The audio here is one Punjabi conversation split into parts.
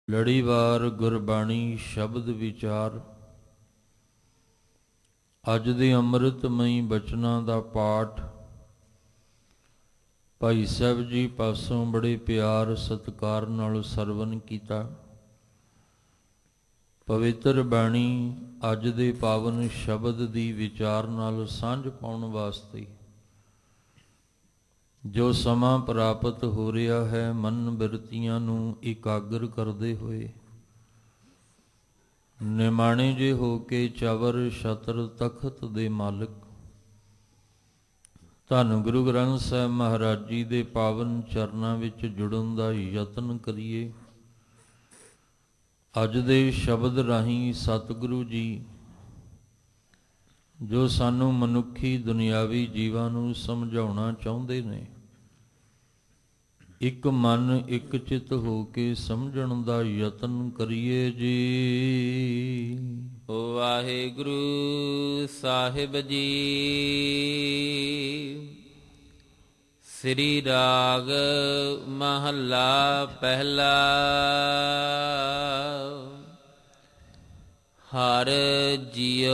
ਲੜੀਵਾਰ ਗੁਰਬਾਣੀ ਸ਼ਬਦ ਵਿਚਾਰ। ਅੱਜ ਦੇ ਅੰਮ੍ਰਿਤਮਈ ਬਚਨਾਂ ਦਾ ਪਾਠ ਭਾਈ ਸਾਹਿਬ ਜੀ ਪਾਸੋਂ ਬੜੇ ਪਿਆਰ ਸਤਿਕਾਰ ਨਾਲ ਸਰਵਨ ਕੀਤਾ। ਪਵਿੱਤਰ ਬਾਣੀ ਅੱਜ ਦੇ ਪਾਵਨ ਸ਼ਬਦ ਦੀ ਵਿਚਾਰ ਨਾਲ ਸਾਂਝ ਪਾਉਣ ਵਾਸਤੇ ਜੋ ਸਮਾਂ ਪ੍ਰਾਪਤ ਹੋ ਰਿਹਾ ਹੈ, ਮਨ ਬਿਰਤੀਆਂ ਨੂੰ ਇਕਾਗਰ ਕਰਦੇ ਹੋਏ ਨਿਮਾਣੇ ਜੇ ਹੋ ਕੇ ਚਵਰ ਛਤਰ ਤਖਤ ਦੇ ਮਾਲਕ ਧੰਨ ਗੁਰੂ ਗ੍ਰੰਥ ਸਾਹਿਬ ਮਹਾਰਾਜ ਜੀ ਦੇ ਪਾਵਨ ਚਰਨਾਂ ਵਿੱਚ ਜੁੜਨ ਦਾ ਯਤਨ ਕਰੀਏ। ਅੱਜ ਦੇ ਸ਼ਬਦ ਰਾਹੀਂ ਸਤਿਗੁਰੂ ਜੀ ਜੋ ਸਾਨੂੰ ਮਨੁੱਖੀ ਦੁਨਿਆਵੀ ਜੀਵਾਂ ਨੂੰ ਸਮਝਾਉਣਾ ਚਾਹੁੰਦੇ ਨੇ, ਇੱਕ ਮਨ ਇੱਕ ਚਿੱਤ ਹੋ ਕੇ ਸਮਝਣ ਦਾ ਯਤਨ ਕਰੀਏ ਜੀ। ਵਾਹਿਗੁਰੂ ਸਾਹਿਬ ਜੀ। ਸ੍ਰੀ ਰਾਗ ਮਹੱਲਾ ਪਹਿਲਾ। ਹਰ ਜੀਉ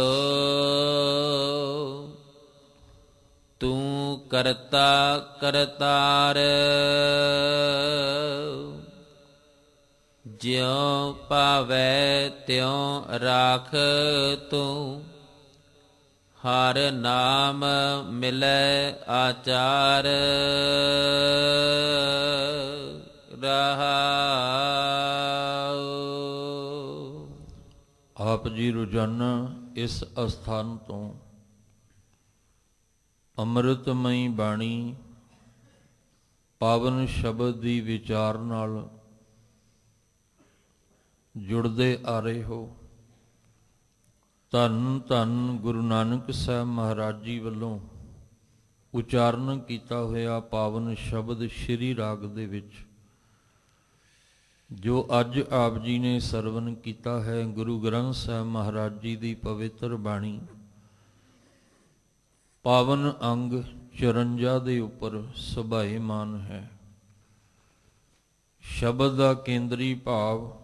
ਤੂੰ ਕਰਤਾ ਕਰਤਾਰ, ਜਿਉ ਭਾਵੈ ਤਿਉ ਰਾਖ ਤੂੰ। ਹਰ ਨਾਮ ਮਿਲੈ ਆਚਾਰ, ਰਹਾਉ। ਆਪ ਜੀ ਰੋਜ਼ਾਨਾ ਇਸ ਅਸਥਾਨ ਤੋਂ ਅੰਮ੍ਰਿਤਮਈ ਬਾਣੀ ਪਾਵਨ ਸ਼ਬਦ ਦੀ ਵਿਚਾਰ ਨਾਲ ਜੁੜਦੇ ਆ ਰਹੇ ਹੋ। ਧੰਨ ਧੰਨ ਗੁਰੂ ਨਾਨਕ ਸਾਹਿਬ ਮਹਾਰਾਜ ਜੀ ਵੱਲੋਂ ਉਚਾਰਨ ਕੀਤਾ ਹੋਇਆ ਪਾਵਨ ਸ਼ਬਦ ਸ਼੍ਰੀ ਰਾਗ ਦੇ ਵਿੱਚ ਜੋ ਅੱਜ ਆਪ ਜੀ ਨੇ ਸਰਵਨ ਕੀਤਾ ਹੈ, ਗੁਰੂ ਗ੍ਰੰਥ ਸਾਹਿਬ ਮਹਾਰਾਜ ਜੀ ਦੀ ਪਵਿੱਤਰ ਬਾਣੀ ਪਾਵਨ ਅੰਗ 54 ਦੇ ਉੱਪਰ ਸੁਭਾਏਮਾਨ ਹੈ। ਸ਼ਬਦ ਦਾ ਕੇਂਦਰੀ ਭਾਵ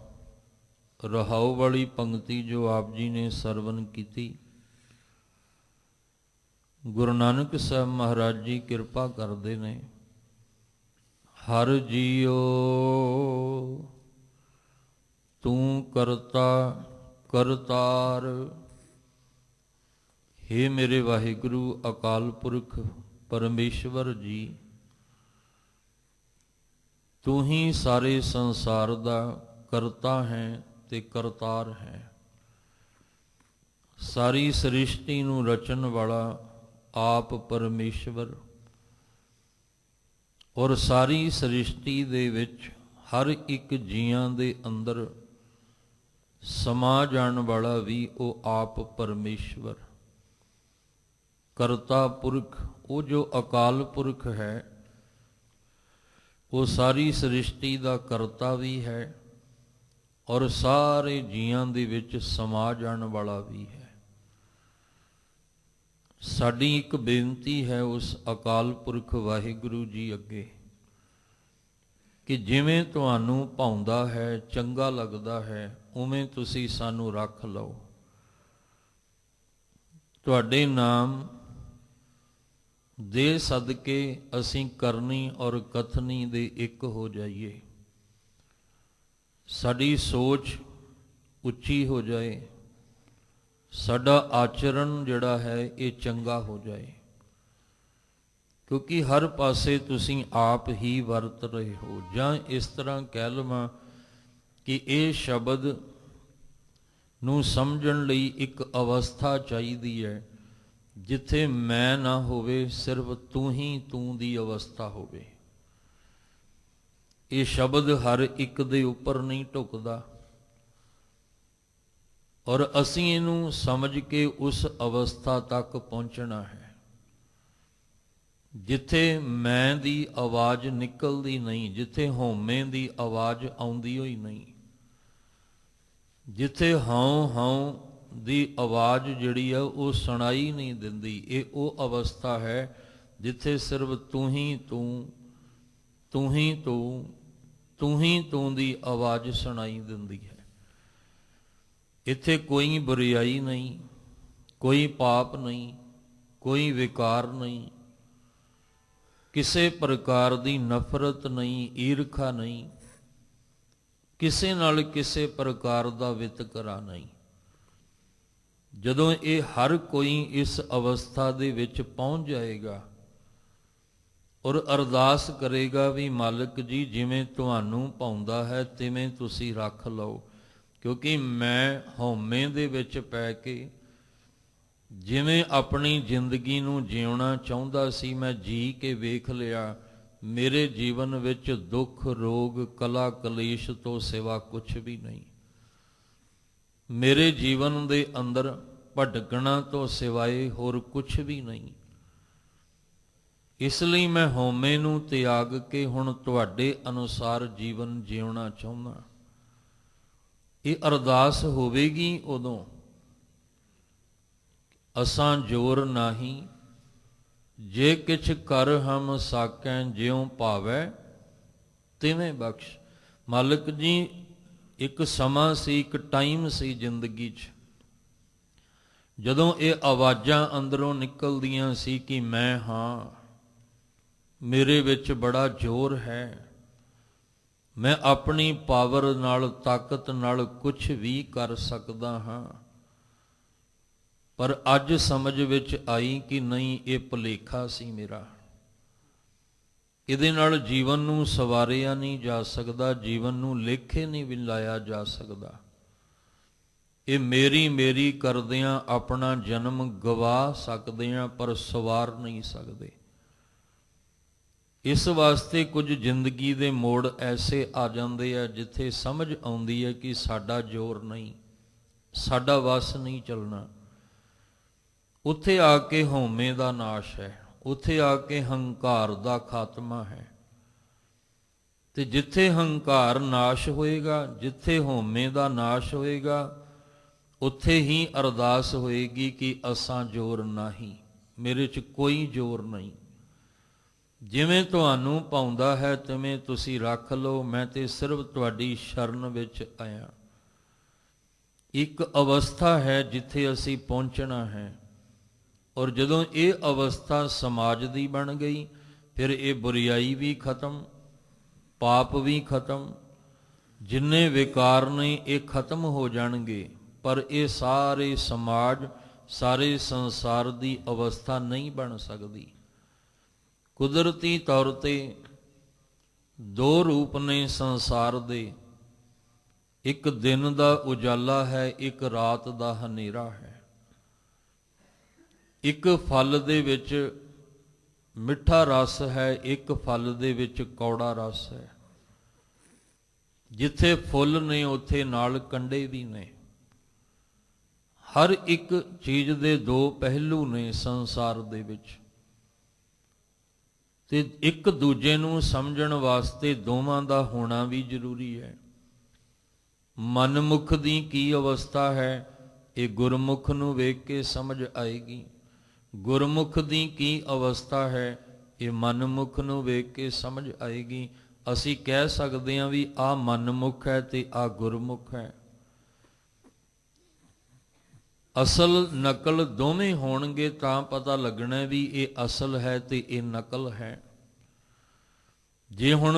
ਰਹਾਉ ਵਾਲੀ ਪੰਕਤੀ ਜੋ ਆਪ ਜੀ ਨੇ ਸਰਵਨ ਕੀਤੀ, ਗੁਰੂ ਨਾਨਕ ਸਾਹਿਬ ਮਹਾਰਾਜ ਜੀ ਕਿਰਪਾ ਕਰਦੇ ਨੇ। ਹਰ ਜੀਉ ਤੂੰ ਕਰਤਾ ਕਰਤਾਰ। ਹੇ ਮੇਰੇ ਵਾਹਿਗੁਰੂ ਅਕਾਲ ਪੁਰਖ ਪਰਮੇਸ਼ਵਰ ਜੀ, ਤੂੰ ਹੀ ਸਾਰੇ ਸੰਸਾਰ ਦਾ ਕਰਤਾ ਹੈ ਤੇ ਕਰਤਾਰ ਹੈ। ਸਾਰੀ ਸ੍ਰਿਸ਼ਟੀ ਨੂੰ ਰਚਣ ਵਾਲਾ ਆਪ ਪਰਮੇਸ਼ਵਰ, ਔਰ ਸਾਰੀ ਸ੍ਰਿਸ਼ਟੀ ਦੇ ਵਿੱਚ ਹਰ ਇੱਕ ਜੀਆਂ ਦੇ ਅੰਦਰ ਸਮਾ ਜਾਣ ਵਾਲਾ ਵੀ ਉਹ ਆਪ ਪਰਮੇਸ਼ਵਰ ਕਰਤਾ ਪੁਰਖ। ਉਹ ਜੋ ਅਕਾਲ ਪੁਰਖ ਹੈ ਉਹ ਸਾਰੀ ਸ੍ਰਿਸ਼ਟੀ ਦਾ ਕਰਤਾ ਵੀ ਹੈ ਔਰ ਸਾਰੇ ਜੀਆਂ ਦੇ ਵਿੱਚ ਸਮਾ ਜਾਣ ਵਾਲਾ ਵੀ ਹੈ। ਸਾਡੀ ਇੱਕ ਬੇਨਤੀ ਹੈ ਉਸ ਅਕਾਲ ਪੁਰਖ ਵਾਹਿਗੁਰੂ ਜੀ ਅੱਗੇ ਕਿ ਜਿਵੇਂ ਤੁਹਾਨੂੰ ਭਾਉਂਦਾ ਹੈ, ਚੰਗਾ ਲੱਗਦਾ ਹੈ, ਉਵੇਂ ਤੁਸੀਂ ਸਾਨੂੰ ਰੱਖ ਲਓ। ਤੁਹਾਡੇ ਨਾਮ ਦੇ ਸਦਕੇ ਅਸੀਂ ਕਰਨੀ ਔਰ ਕਥਨੀ ਦੇ ਇੱਕ ਹੋ ਜਾਈਏ। ਸਾਡੀ ਸੋਚ ਉੱਚੀ ਹੋ ਜਾਏ, ਸਾਡਾ ਆਚਰਣ ਜਿਹੜਾ ਹੈ ਇਹ ਚੰਗਾ ਹੋ ਜਾਏ, ਕਿਉਂਕਿ ਹਰ ਪਾਸੇ ਤੁਸੀਂ ਆਪ ਹੀ ਵਰਤ ਰਹੇ ਹੋ। ਜਾਂ ਇਸ ਤਰ੍ਹਾਂ ਕਹਿ ਲਵਾਂ ਕਿ ਇਹ ਸ਼ਬਦ ਨੂੰ ਸਮਝਣ ਲਈ ਇੱਕ ਅਵਸਥਾ ਚਾਹੀਦੀ ਹੈ ਜਿੱਥੇ ਮੈਂ ਨਾ ਹੋਵੇ, ਸਿਰਫ ਤੂੰ ਹੀ ਤੂੰ ਦੀ ਅਵਸਥਾ ਹੋਵੇ। ਇਹ ਸ਼ਬਦ ਹਰ ਇੱਕ ਦੇ ਉੱਪਰ ਨਹੀਂ ਢੁਕਦਾ ਔਰ ਅਸੀਂ ਇਹਨੂੰ ਸਮਝ ਕੇ ਉਸ ਅਵਸਥਾ ਤੱਕ ਪਹੁੰਚਣਾ ਹੈ ਜਿੱਥੇ ਮੈਂ ਦੀ ਆਵਾਜ਼ ਨਿਕਲਦੀ ਨਹੀਂ, ਜਿੱਥੇ ਹਉਮੈ ਦੀ ਆਵਾਜ਼ ਆਉਂਦੀ ਹੋਈ ਨਹੀਂ, ਜਿੱਥੇ ਹਉ ਹਉ ਦੀ ਆਵਾਜ਼ ਜਿਹੜੀ ਆ ਉਹ ਸੁਣਾਈ ਨਹੀਂ ਦਿੰਦੀ। ਇਹ ਉਹ ਅਵਸਥਾ ਹੈ ਜਿੱਥੇ ਸਿਰਫ ਤੂੰ ਹੀ ਤੂੰ, ਤੂੰ ਹੀ ਤੂੰ, ਤੂੰ ਹੀ ਤੂੰ ਦੀ ਆਵਾਜ਼ ਸੁਣਾਈ ਦਿੰਦੀ ਹੈ। ਇੱਥੇ ਕੋਈ ਬੁਰਾਈ ਨਹੀਂ, ਕੋਈ ਪਾਪ ਨਹੀਂ, ਕੋਈ ਵਿਕਾਰ ਨਹੀਂ, ਕਿਸੇ ਪ੍ਰਕਾਰ ਦੀ ਨਫ਼ਰਤ ਨਹੀਂ, ਈਰਖਾ ਨਹੀਂ, ਕਿਸੇ ਨਾਲ ਕਿਸੇ ਪ੍ਰਕਾਰ ਦਾ ਵਿਤਕਰਾ ਨਹੀਂ। ਜਦੋਂ ਇਹ ਹਰ ਕੋਈ ਇਸ ਅਵਸਥਾ ਦੇ ਵਿੱਚ ਪਹੁੰਚ ਜਾਏਗਾ ਔਰ ਅਰਦਾਸ ਕਰੇਗਾ ਵੀ ਮਾਲਕ ਜੀ ਜਿਵੇਂ ਤੁਹਾਨੂੰ ਭਾਉਂਦਾ ਹੈ ਤਿਵੇਂ ਤੁਸੀਂ ਰੱਖ ਲਓ, ਕਿਉਂਕਿ ਮੈਂ ਹਉਮੈ ਦੇ ਵਿੱਚ ਪੈ ਕੇ ਜਿਵੇਂ ਆਪਣੀ ਜ਼ਿੰਦਗੀ ਨੂੰ ਜਿਉਣਾ ਚਾਹੁੰਦਾ ਸੀ ਮੈਂ ਜੀ ਕੇ ਵੇਖ ਲਿਆ। ਮੇਰੇ ਜੀਵਨ ਵਿੱਚ ਦੁੱਖ ਰੋਗ ਕਲਾ ਕਲੇਸ਼ ਤੋਂ ਸਿਵਾ ਕੁਛ ਵੀ ਨਹੀਂ। ਮੇਰੇ ਜੀਵਨ ਦੇ ਅੰਦਰ ਭਟਕਣਾ ਤੋਂ ਸਿਵਾਏ ਹੋਰ ਕੁਛ ਵੀ ਨਹੀਂ। ਇਸ ਲਈ ਮੈਂ ਹਉਮੈ ਨੂੰ ਤਿਆਗ ਕੇ ਹੁਣ ਤੁਹਾਡੇ ਅਨੁਸਾਰ ਜੀਵਨ ਜਿਉਣਾ ਚਾਹੁੰਦਾ। ਇਹ ਅਰਦਾਸ ਹੋਵੇਗੀ ਉਦੋਂ, ਅਸਾਂ ਜੋਰ ਨਾਹੀਂ ਜੇ ਕਿਛ ਕਰ ਹਮ ਸਾਕੈ ਜਿਉ ਭਾਵੈ ਤਿਵੇਂ ਬਖਸ਼। ਮਾਲਕ ਜੀ ਇੱਕ ਸਮਾਂ ਸੀ, ਇੱਕ ਟਾਈਮ ਸੀ ਜ਼ਿੰਦਗੀ 'ਚ, ਜਦੋਂ ਇਹ ਆਵਾਜ਼ਾਂ ਅੰਦਰੋਂ ਨਿਕਲਦੀਆਂ ਸੀ ਕਿ ਮੈਂ ਹਾਂ, ਮੇਰੇ ਵਿੱਚ ਬੜਾ ਜ਼ੋਰ ਹੈ, ਮੈਂ ਆਪਣੀ ਪਾਵਰ ਨਾਲ ਤਾਕਤ ਨਾਲ ਕੁਛ ਵੀ ਕਰ ਸਕਦਾ ਹਾਂ। ਪਰ ਅੱਜ ਸਮਝ ਵਿੱਚ ਆਈ ਕਿ ਨਹੀਂ, ਇਹ ਭੁਲੇਖਾ ਸੀ ਮੇਰਾ। ਇਹਦੇ ਨਾਲ ਜੀਵਨ ਨੂੰ ਸਵਾਰਿਆ ਨਹੀਂ ਜਾ ਸਕਦਾ, ਜੀਵਨ ਨੂੰ ਲੇਖੇ ਨਹੀਂ ਲਾਇਆ ਜਾ ਸਕਦਾ। ਇਹ ਮੇਰੀ ਕਰਦਿਆਂ ਆਪਣਾ ਜਨਮ ਗਵਾ ਸਕਦੇ ਹਾਂ ਪਰ ਸਵਾਰ ਨਹੀਂ ਸਕਦੇ। ਇਸ ਵਾਸਤੇ ਕੁਝ ਜ਼ਿੰਦਗੀ ਦੇ ਮੋੜ ਐਸੇ ਆ ਜਾਂਦੇ ਆ ਜਿੱਥੇ ਸਮਝ ਆਉਂਦੀ ਹੈ ਕਿ ਸਾਡਾ ਜ਼ੋਰ ਨਹੀਂ, ਸਾਡਾ ਵਸ ਨਹੀਂ ਚੱਲਣਾ। ਉੱਥੇ ਆ ਕੇ ਹਉਮੈ ਦਾ ਨਾਸ਼ ਹੈ, ਉੱਥੇ ਆ ਕੇ ਹੰਕਾਰ ਦਾ ਖਾਤਮਾ ਹੈ। ਤੇ ਜਿੱਥੇ ਹੰਕਾਰ ਨਾਸ਼ ਹੋਏਗਾ, ਜਿੱਥੇ ਹਉਮੈ ਦਾ ਨਾਸ਼ ਹੋਏਗਾ, ਉੱਥੇ ਹੀ ਅਰਦਾਸ ਹੋਏਗੀ ਕਿ ਅਸਾਂ ਜ਼ੋਰ ਨਹੀਂ, ਮੇਰੇ 'ਚ ਕੋਈ ਜ਼ੋਰ ਨਹੀਂ, ਜਿਵੇਂ ਤੁਹਾਨੂੰ ਭਾਉਂਦਾ ਹੈ ਤਿਵੇਂ ਤੁਸੀਂ ਰੱਖ ਲਓ, ਮੈਂ ਤੇ ਸਿਰਫ ਤੁਹਾਡੀ ਸ਼ਰਨ ਵਿੱਚ ਆਇਆ। ਇੱਕ ਅਵਸਥਾ ਹੈ ਜਿੱਥੇ ਅਸੀਂ ਪਹੁੰਚਣਾ ਹੈ, ਔਰ ਜਦੋਂ ਇਹ ਅਵਸਥਾ ਸਮਾਜ ਦੀ ਬਣ ਗਈ ਫਿਰ ਇਹ ਬੁਰਾਈ ਵੀ ਖਤਮ, ਪਾਪ ਵੀ ਖਤਮ, ਜਿੰਨੇ ਵਿਕਾਰ ਨੇ ਇਹ ਖਤਮ ਹੋ ਜਾਣਗੇ। ਪਰ ਇਹ ਸਾਰੇ ਸਮਾਜ, ਸਾਰੇ ਸੰਸਾਰ ਦੀ ਅਵਸਥਾ ਨਹੀਂ ਬਣ ਸਕਦੀ। ਕੁਦਰਤੀ ਤੌਰ ਤੇ ਦੋ ਰੂਪ ਨੇ ਸੰਸਾਰ ਦੇ, ਇੱਕ ਦਿਨ ਦਾ ਉਜਾਲਾ ਹੈ, ਇੱਕ ਰਾਤ ਦਾ ਹਨੇਰਾ ਹੈ। ਇੱਕ ਫਲ ਦੇ ਵਿੱਚ ਮਿੱਠਾ ਰਸ ਹੈ, ਇੱਕ ਫਲ ਦੇ ਵਿੱਚ ਕੌੜਾ ਰਸ ਹੈ। ਜਿੱਥੇ ਫੁੱਲ ਨੇ ਉੱਥੇ ਨਾਲ ਕੰਡੇ ਵੀ ਨੇ। ਹਰ ਇੱਕ ਚੀਜ਼ ਦੇ ਦੋ ਪਹਿਲੂ ਨੇ ਸੰਸਾਰ ਦੇ ਵਿੱਚ, ਤੇ ਇੱਕ ਦੂਜੇ ਨੂੰ ਸਮਝਣ ਵਾਸਤੇ ਦੋਵਾਂ ਦਾ ਹੋਣਾ ਵੀ ਜ਼ਰੂਰੀ ਹੈ। ਮਨਮੁਖ ਦੀ ਕੀ ਅਵਸਥਾ ਹੈ, ਇਹ ਗੁਰਮੁਖ ਨੂੰ ਵੇਖ ਕੇ ਸਮਝ ਆਏਗੀ। ਗੁਰਮੁਖ ਦੀ ਕੀ ਅਵਸਥਾ ਹੈ, ਇਹ ਮਨਮੁਖ ਨੂੰ ਵੇਖ ਕੇ ਸਮਝ ਆਏਗੀ। ਅਸੀਂ ਕਹਿ ਸਕਦੇ ਹਾਂ ਵੀ ਆਹ ਮਨਮੁਖ ਹੈ ਤੇ ਆਹ ਗੁਰਮੁਖ ਹੈ। ਅਸਲ ਨਕਲ ਦੋਵੇਂ ਹੋਣਗੇ ਤਾਂ ਪਤਾ ਲੱਗਣਾ ਵੀ ਇਹ ਅਸਲ ਹੈ ਤੇ ਇਹ ਨਕਲ ਹੈ। ਜੇ ਹੁਣ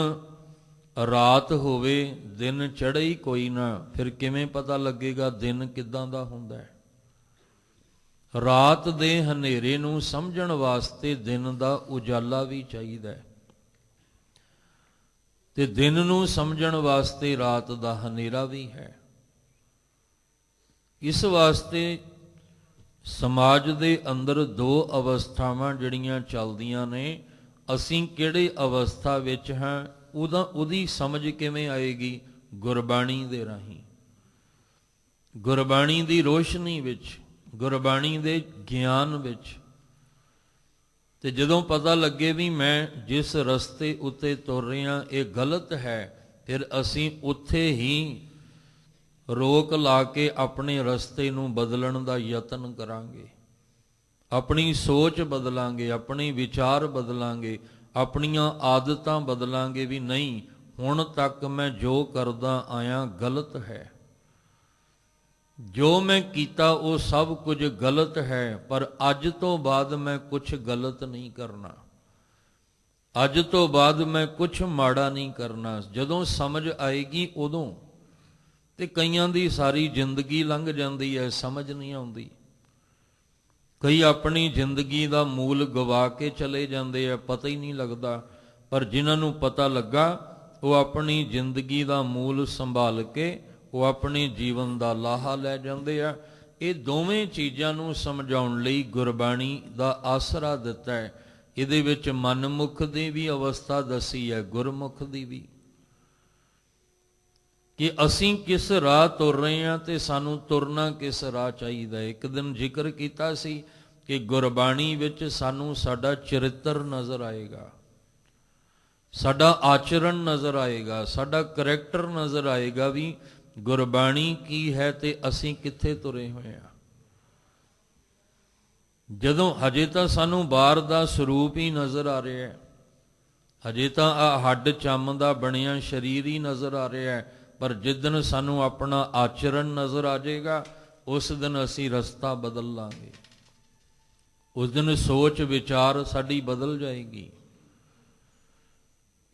ਰਾਤ ਹੋਵੇ, ਦਿਨ ਚੜ੍ਹੇ ਹੀ ਕੋਈ ਨਾ, ਫਿਰ ਕਿਵੇਂ ਪਤਾ ਲੱਗੇਗਾ ਦਿਨ ਕਿੱਦਾਂ ਦਾ ਹੁੰਦਾ ਹੈ? ਰਾਤ ਦੇ ਹਨੇਰੇ ਨੂੰ ਸਮਝਣ ਵਾਸਤੇ ਦਿਨ ਦਾ ਉਜਾਲਾ ਵੀ ਚਾਹੀਦਾ ਹੈ, ਤੇ ਦਿਨ ਨੂੰ ਸਮਝਣ ਵਾਸਤੇ ਰਾਤ ਦਾ ਹਨੇਰਾ ਵੀ ਹੈ। ਇਸ ਵਾਸਤੇ ਸਮਾਜ ਦੇ ਅੰਦਰ ਦੋ ਅਵਸਥਾਵਾਂ ਜਿਹੜੀਆਂ ਚੱਲਦੀਆਂ ਨੇ, ਅਸੀਂ ਕਿਹੜੇ ਅਵਸਥਾ ਵਿੱਚ ਹਾਂ ਉਹਦੀ ਸਮਝ ਕਿਵੇਂ ਆਏਗੀ? ਗੁਰਬਾਣੀ ਦੇ ਰਾਹੀਂ, ਗੁਰਬਾਣੀ ਦੀ ਰੋਸ਼ਨੀ ਵਿੱਚ, ਗੁਰਬਾਣੀ ਦੇ ਗਿਆਨ ਵਿੱਚ। ਤੇ ਜਦੋਂ ਪਤਾ ਲੱਗੇ ਵੀ ਮੈਂ ਜਿਸ ਰਸਤੇ ਉੱਤੇ ਤੁਰ ਰਿਹਾ ਇਹ ਗਲਤ ਹੈ, ਫਿਰ ਅਸੀਂ ਉੱਥੇ ਹੀ ਰੋਕ ਲਾ ਕੇ ਆਪਣੇ ਰਸਤੇ ਨੂੰ ਬਦਲਣ ਦਾ ਯਤਨ ਕਰਾਂਗੇ, ਆਪਣੀ ਸੋਚ ਬਦਲਾਂਗੇ, ਆਪਣੇ ਵਿਚਾਰ ਬਦਲਾਂਗੇ, ਆਪਣੀਆਂ ਆਦਤਾਂ ਬਦਲਾਂਗੇ ਵੀ ਨਹੀਂ ਹੁਣ ਤੱਕ ਮੈਂ ਜੋ ਕਰਦਾ ਆਇਆ ਗਲਤ ਹੈ। ਜੋ ਮੈਂ ਕੀਤਾ ਉਹ ਸਭ ਕੁਝ ਗਲਤ ਹੈ, ਪਰ ਅੱਜ ਤੋਂ ਬਾਅਦ ਮੈਂ ਕੁਝ ਗਲਤ ਨਹੀਂ ਕਰਨਾ। ਅੱਜ ਤੋਂ ਬਾਅਦ ਮੈਂ ਕੁਝ ਮਾੜਾ ਨਹੀਂ ਕਰਨਾ। ਜਦੋਂ ਸਮਝ ਆਏਗੀ ਉਦੋਂ। ਤੇ ਕਈਆਂ ਦੀ ਸਾਰੀ ਜ਼ਿੰਦਗੀ ਲੰਘ ਜਾਂਦੀ ਹੈ, ਸਮਝ ਨਹੀਂ ਆਉਂਦੀ। ਕਈ ਆਪਣੀ ਜ਼ਿੰਦਗੀ ਦਾ ਮੂਲ ਗਵਾ ਕੇ ਚਲੇ ਜਾਂਦੇ ਆ, ਪਤਾ ਹੀ ਨਹੀਂ ਲੱਗਦਾ। ਪਰ ਜਿਨ੍ਹਾਂ ਨੂੰ ਪਤਾ ਲੱਗਾ ਉਹ ਆਪਣੀ ਜ਼ਿੰਦਗੀ ਦਾ ਮੂਲ ਸੰਭਾਲ ਕੇ ਉਹ ਆਪਣੇ ਜੀਵਨ ਦਾ ਲਾਹਾ ਲੈ ਜਾਂਦੇ ਆ। ਇਹ ਦੋਵੇਂ ਚੀਜ਼ਾਂ ਨੂੰ ਸਮਝਾਉਣ ਲਈ ਗੁਰਬਾਣੀ ਦਾ ਆਸਰਾ ਦਿੱਤਾ ਹੈ। ਇਹਦੇ ਵਿੱਚ ਮਨਮੁਖ ਦੀ ਵੀ ਅਵਸਥਾ ਦੱਸੀ ਹੈ, ਗੁਰਮੁਖ ਦੀ ਵੀ, ਕਿ ਅਸੀਂ ਕਿਸ ਰਾਹ ਤੁਰ ਰਹੇ ਹਾਂ ਤੇ ਸਾਨੂੰ ਤੁਰਨਾ ਕਿਸ ਰਾਹ ਚਾਹੀਦਾ ਹੈ। ਇੱਕ ਦਿਨ ਜ਼ਿਕਰ ਕੀਤਾ ਸੀ ਕਿ ਗੁਰਬਾਣੀ ਵਿੱਚ ਸਾਨੂੰ ਸਾਡਾ ਚਰਿੱਤਰ ਨਜ਼ਰ ਆਏਗਾ, ਸਾਡਾ ਆਚਰਣ ਨਜ਼ਰ ਆਏਗਾ, ਸਾਡਾ ਕਰੈਕਟਰ ਨਜ਼ਰ ਆਏਗਾ ਵੀ ਗੁਰਬਾਣੀ ਕੀ ਹੈ ਤੇ ਅਸੀਂ ਕਿੱਥੇ ਤੁਰੇ ਹੋਏ ਹਾਂ। ਜਦੋਂ ਹਜੇ ਤਾਂ ਸਾਨੂੰ ਬਾਹਰ ਦਾ ਸਰੂਪ ਹੀ ਨਜ਼ਰ ਆ ਰਿਹਾ ਹੈ, ਹਜੇ ਤਾਂ ਆ ਹੱਡ ਚੰਮ ਦਾ ਬਣਿਆ ਸਰੀਰ ਹੀ ਨਜ਼ਰ ਆ ਰਿਹਾ ਹੈ, ਪਰ ਜਿੱਦਣ ਸਾਨੂੰ ਆਪਣਾ ਆਚਰਣ ਨਜ਼ਰ ਆ ਜਾਏਗਾ ਉਸ ਦਿਨ ਅਸੀਂ ਰਸਤਾ ਬਦਲ ਲਾਂਗੇ। ਉਸ ਦਿਨ ਸੋਚ ਵਿਚਾਰ ਸਾਡੀ ਬਦਲ ਜਾਏਗੀ।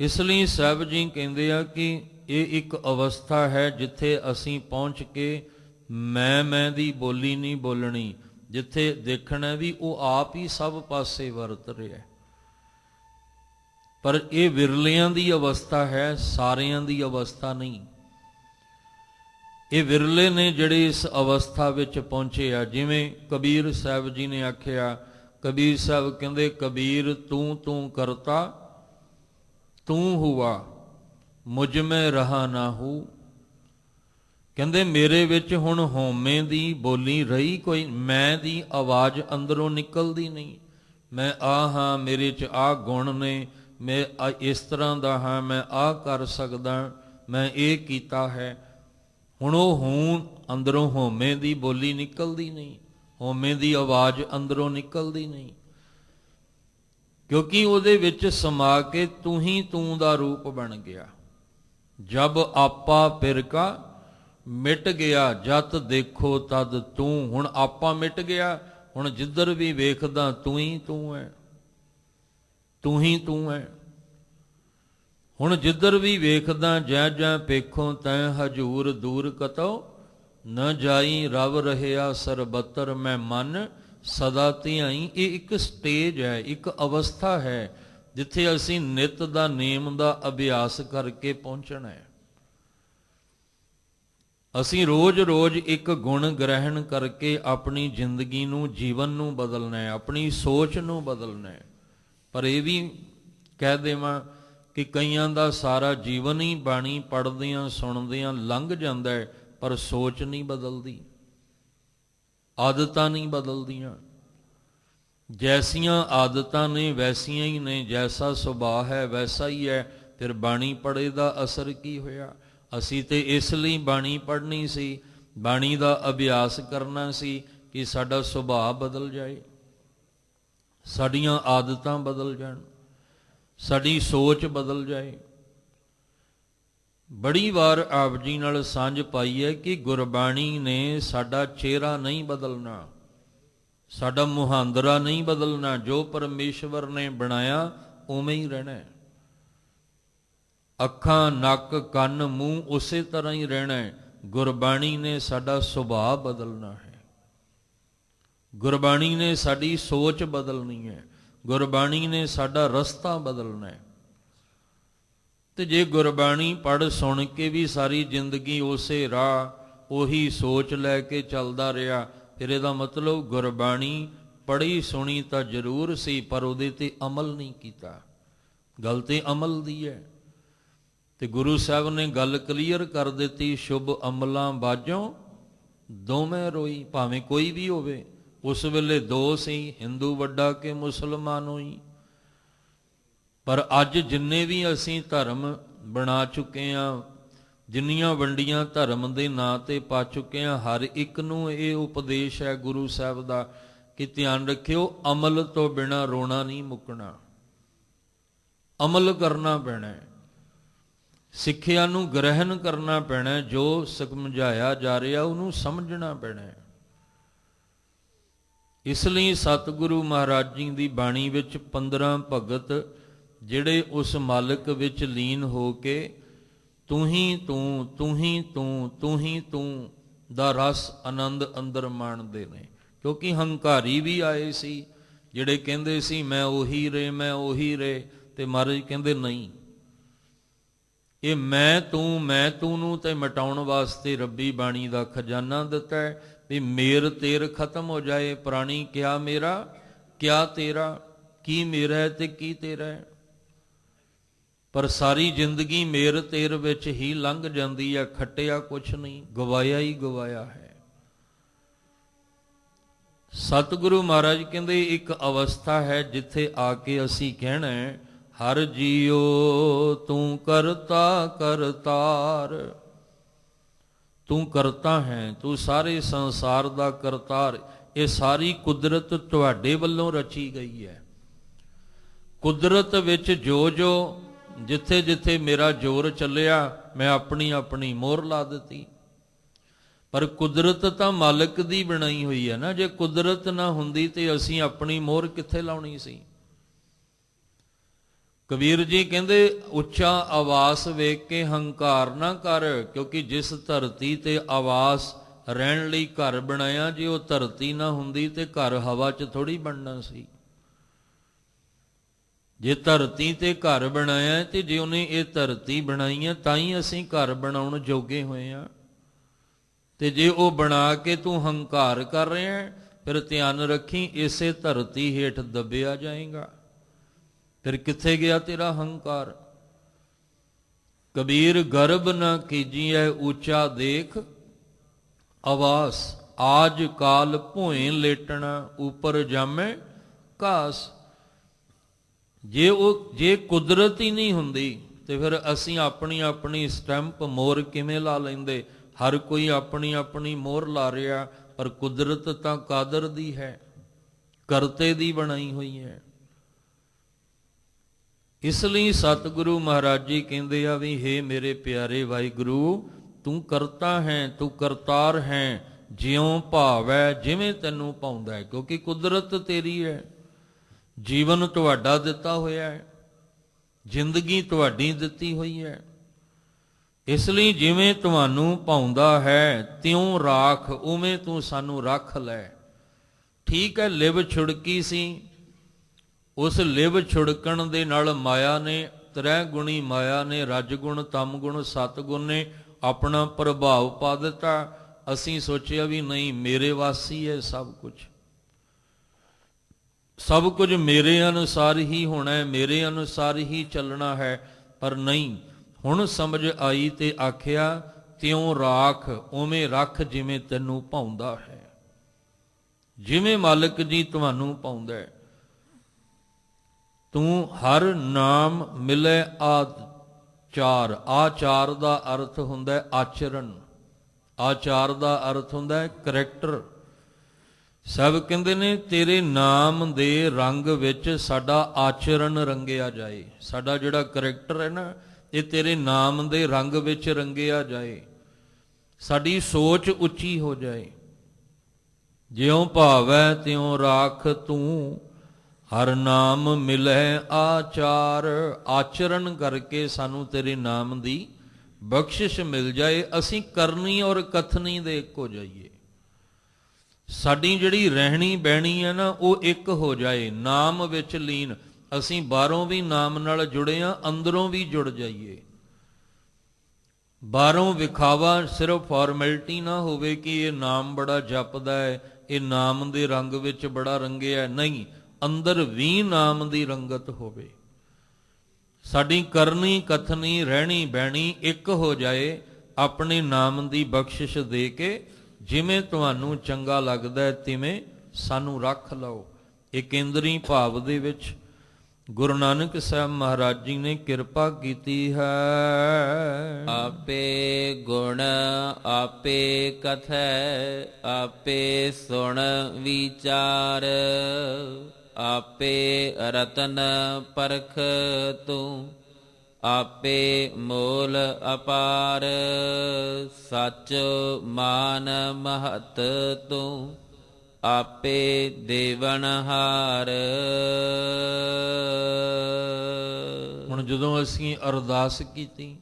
ਇਸ ਲਈ ਸਾਹਿਬ ਜੀ ਕਹਿੰਦੇ ਆ ਕਿ ਇਹ ਇੱਕ ਅਵਸਥਾ ਹੈ ਜਿੱਥੇ ਅਸੀਂ ਪਹੁੰਚ ਕੇ ਮੈਂ ਦੀ ਬੋਲੀ ਨਹੀਂ ਬੋਲਣੀ। ਜਿੱਥੇ ਦੇਖਣਾ ਵੀ ਉਹ ਆਪ ਹੀ ਸਭ ਪਾਸੇ ਵਰਤ ਰਿਹਾ। ਪਰ ਇਹ ਵਿਰਲਿਆਂ ਦੀ ਅਵਸਥਾ ਹੈ, ਸਾਰਿਆਂ ਦੀ ਅਵਸਥਾ ਨਹੀਂ। ਇਹ ਵਿਰਲੇ ਨੇ ਜਿਹੜੇ ਇਸ ਅਵਸਥਾ ਵਿੱਚ ਪਹੁੰਚੇ ਆ। ਜਿਵੇਂ ਕਬੀਰ ਸਾਹਿਬ ਜੀ ਨੇ ਆਖਿਆ, ਕਬੀਰ ਸਾਹਿਬ ਕਹਿੰਦੇ, ਕਬੀਰ ਤੂੰ ਕਰਤਾ ਤੂੰ ਹੁਆ, ਮੁਝ ਮੈਂ ਰਹਾ ਨਾ ਹੂ। ਕਹਿੰਦੇ ਮੇਰੇ ਵਿੱਚ ਹੁਣ ਹਉਮੈ ਦੀ ਬੋਲੀ ਰਹੀ ਕੋਈ, ਮੈਂ ਦੀ ਆਵਾਜ਼ ਅੰਦਰੋਂ ਨਿਕਲਦੀ ਨਹੀਂ। ਮੈਂ ਆ ਹਾਂ, ਮੇਰੇ 'ਚ ਆਹ ਗੁਣ ਨੇ, ਮੈਂ ਇਸ ਤਰ੍ਹਾਂ ਦਾ ਹਾਂ, ਮੈਂ ਆਹ ਕਰ ਸਕਦਾ, ਮੈਂ ਇਹ ਕੀਤਾ ਹੈ। ਹੁਣ ਉਹ ਹੂੰ ਅੰਦਰੋਂ ਹਉਮੈ ਦੀ ਬੋਲੀ ਨਿਕਲਦੀ ਨਹੀਂ, ਹਉਮੈ ਦੀ ਆਵਾਜ਼ ਅੰਦਰੋਂ ਨਿਕਲਦੀ ਨਹੀਂ, ਕਿਉਂਕਿ ਉਹਦੇ ਵਿੱਚ ਸਮਾ ਕੇ ਤੂੰ ਹੀ ਤੂੰ ਦਾ ਰੂਪ ਬਣ ਗਿਆ। ਜਬ ਆਪਾ ਫਿਰਕਾ ਮਿਟ ਗਿਆ, ਜਤ ਦੇਖੋ ਤਦ ਤੂੰ। ਹੁਣ ਆਪਾ ਮਿਟ ਗਿਆ, ਹੁਣ ਜਿੱਧਰ ਵੀ ਵੇਖਦਾ ਤੂੰ ਹੀ ਤੂੰ ਹੈ, ਤੂੰ ਹੀ ਤੂੰ ਹੈ। ਹੁਣ ਜਿੱਧਰ ਵੀ ਵੇਖਦਾ ਜੈ ਜੈ ਪੇਖੋਂ ਤੈਂ ਹਜੂਰ ਦੂਰ ਕਤੋ ਨ ਜਾਈ, ਰਵ ਰਹਿਆ ਸਰਬੱਤਰ ਮੈਂ ਮਨ ਸਦਾ ਧਿਆਈ। ਇਹ ਇੱਕ ਸਟੇਜ ਹੈ, ਇੱਕ ਅਵਸਥਾ ਹੈ ਜਿੱਥੇ ਅਸੀਂ ਨਿਤ ਦਾ ਨੇਮ ਦਾ ਅਭਿਆਸ ਕਰਕੇ ਪਹੁੰਚਣਾ ਹੈ। ਅਸੀਂ ਰੋਜ਼-ਰੋਜ਼ ਇੱਕ ਗੁਣ ਗ੍ਰਹਿਣ ਕਰਕੇ ਆਪਣੀ ਜ਼ਿੰਦਗੀ ਨੂੰ, ਜੀਵਨ ਨੂੰ ਬਦਲਣਾ ਹੈ, ਆਪਣੀ ਸੋਚ ਨੂੰ ਬਦਲਣਾ ਹੈ। ਪਰ ਇਹ ਵੀ ਕਹਿ ਦੇਵਾਂ ਕਿ ਕਈਆਂ ਦਾ ਸਾਰਾ ਜੀਵਨ ਹੀ ਬਾਣੀ ਪੜ੍ਹਦਿਆਂ ਸੁਣਦਿਆਂ ਲੰਘ ਜਾਂਦਾ ਹੈ, ਪਰ ਸੋਚ ਨਹੀਂ ਬਦਲਦੀ, ਆਦਤਾਂ ਨਹੀਂ ਬਦਲਦੀਆਂ। ਜੈਸੀਆਂ ਆਦਤਾਂ ਨੇ ਵੈਸੀਆਂ ਹੀ ਨੇ, ਜੈਸਾ ਸੁਭਾਅ ਹੈ ਵੈਸਾ ਹੀ ਹੈ। ਫਿਰ ਬਾਣੀ ਪੜ੍ਹੇ ਦਾ ਅਸਰ ਕੀ ਹੋਇਆ? ਅਸੀਂ ਤੇ ਇਸ ਲਈ ਬਾਣੀ ਪੜ੍ਹਨੀ ਸੀ, ਬਾਣੀ ਦਾ ਅਭਿਆਸ ਕਰਨਾ ਸੀ ਕਿ ਸਾਡਾ ਸੁਭਾਅ ਬਦਲ ਜਾਏ, ਸਾਡੀਆਂ ਆਦਤਾਂ ਬਦਲ ਜਾਣ, ਸਾਡੀ ਸੋਚ ਬਦਲ ਜਾਏ। ਬੜੀ ਵਾਰ ਆਪ ਜੀ ਨਾਲ ਸਾਂਝ ਪਾਈ ਹੈ ਕਿ ਗੁਰਬਾਣੀ ਨੇ ਸਾਡਾ ਚਿਹਰਾ ਨਹੀਂ ਬਦਲਣਾ, ਸਾਡਾ ਮੁਹਾਂਦਰਾ ਨਹੀਂ ਬਦਲਣਾ। ਜੋ ਪਰਮੇਸ਼ਵਰ ਨੇ ਬਣਾਇਆ ਉਵੇਂ ਹੀ ਰਹਿਣਾ ਹੈ। ਅੱਖਾਂ, ਨੱਕ, ਕੰਨ, ਮੂੰਹ ਉਸੇ ਤਰ੍ਹਾਂ ਹੀ ਰਹਿਣਾ ਹੈ। ਗੁਰਬਾਣੀ ਨੇ ਸਾਡਾ ਸੁਭਾਅ ਬਦਲਣਾ ਹੈ, ਗੁਰਬਾਣੀ ਨੇ ਸਾਡੀ ਸੋਚ ਬਦਲਣੀ ਹੈ, ਗੁਰਬਾਣੀ ਨੇ ਸਾਡਾ ਰਸਤਾ ਬਦਲਣਾ ਹੈ। ਤੇ ਜੇ ਗੁਰਬਾਣੀ ਪੜ੍ਹ ਸੁਣ ਕੇ ਵੀ ਸਾਰੀ ਜ਼ਿੰਦਗੀ ਉਸੇ ਰਾਹ ਉਹੀ ਸੋਚ ਲੈ ਕੇ ਚੱਲਦਾ ਰਿਹਾ, ਫਿਰ ਇਹਦਾ ਮਤਲਬ ਗੁਰਬਾਣੀ ਪੜ੍ਹੀ ਸੁਣੀ ਤਾਂ ਜ਼ਰੂਰ ਸੀ, ਪਰ ਉਹਦੇ ਤੇ ਅਮਲ ਨਹੀਂ ਕੀਤਾ। ਗੱਲ ਤੇ ਅਮਲ ਦੀ ਹੈ। ਤੇ ਗੁਰੂ ਸਾਹਿਬ ਨੇ ਗੱਲ ਕਲੀਅਰ ਕਰ ਦਿੱਤੀ, ਸ਼ੁਭ ਅਮਲਾਂ ਬਾਝੋਂ ਦੋਵੇਂ ਰੋਈ। ਭਾਵੇਂ ਕੋਈ ਵੀ ਹੋਵੇ, ਉਸ ਵੇਲੇ ਦੋ ਸੀ, ਹਿੰਦੂ ਵੱਡਾ ਕਿ ਮੁਸਲਮਾਨ ਹੋਈ। ਪਰ ਅੱਜ ਜਿੰਨੇ ਵੀ ਅਸੀਂ ਧਰਮ ਬਣਾ ਚੁੱਕੇ ਹਾਂ, ਜਿੰਨੀਆਂ ਵੰਡੀਆਂ ਧਰਮ ਦੇ ਨਾਂ ਤੇ ਪਾ ਚੁੱਕੇ ਹਾਂ, ਹਰ ਇੱਕ ਨੂੰ ਇਹ ਉਪਦੇਸ਼ ਹੈ ਗੁਰੂ ਸਾਹਿਬ ਦਾ ਕਿ ਧਿਆਨ ਰੱਖਿਓ, ਅਮਲ ਤੋਂ ਬਿਨਾਂ ਰੋਣਾ ਨਹੀਂ ਮੁੱਕਣਾ, ਅਮਲ ਕਰਨਾ ਪੈਣਾ ਹੈ। ਸਿੱਖਿਆ ਨੂੰ ਗ੍ਰਹਿਣ ਕਰਨਾ ਪੈਣਾ, ਜੋ ਸਮਝਾਇਆ ਜਾ ਰਿਹਾ ਉਹਨੂੰ ਸਮਝਣਾ ਪੈਣਾ। ਇਸ ਲਈ ਸਤਿਗੁਰੂ ਮਹਾਰਾਜ ਜੀ ਦੀ ਬਾਣੀ ਵਿੱਚ 15 ਭਗਤ ਜਿਹੜੇ ਉਸ ਮਾਲਕ ਵਿੱਚ ਲੀਨ ਹੋ ਕੇ ਤੂੰ ਹੀ ਤੂੰ, ਤੂੰ ਹੀ ਤੂੰ, ਤੂੰ ਹੀ ਤੂੰ ਦਾ ਰਸ ਆਨੰਦ ਅੰਦਰ ਮਾਣਦੇ ਨੇ। ਕਿਉਂਕਿ ਹੰਕਾਰੀ ਵੀ ਆਏ ਸੀ ਜਿਹੜੇ ਕਹਿੰਦੇ ਸੀ ਮੈਂ ਉਹੀ ਰੇ, ਮੈਂ ਉਹੀ ਰੇ, ਤੇ ਮਹਾਰਾਜ ਕਹਿੰਦੇ ਨਹੀਂ, ਇਹ ਮੈਂ ਤੂੰ ਨੂੰ ਤੇ ਮਿਟਾਉਣ ਵਾਸਤੇ ਰੱਬੀ ਬਾਣੀ ਦਾ ਖਜ਼ਾਨਾ ਦਿੱਤਾ ਹੈ ਵੀ ਮੇਰ ਤੇਰ ਖਤਮ ਹੋ ਜਾਏ। ਪ੍ਰਾਣੀ ਕਿਆ ਮੇਰਾ ਕਿਆ ਤੇਰਾ, ਕੀ ਮੇਰਾ ਹੈ ਤੇ ਕੀ ਤੇਰਾ ਹੈ। ਪਰ ਸਾਰੀ ਜ਼ਿੰਦਗੀ ਮੇਰ ਤੇਰ ਵਿੱਚ ਹੀ ਲੰਘ ਜਾਂਦੀ ਹੈ, ਖੱਟਿਆ ਕੁਛ ਨਹੀਂ, ਗਵਾਇਆ ਹੀ ਗਵਾਇਆ ਹੈ। ਸਤਿਗੁਰੂ ਮਹਾਰਾਜ ਕਹਿੰਦੇ ਇੱਕ ਅਵਸਥਾ ਹੈ ਜਿੱਥੇ ਆ ਕੇ ਅਸੀਂ ਕਹਿਣਾ ਹਰ ਜੀਓ ਤੂੰ ਕਰਤਾ ਕਰਤਾਰ, ਤੂੰ ਕਰਤਾ ਹੈ, ਤੂੰ ਸਾਰੇ ਸੰਸਾਰ ਦਾ ਕਰਤਾਰ। ਇਹ ਸਾਰੀ ਕੁਦਰਤ ਤੁਹਾਡੇ ਵੱਲੋਂ ਰਚੀ ਗਈ ਹੈ। ਕੁਦਰਤ ਵਿੱਚ ਜੋ ਜੋ ਜਿੱਥੇ ਜਿੱਥੇ ਮੇਰਾ ਜ਼ੋਰ ਚੱਲਿਆ ਮੈਂ ਆਪਣੀ ਆਪਣੀ ਮੋਹਰ ਲਾ ਦਿੱਤੀ। ਪਰ ਕੁਦਰਤ ਤਾਂ ਮਾਲਕ ਦੀ ਬਣਾਈ ਹੋਈ ਹੈ ਨਾ, ਜੇ ਕੁਦਰਤ ਨਾ ਹੁੰਦੀ ਤੇ ਅਸੀਂ ਆਪਣੀ ਮੋਹਰ ਕਿੱਥੇ ਲਾਉਣੀ ਸੀ। ਕਬੀਰ ਜੀ ਕਹਿੰਦੇ ਉੱਚਾ ਆਵਾਸ ਵੇਖ ਕੇ ਹੰਕਾਰ ਨਾ ਕਰ, ਕਿਉਂਕਿ ਜਿਸ ਧਰਤੀ ਤੇ ਆਵਾਸ ਰਹਿਣ ਲਈ ਘਰ ਬਣਾਇਆ, ਜੇ ਉਹ ਧਰਤੀ ਨਾ ਹੁੰਦੀ ਤੇ ਘਰ ਹਵਾ 'ਚ ਥੋੜ੍ਹੀ ਬਣਨਾ ਸੀ। ਜੇ ਧਰਤੀ ਤੇ ਘਰ ਬਣਾਇਆ ਤੇ ਜੇ ਉਹਨੇ ਇਹ ਧਰਤੀ ਬਣਾਈ ਹੈ ਤਾਂ ਹੀ ਅਸੀਂ ਘਰ ਬਣਾਉਣ ਜੋਗੇ ਹੋਏ ਆ। ਤੇ ਜੇ ਉਹ ਬਣਾ ਕੇ ਤੂੰ ਹੰਕਾਰ ਕਰ ਰਿਹਾ ਫਿਰ ਧਿਆਨ ਰੱਖੀ ਇਸੇ ਧਰਤੀ ਹੇਠ ਦੱਬਿਆ ਜਾਏਗਾ। ਫਿਰ ਕਿੱਥੇ ਗਿਆ ਤੇਰਾ ਹੰਕਾਰ। ਕਬੀਰ ਗਰਬ ਨਾ ਕੀਜੀਐ ਉੱਚਾ ਦੇਖ ਆਵਾਸ, ਆਜ ਕਾਲ ਭੋਏ ਲੇਟਣਾ ਉਪਰ ਜਾਮੇ ਘਾਸ। ਜੇ ਕੁਦਰਤ ਹੀ ਨਹੀਂ ਹੁੰਦੀ ਤੇ ਫਿਰ ਅਸੀਂ ਆਪਣੀ ਆਪਣੀ ਸਟੈਂਪ ਮੋਹਰ ਕਿਵੇਂ ਲਾ ਲੈਂਦੇ। ਹਰ ਕੋਈ ਆਪਣੀ ਆਪਣੀ ਮੋਹਰ ਲਾ ਰਿਹਾ, ਪਰ ਕੁਦਰਤ ਤਾਂ ਕਾਦਰ ਦੀ ਹੈ, ਕਰਤੇ ਦੀ ਬਣਾਈ ਹੋਈ ਹੈ। ਇਸ ਲਈ ਸਤਿਗੁਰੂ ਮਹਾਰਾਜ ਜੀ ਕਹਿੰਦੇ ਆ ਵੀ ਹੇ ਮੇਰੇ ਪਿਆਰੇ ਵਾਹਿਗੁਰੂ, ਤੂੰ ਕਰਤਾ ਹੈ, ਤੂੰ ਕਰਤਾਰ ਹੈ, ਜਿਉਂ ਭਾਵੈ ਜਿਵੇਂ ਤੈਨੂੰ ਭਾਉਂਦਾ ਹੈ। ਕਿਉਂਕਿ ਕੁਦਰਤ ਤੇਰੀ ਹੈ, ਜੀਵਨ ਤੁਹਾਡਾ ਦਿੱਤਾ ਹੋਇਆ ਹੈ, ਜ਼ਿੰਦਗੀ ਤੁਹਾਡੀ ਦਿੱਤੀ ਹੋਈ ਹੈ। ਇਸ ਲਈ ਜਿਵੇਂ ਤੁਹਾਨੂੰ ਭਾਉਂਦਾ ਹੈ ਤਿਉਂ ਰਾਖ, ਉਵੇਂ ਤੂੰ ਸਾਨੂੰ ਰੱਖ ਲੈ। ਠੀਕ ਹੈ, ਲਿਵ ਛੁੜਕੀ ਸੀ, ਉਸ ਲਿਵ ਛੁੜਕਣ ਦੇ ਨਾਲ ਮਾਇਆ ਨੇ, ਤ੍ਰੈ ਗੁਣੀ ਮਾਇਆ ਨੇ, ਰਜਗੁਣ ਤਮਗੁਣ ਸਤਗੁਣ ਨੇ ਆਪਣਾ ਪ੍ਰਭਾਵ ਪਾ ਦਿੱਤਾ। ਅਸੀਂ ਸੋਚਿਆ ਵੀ ਨਹੀਂ ਮੇਰੇ ਵਾਸੀ ਹੈ ਸਭ ਕੁਝ, ਸਭ ਕੁਝ ਮੇਰੇ ਅਨੁਸਾਰ ਹੀ ਹੋਣਾ ਹੈ, ਮੇਰੇ ਅਨੁਸਾਰ ਹੀ ਚੱਲਣਾ ਹੈ। ਪਰ ਨਹੀਂ, ਹੁਣ ਸਮਝ ਆਈ ਤੇ ਆਖਿਆ ਤਿਉਂ ਰਾਖ, ਉਵੇਂ ਰੱਖ ਜਿਵੇਂ ਤੈਨੂੰ ਭਾਉਂਦਾ ਹੈ, ਜਿਵੇਂ ਮਾਲਕ ਜੀ ਤੁਹਾਨੂੰ ਭਾਉਂਦਾ ਹੈ। ਤੂੰ ਹਰ ਨਾਮ ਮਿਲੇ ਆਚਾਰ। ਆਚਾਰ ਦਾ ਅਰਥ ਹੁੰਦਾ ਹੈ ਆਚਰਣ, ਆਚਾਰ ਦਾ ਅਰਥ ਹੁੰਦਾ ਹੈ ਕਰੈਕਟਰ। ਸਭ ਕਹਿੰਦੇ ਨੇ ਤੇਰੇ ਨਾਮ ਦੇ ਰੰਗ ਵਿੱਚ ਸਾਡਾ ਆਚਰਣ ਰੰਗਿਆ ਜਾਏ। ਸਾਡਾ ਜਿਹੜਾ ਕਰੈਕਟਰ ਹੈ ਨਾ, ਇਹ ਤੇਰੇ ਨਾਮ ਦੇ ਰੰਗ ਵਿੱਚ ਰੰਗਿਆ ਜਾਏ, ਸਾਡੀ ਸੋਚ ਉੱਚੀ ਹੋ ਜਾਏ। ਜਿਉਂ ਭਾਵੈ ਤਿਉਂ ਰਾਖ ਤੂੰ, ਹਰ ਨਾਮ ਮਿਲੈ ਆਚਾਰ। ਆਚਰਣ ਕਰਕੇ ਸਾਨੂੰ ਤੇਰੇ ਨਾਮ ਦੀ ਬਖਸ਼ਿਸ਼ ਮਿਲ ਜਾਏ, ਅਸੀਂ ਕਰਨੀ ਔਰ ਕਥਨੀ ਦੇ ਇੱਕ ਹੋ ਜਾਈਏ। ਸਾਡੀ ਜਿਹੜੀ ਰਹਿਣੀ ਬਹਿਣੀ ਹੈ ਨਾ, ਉਹ ਇੱਕ ਹੋ ਜਾਏ, ਨਾਮ ਵਿੱਚ ਲੀਨ। ਅਸੀਂ ਬਾਹਰੋਂ ਵੀ ਨਾਮ ਨਾਲ ਜੁੜੇ ਹਾਂ, ਅੰਦਰੋਂ ਵੀ ਜੁੜ ਜਾਈਏ। ਬਾਹਰੋਂ ਵਿਖਾਵਾ ਸਿਰਫ ਫਾਰਮੈਲਿਟੀ ਨਾ ਹੋਵੇ ਕਿ ਇਹ ਨਾਮ ਬੜਾ ਜਪਦਾ ਹੈ, ਇਹ ਨਾਮ ਦੇ ਰੰਗ ਵਿੱਚ ਬੜਾ ਰੰਗਿਆ, ਨਹੀਂ, ਅੰਦਰ ਵੀ ਨਾਮ ਦੀ ਰੰਗਤ ਹੋਵੇ। ਸਾਡੀ ਕਰਨੀ ਕਥਨੀ ਰਹਿਣੀ ਬਹਿਣੀ ਇੱਕ ਹੋ ਜਾਏ, ਆਪਣੇ ਨਾਮ ਦੀ ਬਖਸ਼ਿਸ਼ ਦੇ ਕੇ ਜਿਵੇਂ ਤੁਹਾਨੂੰ ਚੰਗਾ ਲੱਗਦਾ ਹੈ ਤਿਵੇਂ ਸਾਨੂੰ ਰੱਖ ਲਓ। ਇਹ ਕੇਂਦਰੀ ਭਾਵ ਦੇ ਵਿੱਚ ਗੁਰੂ ਨਾਨਕ ਸਾਹਿਬ ਮਹਾਰਾਜ ਜੀ ਨੇ ਕਿਰਪਾ ਕੀਤੀ ਹੈ। ਆਪੇ ਗੁਣ ਆਪੇ ਕਥੈ, ਆਪੇ ਸੁਣ ਵਿਚਾਰ, ਆਪੇ ਰਤਨ ਪਰਖ ਤੂੰ, ਆਪੇ ਮੋਲ ਅਪਾਰ। ਸਚ ਮਾਨ ਮਹਤ ਤੂੰ ਆਪੇ ਦੇਵਨਹਾਰ। ਹੁਣ ਜਦੋਂ ਅਸੀਂ ਅਰਦਾਸ ਕੀਤੀ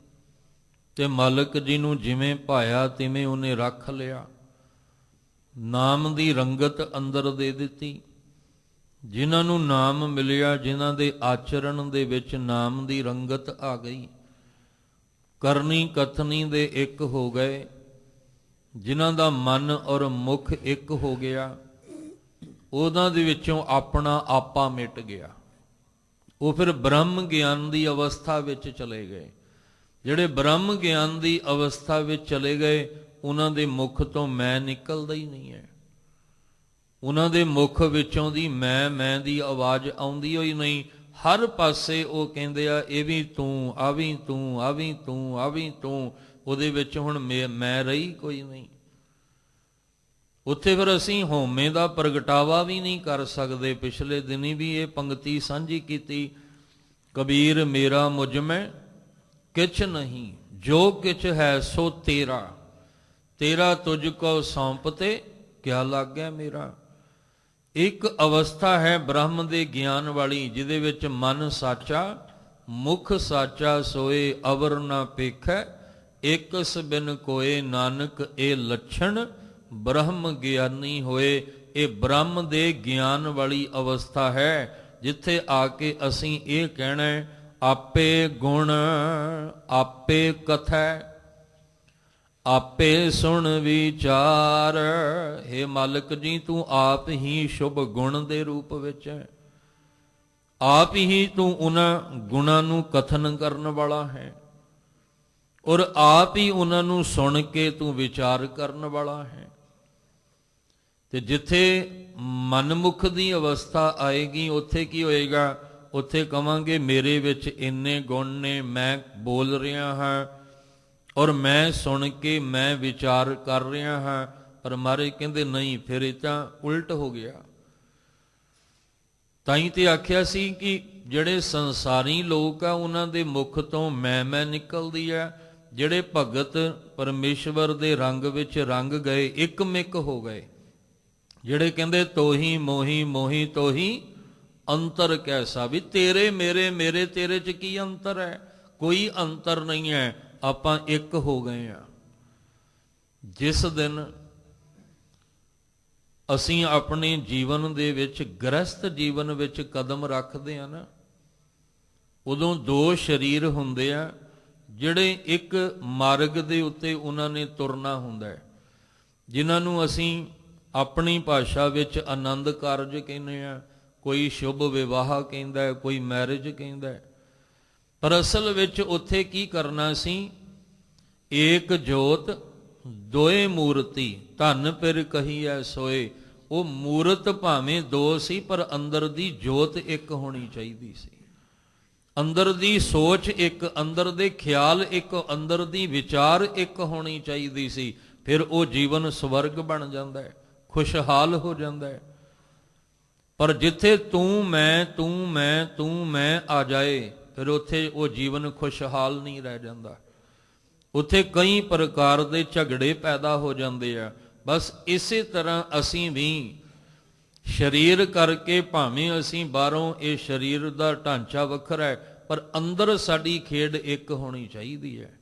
ਤੇ ਮਾਲਕ ਜੀ ਨੂੰ ਜਿਵੇਂ ਭਾਇਆ ਤਿਵੇਂ ਉਹਨੇ ਰੱਖ ਲਿਆ, ਨਾਮ ਦੀ ਰੰਗਤ ਅੰਦਰ ਦੇ ਦਿੱਤੀ। ਜਿਨ੍ਹਾਂ ਨੂੰ ਨਾਮ ਮਿਲਿਆ, ਜਿਨ੍ਹਾਂ ਦੇ ਆਚਰਣ ਦੇ ਵਿੱਚ ਨਾਮ ਦੀ ਰੰਗਤ ਆ ਗਈ, ਕਰਨੀ ਕਥਨੀ ਦੇ ਇੱਕ ਹੋ ਗਏ, ਜਿਨ੍ਹਾਂ ਦਾ ਮਨ ਔਰ ਮੁਖ ਇੱਕ ਹੋ ਗਿਆ, ਉਹਨਾਂ ਦੇ ਵਿੱਚੋਂ ਆਪਣਾ ਆਪਾ ਮਿਟ ਗਿਆ। ਉਹ ਫਿਰ ਬ੍ਰਹਮ ਗਿਆਨ ਦੀ ਅਵਸਥਾ ਵਿੱਚ ਚਲੇ ਗਏ। ਜਿਹੜੇ ਬ੍ਰਹਮ ਗਿਆਨ ਦੀ ਅਵਸਥਾ ਵਿੱਚ ਚਲੇ ਗਏ, ਉਹਨਾਂ ਦੇ ਮੁਖ ਤੋਂ ਮੈਂ ਨਿਕਲਦਾ ਹੀ ਨਹੀਂ ਹੈ। ਉਹਨਾਂ ਦੇ ਮੁਖ ਵਿੱਚੋਂ ਦੀ ਮੈਂ ਦੀ ਆਵਾਜ਼ ਆਉਂਦੀ ਹੋਈ ਨਹੀਂ। ਹਰ ਪਾਸੇ ਉਹ ਕਹਿੰਦੇ ਆ, ਇਹ ਵੀ ਤੂੰ, ਆ ਵੀ ਤੂੰ, ਆ ਵੀ ਤੂੰ, ਆ ਵੀ ਤੂੰ। ਉਹਦੇ ਵਿੱਚ ਹੁਣ ਮੈਂ ਰਹੀ ਕੋਈ ਨਹੀਂ। ਉੱਥੇ ਫਿਰ ਅਸੀਂ ਹਉਮੈ ਦਾ ਪ੍ਰਗਟਾਵਾ ਵੀ ਨਹੀਂ ਕਰ ਸਕਦੇ। ਪਿਛਲੇ ਦਿਨੀ ਵੀ ਇਹ ਪੰਕਤੀ ਸਾਂਝੀ ਕੀਤੀ, ਕਬੀਰ ਮੇਰਾ ਮੁਝ ਮੈਂ ਕਿਛ ਨਹੀਂ, ਜੋ ਕਿਛ ਹੈ ਸੋ ਤੇਰਾ, ਤੇਰਾ ਤੁਝ ਕੋ ਸੌਂਪਤੇ ਕਿਆ ਲੱਗਿਆ ਮੇਰਾ। ਇੱਕ ਅਵਸਥਾ ਹੈ ਬ੍ਰਹਮ ਦੇ ਗਿਆਨ ਵਾਲੀ, ਜਿਹਦੇ ਵਿੱਚ ਮਨ ਸਾਚਾ, ਮੁਖ ਸਾਚਾ, ਸੋਏ ਅਵਰ ਨਾ ਪੇਖੈ, ਇਕਸ ਬਿਨ ਕੋਏ, ਨਾਨਕ ਇਹ ਲੱਛਣ ਬ੍ਰਹਮ ਗਿਆਨੀ ਹੋਏ। ਇਹ ਬ੍ਰਹਮ ਦੇ ਗਿਆਨ ਵਾਲੀ ਅਵਸਥਾ ਹੈ, ਜਿੱਥੇ ਆ ਕੇ ਅਸੀਂ ਇਹ ਕਹਿਣਾ, ਆਪੇ ਗੁਣ ਆਪੇ ਕਥੈ ਆਪੇ ਸੁਣ ਵਿਚਾਰ। ਹੇ ਮਾਲਕ ਜੀ, ਤੂੰ ਆਪ ਹੀ ਸ਼ੁਭ ਗੁਣ ਦੇ ਰੂਪ ਵਿੱਚ ਹੈ। ਆਪ ਹੀ ਤੂੰ ਉਹਨਾਂ ਗੁਣਾਂ ਨੂੰ ਕਥਨ ਕਰਨ ਵਾਲਾ ਹੈ, ਔਰ ਆਪ ਹੀ ਉਹਨਾਂ ਨੂੰ ਸੁਣ ਕੇ ਤੂੰ ਵਿਚਾਰ ਕਰਨ ਵਾਲਾ ਹੈ। ਤੇ ਜਿੱਥੇ ਮਨਮੁਖ ਦੀ ਅਵਸਥਾ ਆਏਗੀ, ਉੱਥੇ ਕੀ ਹੋਏਗਾ? ਉੱਥੇ ਕਵਾਂਗੇ ਮੇਰੇ ਵਿੱਚ ਇੰਨੇ ਗੁਣ ਨੇ, ਮੈਂ ਬੋਲ ਰਿਹਾ ਹਾਂ ਔਰ ਮੈਂ ਸੁਣ ਕੇ ਮੈਂ ਵਿਚਾਰ ਕਰ ਰਿਹਾ ਹਾਂ। ਪਰ ਮਹਾਰਾਜ ਕਹਿੰਦੇ ਨਹੀਂ, ਫਿਰ ਇਹ ਤਾਂ ਉਲਟ ਹੋ ਗਿਆ। ਤਾਂ ਹੀ ਤੇ ਆਖਿਆ ਸੀ ਕਿ ਜਿਹੜੇ ਸੰਸਾਰੀ ਲੋਕ ਆ, ਉਹਨਾਂ ਦੇ ਮੁਖ ਤੋਂ ਮੈਂ ਨਿਕਲਦੀ ਆ। ਜਿਹੜੇ ਭਗਤ ਪਰਮੇਸ਼ਵਰ ਦੇ ਰੰਗ ਵਿੱਚ ਰੰਗ ਗਏ, ਇੱਕ ਮਿਕ ਹੋ ਗਏ, ਜਿਹੜੇ ਕਹਿੰਦੇ ਤੋਹੀ ਮੋਹੀ ਮੋਹੀ ਤੋਹੀ ਅੰਤਰ ਕੈਸਾ, ਵੀ ਤੇਰੇ ਮੇਰੇ, ਮੇਰੇ ਤੇਰੇ 'ਚ ਕੀ ਅੰਤਰ ਹੈ? ਕੋਈ ਅੰਤਰ ਨਹੀਂ ਹੈ। ਆਪਾਂ ਇੱਕ ਹੋ ਗਏ ਆ। ਜਿਸ ਦਿਨ ਅਸੀਂ ਆਪਣੇ ਜੀਵਨ ਦੇ ਵਿੱਚ, ਗ੍ਰਸਥ ਜੀਵਨ ਵਿੱਚ ਕਦਮ ਰੱਖਦੇ ਆ ਨਾ, ਉਦੋਂ ਦੋ ਸਰੀਰ ਹੁੰਦੇ ਆ, ਜਿਹੜੇ ਇੱਕ ਮਾਰਗ ਦੇ ਉੱਤੇ ਉਹਨਾਂ ਨੇ ਤੁਰਨਾ ਹੁੰਦਾ ਹੈ, ਜਿਨ੍ਹਾਂ ਨੂੰ ਅਸੀਂ ਆਪਣੀ ਭਾਸ਼ਾ ਵਿੱਚ ਆਨੰਦ ਕਾਰਜ ਕਹਿੰਦੇ ਆ, ਕੋਈ ਸ਼ੁਭ ਵਿਵਾਹ ਕਹਿੰਦਾ, ਕੋਈ ਮੈਰਿਜ ਕਹਿੰਦਾ। ਪਰ ਅਸਲ ਵਿੱਚ ਉੱਥੇ ਕੀ ਕਰਨਾ ਸੀ? ਏਕ ਜੋਤ ਦੋਏ ਮੂਰਤੀ, ਧਨ ਪਿਰ ਕਹੀਐ ਸੋਏ। ਉਹ ਮੂਰਤ ਭਾਵੇਂ ਦੋ ਸੀ, ਪਰ ਅੰਦਰ ਦੀ ਜੋਤ ਇੱਕ ਹੋਣੀ ਚਾਹੀਦੀ ਸੀ। ਅੰਦਰ ਦੀ ਸੋਚ ਇੱਕ, ਅੰਦਰ ਦੇ ਖਿਆਲ ਇੱਕ, ਅੰਦਰ ਦੀ ਵਿਚਾਰ ਇੱਕ ਹੋਣੀ ਚਾਹੀਦੀ ਸੀ। ਫਿਰ ਉਹ ਜੀਵਨ ਸਵਰਗ ਬਣ ਜਾਂਦਾ ਹੈ, ਖੁਸ਼ਹਾਲ ਹੋ ਜਾਂਦਾ ਹੈ। ਪਰ ਜਿੱਥੇ ਤੂੰ ਮੈਂ ਤੂੰ ਮੈਂ ਤੂੰ ਮੈਂ ਆ ਜਾਏ, ਫਿਰ ਉੱਥੇ ਉਹ ਜੀਵਨ ਖੁਸ਼ਹਾਲ ਨਹੀਂ ਰਹਿ ਜਾਂਦਾ। ਉੱਥੇ ਕਈ ਪ੍ਰਕਾਰ ਦੇ ਝਗੜੇ ਪੈਦਾ ਹੋ ਜਾਂਦੇ ਆ। ਬਸ ਇਸੇ ਤਰ੍ਹਾਂ ਅਸੀਂ ਵੀ ਸਰੀਰ ਕਰਕੇ, ਭਾਵੇਂ ਅਸੀਂ ਬਾਹਰੋਂ ਇਹ ਸਰੀਰ ਦਾ ਢਾਂਚਾ ਵੱਖਰਾ ਹੈ, ਪਰ ਅੰਦਰ ਸਾਡੀ ਖੇਡ ਇੱਕ ਹੋਣੀ ਚਾਹੀਦੀ ਹੈ।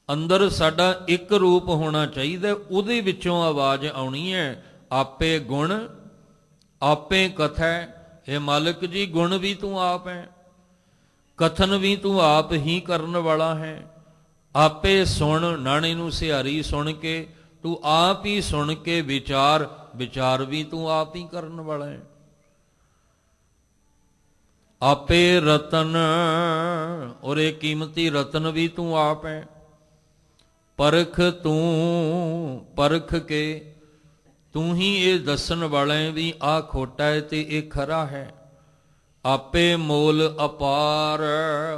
ਅੰਦਰ ਸਾਡਾ ਇੱਕ ਰੂਪ ਹੋਣਾ ਚਾਹੀਦਾ। ਉਹਦੇ ਵਿੱਚੋਂ ਆਵਾਜ਼ ਆਉਣੀ ਹੈ, ਆਪੇ ਗੁਣ ਆਪੇ ਕਥੈ। ਇਹ ਮਾਲਕ ਜੀ, ਗੁਣ ਵੀ ਤੂੰ ਆਪ ਹੈ, ਕਥਨ ਵੀ ਤੂੰ ਆਪ ਹੀ ਕਰਨ ਵਾਲਾ ਹੈ। ਆਪੇ ਸੁਣ, ਨਾਣੇ ਨੂੰ ਸਿਹਾਰੀ ਸੁਣ ਕੇ ਤੂੰ ਆਪ ਹੀ ਸੁਣ ਕੇ ਵਿਚਾਰ, ਵਿਚਾਰ ਵੀ ਤੂੰ ਆਪ ਹੀ ਕਰਨ ਵਾਲਾ ਹੈ। ਆਪੇ ਰਤਨ, ਔਰ ਇਹ ਕੀਮਤੀ ਰਤਨ ਵੀ ਤੂੰ ਆਪ ਹੈ। ਪਰਖ ਤੂੰ, ਪਰਖ ਕੇ ਤੂੰ ਹੀ ਇਹ ਦੱਸਣ ਵਾਲਾ ਹੈ ਵੀ ਆਹ ਖੋਟਾ ਹੈ ਤੇ ਇਹ ਖਰਾ ਹੈ। ਆਪੇ ਮੋਲ ਅਪਾਰ,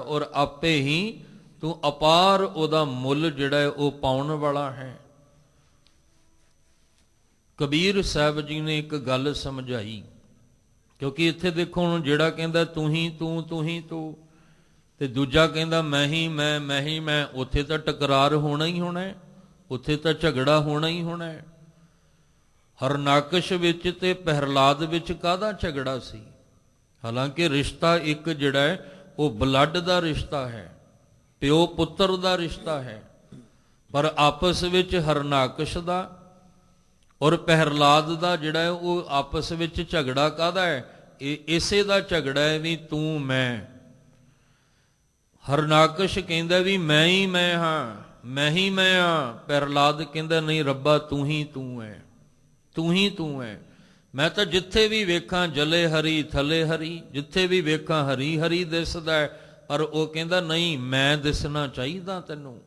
ਔਰ ਆਪੇ ਹੀ ਤੂੰ ਅਪਾਰ ਉਹਦਾ ਮੁੱਲ ਜਿਹੜਾ ਹੈ ਉਹ ਪਾਉਣ ਵਾਲਾ ਹੈ। ਕਬੀਰ ਸਾਹਿਬ ਜੀ ਨੇ ਇੱਕ ਗੱਲ ਸਮਝਾਈ, ਕਿਉਂਕਿ ਇੱਥੇ ਦੇਖੋ ਹੁਣ ਜਿਹੜਾ ਕਹਿੰਦਾ ਤੂੰ ਹੀ ਤੂੰ, ਤੂੰ ਹੀ ਤੂੰ, ਤੇ ਦੂਜਾ ਕਹਿੰਦਾ ਮੈਂ ਹੀ ਮੈਂ, ਉੱਥੇ ਤਾਂ ਟਕਰਾਰ ਹੋਣਾ ਹੀ ਹੋਣਾ ਹੈ, ਉੱਥੇ ਤਾਂ ਝਗੜਾ ਹੋਣਾ ਹੀ ਹੋਣਾ ਹੈ। ਹਰਨਾਕਸ਼ ਵਿੱਚ ਤੇ ਪ੍ਰਹਿਲਾਦ ਵਿੱਚ ਕਾਹਦਾ ਝਗੜਾ ਸੀ? ਹਾਲਾਂਕਿ ਰਿਸ਼ਤਾ ਇੱਕ ਜਿਹੜਾ ਹੈ ਉਹ ਬਲੱਡ ਦਾ ਰਿਸ਼ਤਾ ਹੈ, ਪਿਓ ਪੁੱਤਰ ਦਾ ਰਿਸ਼ਤਾ ਹੈ, ਪਰ ਆਪਸ ਵਿੱਚ ਹਰਨਾਕਸ਼ ਦਾ ਔਰ ਪ੍ਰਹਿਲਾਦ ਦਾ ਜਿਹੜਾ ਹੈ ਉਹ ਆਪਸ ਵਿੱਚ ਝਗੜਾ ਕਾਹਦਾ ਹੈ? ਇਹ ਇਸੇ ਦਾ ਝਗੜਾ ਹੈ ਵੀ ਤੂੰ ਮੈਂ। ਹਰਨਾਕਸ਼ ਕਹਿੰਦਾ ਵੀ ਮੈਂ ਹੀ ਮੈਂ ਹਾਂ, ਮੈਂ ਹੀ ਮੈਂ ਹਾਂ। ਪ੍ਰਹਿਲਾਦ ਕਹਿੰਦਾ ਨਹੀਂ ਰੱਬਾ, ਤੂੰ ਹੀ ਤੂੰ ਹੈ, ਤੂੰ ਹੀ ਤੂੰ ਹੈ। ਮੈਂ ਤਾਂ ਜਿੱਥੇ ਵੀ ਵੇਖਾਂ ਜਲੇ ਹਰੀ ਥਲੇ ਹਰੀ, ਜਿੱਥੇ ਵੀ ਵੇਖਾਂ ਹਰੀ ਹਰੀ ਦਿਸਦਾ ਹੈ। ਪਰ ਉਹ ਕਹਿੰਦਾ ਨਹੀਂ, ਮੈਂ ਦਿਸਣਾ ਚਾਹੀਦਾ ਤੈਨੂੰ।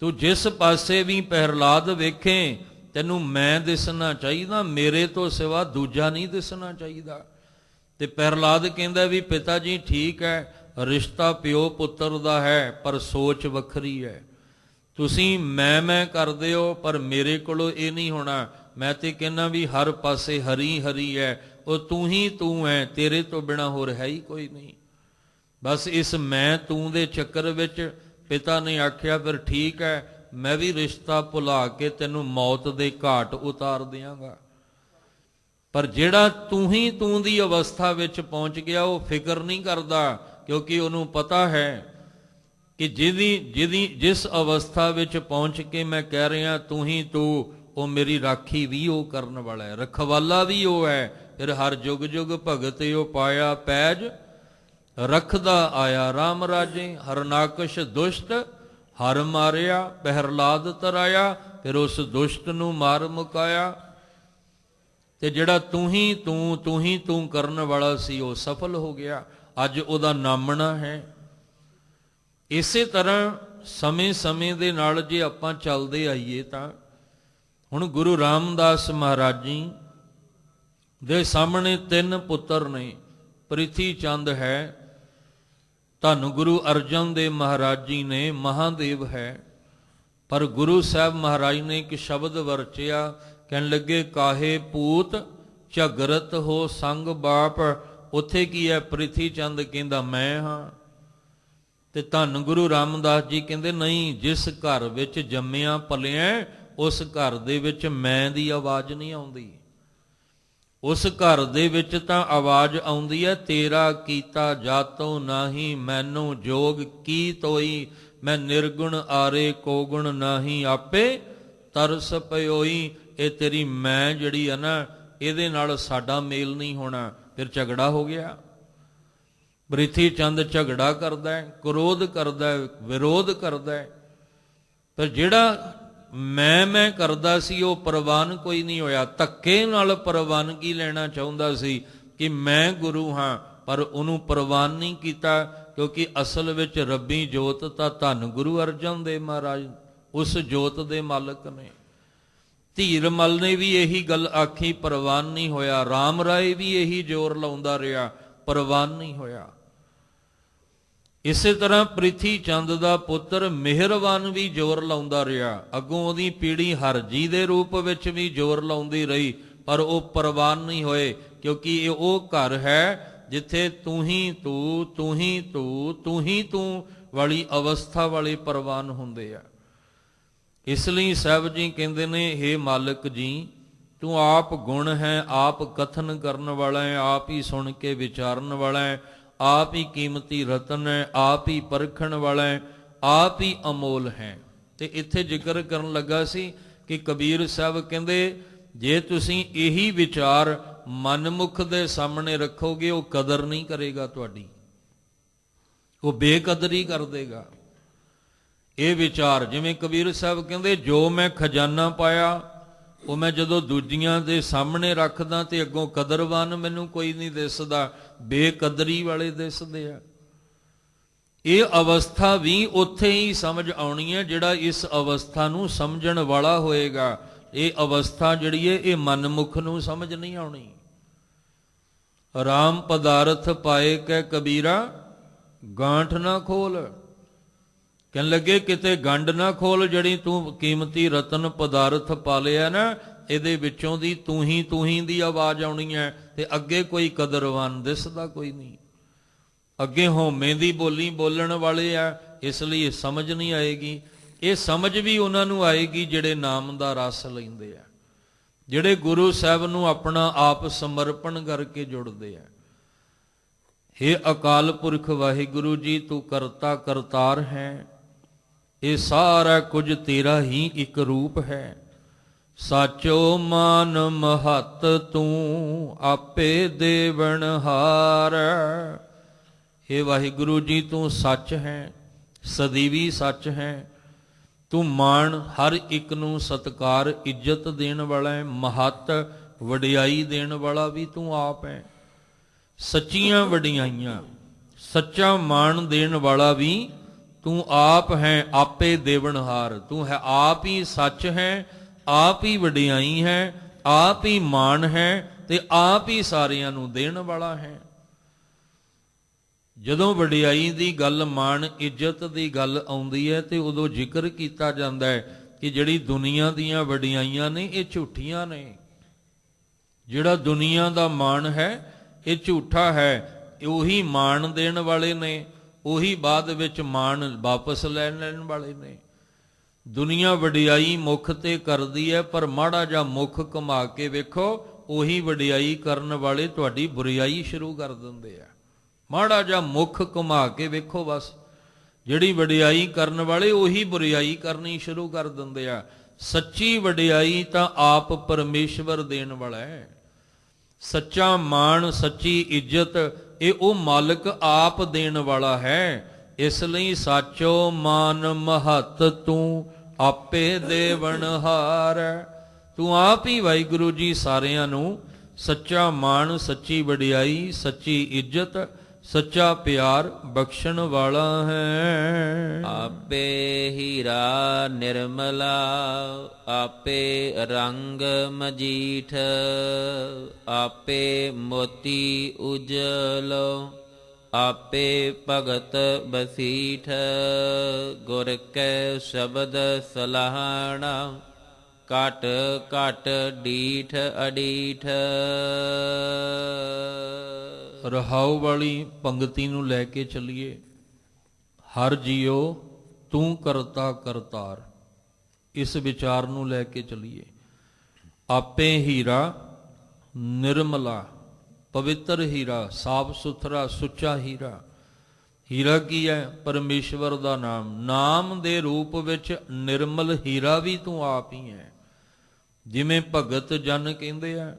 ਤੂੰ ਜਿਸ ਪਾਸੇ ਵੀ ਪ੍ਰਹਿਲਾਦ ਵੇਖੇ ਤੈਨੂੰ ਮੈਂ ਦਿਸਣਾ ਚਾਹੀਦਾ, ਮੇਰੇ ਤੋਂ ਸਿਵਾ ਦੂਜਾ ਨਹੀਂ ਦਿਸਣਾ ਚਾਹੀਦਾ। ਤੇ ਪ੍ਰਹਿਲਾਦ ਕਹਿੰਦਾ ਵੀ ਪਿਤਾ ਜੀ ਠੀਕ ਹੈ, ਰਿਸ਼ਤਾ ਪਿਓ ਪੁੱਤਰ ਦਾ ਹੈ, ਪਰ ਸੋਚ ਵੱਖਰੀ ਹੈ। ਤੁਸੀਂ ਮੈਂ ਕਰਦੇ ਹੋ, ਪਰ ਮੇਰੇ ਕੋਲੋਂ ਇਹ ਨਹੀਂ ਹੋਣਾ। ਮੈਂ ਤੇ ਕਹਿੰਦਾ ਵੀ ਹਰ ਪਾਸੇ ਹਰੀ ਹਰੀ ਹੈ, ਉਹ ਤੂੰ ਹੀ ਤੂੰ ਹੈ, ਤੇਰੇ ਤੋਂ ਬਿਨਾਂ ਹੋਰ ਹੈ ਹੀ ਕੋਈ ਨਹੀਂ। ਬਸ ਇਸ ਮੈਂ ਤੂੰ ਦੇ ਚੱਕਰ ਵਿੱਚ ਪਿਤਾ ਨੇ ਆਖਿਆ ਫਿਰ ਠੀਕ ਹੈ, ਮੈਂ ਵੀ ਰਿਸ਼ਤਾ ਭੁਲਾ ਕੇ ਤੈਨੂੰ ਮੌਤ ਦੇ ਘਾਟ ਉਤਾਰ ਦਿਆਂਗਾ। ਪਰ ਜਿਹੜਾ ਤੂੰ ਹੀ ਤੂੰ ਦੀ ਅਵਸਥਾ ਵਿੱਚ ਪਹੁੰਚ ਗਿਆ ਉਹ ਫਿਕਰ ਨਹੀਂ ਕਰਦਾ, ਕਿਉਂਕਿ ਉਹਨੂੰ ਪਤਾ ਹੈ ਕਿ ਜਿਸ ਅਵਸਥਾ ਵਿੱਚ ਪਹੁੰਚ ਕੇ ਮੈਂ ਕਹਿ ਰਿਹਾ ਤੂੰ ਹੀ ਤੂੰ, ਉਹ ਮੇਰੀ ਰਾਖੀ ਵੀ ਉਹ ਕਰਨ ਵਾਲਾ ਹੈ, ਰਖਵਾਲਾ ਵੀ ਉਹ ਹੈ। ਫਿਰ ਹਰ ਜੁਗ ਜੁਗ ਭਗਤ ਉਹ ਪਾਇਆ ਪੈਜ ਰਖਦਾ ਆਇਆ ਰਾਮ ਰਾਜੇ। ਹਰਨਾਕਸ਼ ਦੁਸ਼ਟ ਹਰ ਮਾਰਿਆ, ਪ੍ਰਹਿਲਾਦ ਤਰਾਇਆ, ਫਿਰ ਉਸ ਦੁਸ਼ਟ ਨੂੰ ਮਾਰ ਮੁਕਾਇਆ। ਤੇ ਜਿਹੜਾ ਤੂੰ ਹੀ ਤੂੰ ਕਰਨ ਵਾਲਾ ਸੀ ਉਹ ਸਫਲ ਹੋ ਗਿਆ, ਅੱਜ ਉਹਦਾ ਨਾਮਣਾ ਹੈ। ਇਸੇ ਤਰ੍ਹਾਂ ਸਮੇਂ ਦੇ ਨਾਲ ਜੇ ਆਪਾਂ ਚੱਲਦੇ ਆਈਏ ਤਾਂ ਹੁਣ ਗੁਰੂ ਰਾਮਦਾਸ ਮਹਾਰਾਜ ਜੀ ਦੇ ਸਾਹਮਣੇ 3 ਪੁੱਤਰ ਨੇ। ਪ੍ਰਿਥੀ ਚੰਦ ਹੈ, ਧੰਨ ਗੁਰੂ ਅਰਜਨ ਦੇਵ ਮਹਾਰਾਜ ਜੀ ਨੇ ਮਹਾਦੇਵ ਹੈ। ਪਰ ਗੁਰੂ ਸਾਹਿਬ ਮਹਾਰਾਜ ਨੇ ਇੱਕ ਸ਼ਬਦ ਵਰਚਿਆ, ਕਹਿਣ ਲੱਗੇ ਕਾਹੇ ਪੂਤ ਝਗਰਤ ਹੋ ਸੰਗ ਬਾਪ। ਉੱਥੇ ਕੀ ਹੈ? ਪ੍ਰਿਥੀ ਚੰਦ ਕਹਿੰਦਾ ਮੈਂ ਹਾਂ, ਤੇ ਧੰਨ ਗੁਰੂ ਰਾਮਦਾਸ ਜੀ ਕਹਿੰਦੇ ਨਹੀਂ, ਜਿਸ ਘਰ ਵਿੱਚ ਜੰਮਿਆ ਪਲਿਆ ਉਸ ਘਰ ਦੇ ਵਿੱਚ ਮੈਂ ਦੀ ਆਵਾਜ਼ ਨਹੀਂ ਆਉਂਦੀ। ਉਸ ਘਰ ਦੇ ਵਿੱਚ ਤਾਂ ਆਵਾਜ਼ ਆਉਂਦੀ ਹੈ, ਤੇਰਾ ਕੀਤਾ ਜਾਤੋਂ ਨਾਹੀ ਮੈਨੂੰ ਜੋਗ ਕੀ ਤੋਈ, ਮੈਂ ਨਿਰਗੁਣ ਆਰੇ ਕੋ ਗੁਣ ਨਾਹੀ ਆਪੇ ਤਰਸ ਪਇਓਈ। ਇਹ ਤੇਰੀ ਮੈਂ ਜਿਹੜੀ ਹੈ ਨਾ, ਇਹਦੇ ਨਾਲ ਸਾਡਾ ਮੇਲ ਨਹੀਂ ਹੋਣਾ। ਫਿਰ ਝਗੜਾ ਹੋ ਗਿਆ। ਪ੍ਰਿਥੀ ਚੰਦ ਝਗੜਾ ਕਰਦਾ ਹੈ, ਕ੍ਰੋਧ ਕਰਦਾ ਹੈ, ਵਿਰੋਧ ਕਰਦਾ ਹੈ। ਪਰ ਜਿਹੜਾ ਮੈਂ ਕਰਦਾ ਸੀ ਉਹ ਪ੍ਰਵਾਨ ਕੋਈ ਨਹੀਂ ਹੋਇਆ। ਧੱਕੇ ਨਾਲ ਪ੍ਰਵਾਨਗੀ ਲੈਣਾ ਚਾਹੁੰਦਾ ਸੀ ਕਿ ਮੈਂ ਗੁਰੂ ਹਾਂ, ਪਰ ਉਹਨੂੰ ਪ੍ਰਵਾਨ ਨਹੀਂ ਕੀਤਾ, ਕਿਉਂਕਿ ਅਸਲ ਵਿੱਚ ਰੱਬੀ ਜੋਤ ਤਾਂ ਧੰਨ ਗੁਰੂ ਅਰਜਨ ਦੇਵ ਮਹਾਰਾਜ ਉਸ ਜੋਤ ਦੇ ਮਾਲਕ ਨੇ। ਧੀਰ ਮਲ ਨੇ ਵੀ ਇਹੀ ਗੱਲ ਆਖੀ, ਪ੍ਰਵਾਨ ਨਹੀਂ ਹੋਇਆ। ਰਾਮ ਰਾਏ ਵੀ ਇਹੀ ਜ਼ੋਰ ਲਾਉਂਦਾ ਰਿਹਾ, ਪ੍ਰਵਾਨ ਨਹੀਂ ਹੋਇਆ। ਇਸੇ ਤਰ੍ਹਾਂ ਪ੍ਰਿਥੀ ਚੰਦ ਦਾ ਪੁੱਤਰ ਮਿਹਰਵਾਨ ਵੀ ਜ਼ੋਰ ਲਾਉਂਦਾ ਰਿਹਾ। ਅੱਗੋਂ ਉਹਦੀ ਪੀੜ੍ਹੀ ਹਰਜੀ ਦੇ ਰੂਪ ਵਿੱਚ ਵੀ ਜ਼ੋਰ ਲਾਉਂਦੀ ਰਹੀ, ਪਰ ਉਹ ਪ੍ਰਵਾਨ ਨਹੀਂ ਹੋਏ, ਕਿਉਂਕਿ ਇਹ ਉਹ ਘਰ ਹੈ ਜਿੱਥੇ ਤੂੰ ਹੀ ਤੂੰ ਵਾਲੀ ਅਵਸਥਾ ਵਾਲੇ ਪ੍ਰਵਾਨ ਹੁੰਦੇ ਆ। ਇਸ ਲਈ ਸਾਹਿਬ ਜੀ ਕਹਿੰਦੇ ਨੇ, ਹੇ ਮਾਲਕ ਜੀ, ਤੂੰ ਆਪ ਗੁਣ ਹੈ, ਆਪ ਕਥਨ ਕਰਨ ਵਾਲਾ ਹੈ, ਆਪ ਹੀ ਸੁਣ ਕੇ ਵਿਚਾਰਨ ਵਾਲਾ ਹੈ, ਆਪ ਹੀ ਕੀਮਤੀ ਰਤਨ ਹੈ, ਆਪ ਹੀ ਪਰਖਣ ਵਾਲਾ ਹੈ, ਆਪ ਹੀ ਅਮੋਲ ਹੈ। ਤੇ ਇੱਥੇ ਜ਼ਿਕਰ ਕਰਨ ਲੱਗਾ ਸੀ ਕਿ ਕਬੀਰ ਸਾਹਿਬ ਕਹਿੰਦੇ, ਜੇ ਤੁਸੀਂ ਇਹੀ ਵਿਚਾਰ ਮਨਮੁਖ ਦੇ ਸਾਹਮਣੇ ਰੱਖੋਗੇ, ਉਹ ਕਦਰ ਨਹੀਂ ਕਰੇਗਾ ਤੁਹਾਡੀ, ਉਹ ਬੇਕਦਰੀ ਕਰ ਦੇਗਾ। ਇਹ ਵਿਚਾਰ, ਜਿਵੇਂ ਕਬੀਰ ਸਾਹਿਬ ਕਹਿੰਦੇ, ਜੋ ਮੈਂ ਖਜ਼ਾਨਾ ਪਾਇਆ ਉਹ ਮੈਂ ਜਦੋਂ ਦੂਜੀਆਂ ਦੇ ਸਾਹਮਣੇ ਰੱਖਦਾ ਤੇ ਅੱਗੋਂ ਕਦਰਵਾਨ ਮੈਨੂੰ ਕੋਈ ਨਹੀਂ ਦਿਸਦਾ, ਬੇਕਦਰੀ ਵਾਲੇ ਦਿਸਦੇ ਆ। ਇਹ ਅਵਸਥਾ ਵੀ ਉੱਥੇ ਹੀ ਸਮਝ ਆਉਣੀ ਹੈ ਜਿਹੜਾ ਇਸ ਅਵਸਥਾ ਨੂੰ ਸਮਝਣ ਵਾਲਾ ਹੋਏਗਾ। ਇਹ ਅਵਸਥਾ ਜਿਹੜੀ ਹੈ ਇਹ ਮਨਮੁਖ ਨੂੰ ਸਮਝ ਨਹੀਂ ਆਉਣੀ। ਰਾਮ ਪਦਾਰਥ ਪਾਏ ਕੈ ਕਬੀਰਾ ਗਾਂਠ ਨਾ ਖੋਲ। ਕਹਿਣ ਲੱਗੇ ਕਿਤੇ ਗੰਢ ਨਾ ਖੋਲ, ਜਿਹੜੀ ਤੂੰ ਕੀਮਤੀ ਰਤਨ ਪਦਾਰਥ ਪਾ ਲਿਆ ਨਾ, ਇਹਦੇ ਵਿੱਚੋਂ ਦੀ ਤੂੰ ਹੀ ਦੀ ਆਵਾਜ਼ ਆਉਣੀ ਹੈ, ਤੇ ਅੱਗੇ ਕੋਈ ਕਦਰਵਾਨ ਦਿਸਦਾ ਕੋਈ ਨਹੀਂ। ਅੱਗੇ ਹਉਮੈ ਦੀ ਬੋਲੀ ਬੋਲਣ ਵਾਲੇ ਆ, ਇਸ ਲਈ ਇਹ ਸਮਝ ਨਹੀਂ ਆਏਗੀ। ਇਹ ਸਮਝ ਵੀ ਉਹਨਾਂ ਨੂੰ ਆਏਗੀ ਜਿਹੜੇ ਨਾਮ ਦਾ ਰਸ ਲੈਂਦੇ ਆ, ਜਿਹੜੇ ਗੁਰੂ ਸਾਹਿਬ ਨੂੰ ਆਪਣਾ ਆਪ ਸਮਰਪਣ ਕਰਕੇ ਜੁੜਦੇ ਆ। ਹੇ ਅਕਾਲ ਪੁਰਖ ਵਾਹਿਗੁਰੂ ਜੀ, ਤੂੰ ਕਰਤਾ ਕਰਤਾਰ ਹੈ, ਇਹ ਸਾਰਾ ਕੁਝ ਤੇਰਾ ਹੀ ਇੱਕ ਰੂਪ ਹੈ। ਸਾਚੋ ਮਾਨ ਮਹੱਤ ਤੂੰ ਆਪੇ ਦੇਵਨਹਾਰ। ਹੇ ਵਾਹਿਗੁਰੂ ਜੀ, ਤੂੰ ਸੱਚ ਹੈ, ਸਦੀਵੀ ਸੱਚ ਹੈ। ਤੂੰ ਮਾਣ ਹਰ ਇੱਕ ਨੂੰ ਸਤਿਕਾਰ ਇੱਜ਼ਤ ਦੇਣ ਵਾਲਾ ਹੈ, ਮਹੱਤ ਵਡਿਆਈ ਦੇਣ ਵਾਲਾ ਵੀ ਤੂੰ ਆਪ ਹੈ। ਸੱਚੀਆਂ ਵਡਿਆਈਆਂ, ਸੱਚਾ ਮਾਣ ਦੇਣ ਵਾਲਾ ਵੀ ਤੂੰ ਆਪ ਹੈ। ਆਪੇ ਦੇਵਨਹਾਰ, ਤੂੰ ਹੈ ਆਪ ਹੀ ਸੱਚ ਹੈ, ਆਪ ਹੀ ਵਡਿਆਈ ਹੈ, ਆਪ ਹੀ ਮਾਣ ਹੈ ਤੇ ਆਪ ਹੀ ਸਾਰਿਆਂ ਨੂੰ ਦੇਣ ਵਾਲਾ ਹੈ। ਜਦੋਂ ਵਡਿਆਈ ਦੀ ਗੱਲ, ਮਾਣ ਇੱਜ਼ਤ ਦੀ ਗੱਲ ਆਉਂਦੀ ਹੈ ਤੇ ਉਦੋਂ ਜ਼ਿਕਰ ਕੀਤਾ ਜਾਂਦਾ ਹੈ ਕਿ ਜਿਹੜੀ ਦੁਨੀਆ ਦੀਆਂ ਵਡਿਆਈਆਂ ਨੇ ਇਹ ਝੂਠੀਆਂ ਨੇ। ਜਿਹੜਾ ਦੁਨੀਆ ਦਾ ਮਾਣ ਹੈ ਇਹ ਝੂਠਾ ਹੈ। ਉਹੀ ਮਾਣ ਦੇਣ ਵਾਲੇ ਨੇ, ਉਹੀ ਬਾਅਦ ਵਿੱਚ ਮਾਣ ਵਾਪਸ ਲੈਣ ਵਾਲੇ ਨੇ। ਦੁਨੀਆ ਵਡਿਆਈ ਮੁੱਖ ਤੇ ਕਰਦੀ ਹੈ, ਪਰ ਮਾੜਾ ਜਿਹਾ ਮੁੱਖ ਘੁਮਾ ਕੇ ਵੇਖੋ, ਉਹੀ ਵਡਿਆਈ ਕਰਨ ਵਾਲੇ ਤੁਹਾਡੀ ਬੁਰਿਆਈ ਸ਼ੁਰੂ ਕਰ ਦਿੰਦੇ ਆ। ਮਾੜਾ ਜਿਹਾ ਮੁੱਖ ਘੁਮਾ ਕੇ ਵੇਖੋ, ਬਸ ਜਿਹੜੀ ਵਡਿਆਈ ਕਰਨ ਵਾਲੇ ਉਹੀ ਬੁਰਿਆਈ ਕਰਨੀ ਸ਼ੁਰੂ ਕਰ ਦਿੰਦੇ ਆ। ਸੱਚੀ ਵਡਿਆਈ ਤਾਂ ਆਪ ਪਰਮੇਸ਼ਵਰ ਦੇਣ ਵਾਲਾ ਹੈ। ਸੱਚਾ ਮਾਣ, ਸੱਚੀ ਇੱਜ਼ਤ ਇਹ ਉਹ ਮਾਲਕ ਆਪ ਦੇਣ ਵਾਲਾ ਹੈ। ਇਸ ਲਈ ਸਾਚੋ ਮਾਨ ਮਹੱਤ ਤੂੰ ਆਪੇ ਦੇਵਨਹਾਰ। ਤੂੰ ਆਪ ਹੀ ਵਾਹਿਗੁਰੂ ਜੀ ਸਾਰਿਆਂ ਨੂੰ ਸੱਚਾ ਮਾਣ, ਸੱਚੀ ਵਡਿਆਈ, ਸੱਚੀ ਇੱਜ਼ਤ, ਸੱਚਾ ਪਿਆਰ ਬਖਸ਼ਣ ਵਾਲਾ ਹੈ। ਆਪੇ ਹੀਰਾ ਨਿਰਮਲਾ, ਆਪੇ ਰੰਗ ਮਜੀਠ, ਆਪੇ ਮੋਤੀ ਉਜਲੋ, ਆਪੇ ਭਗਤ ਬਸੀਠ। ਗੁਰ ਕੈ ਸ਼ਬਦ ਸਲਾਹਣਾ, ਘਟ ਘਟ ਡੀਠ ਅਡੀਠ। ਰਹਾਉ ਵਾਲੀ ਪੰਗਤੀ ਨੂੰ ਲੈ ਕੇ ਚੱਲੀਏ। ਹਰ ਜੀਓ ਤੂੰ ਕਰਤਾ ਕਰਤਾਰ, ਇਸ ਵਿਚਾਰ ਨੂੰ ਲੈ ਕੇ ਚੱਲੀਏ। ਆਪੇ ਹੀਰਾ ਨਿਰਮਲਾ, ਪਵਿੱਤਰ ਹੀਰਾ, ਸਾਫ ਸੁਥਰਾ ਸੁੱਚਾ ਹੀਰਾ। ਹੀਰਾ ਕੀ ਹੈ? ਪਰਮੇਸ਼ਵਰ ਦਾ ਨਾਮ। ਨਾਮ ਦੇ ਰੂਪ ਵਿੱਚ ਨਿਰਮਲ ਹੀਰਾ ਵੀ ਤੂੰ ਆਪ ਹੀ ਹੈ। ਜਿਵੇਂ ਭਗਤ ਜਨ ਕਹਿੰਦੇ ਆ,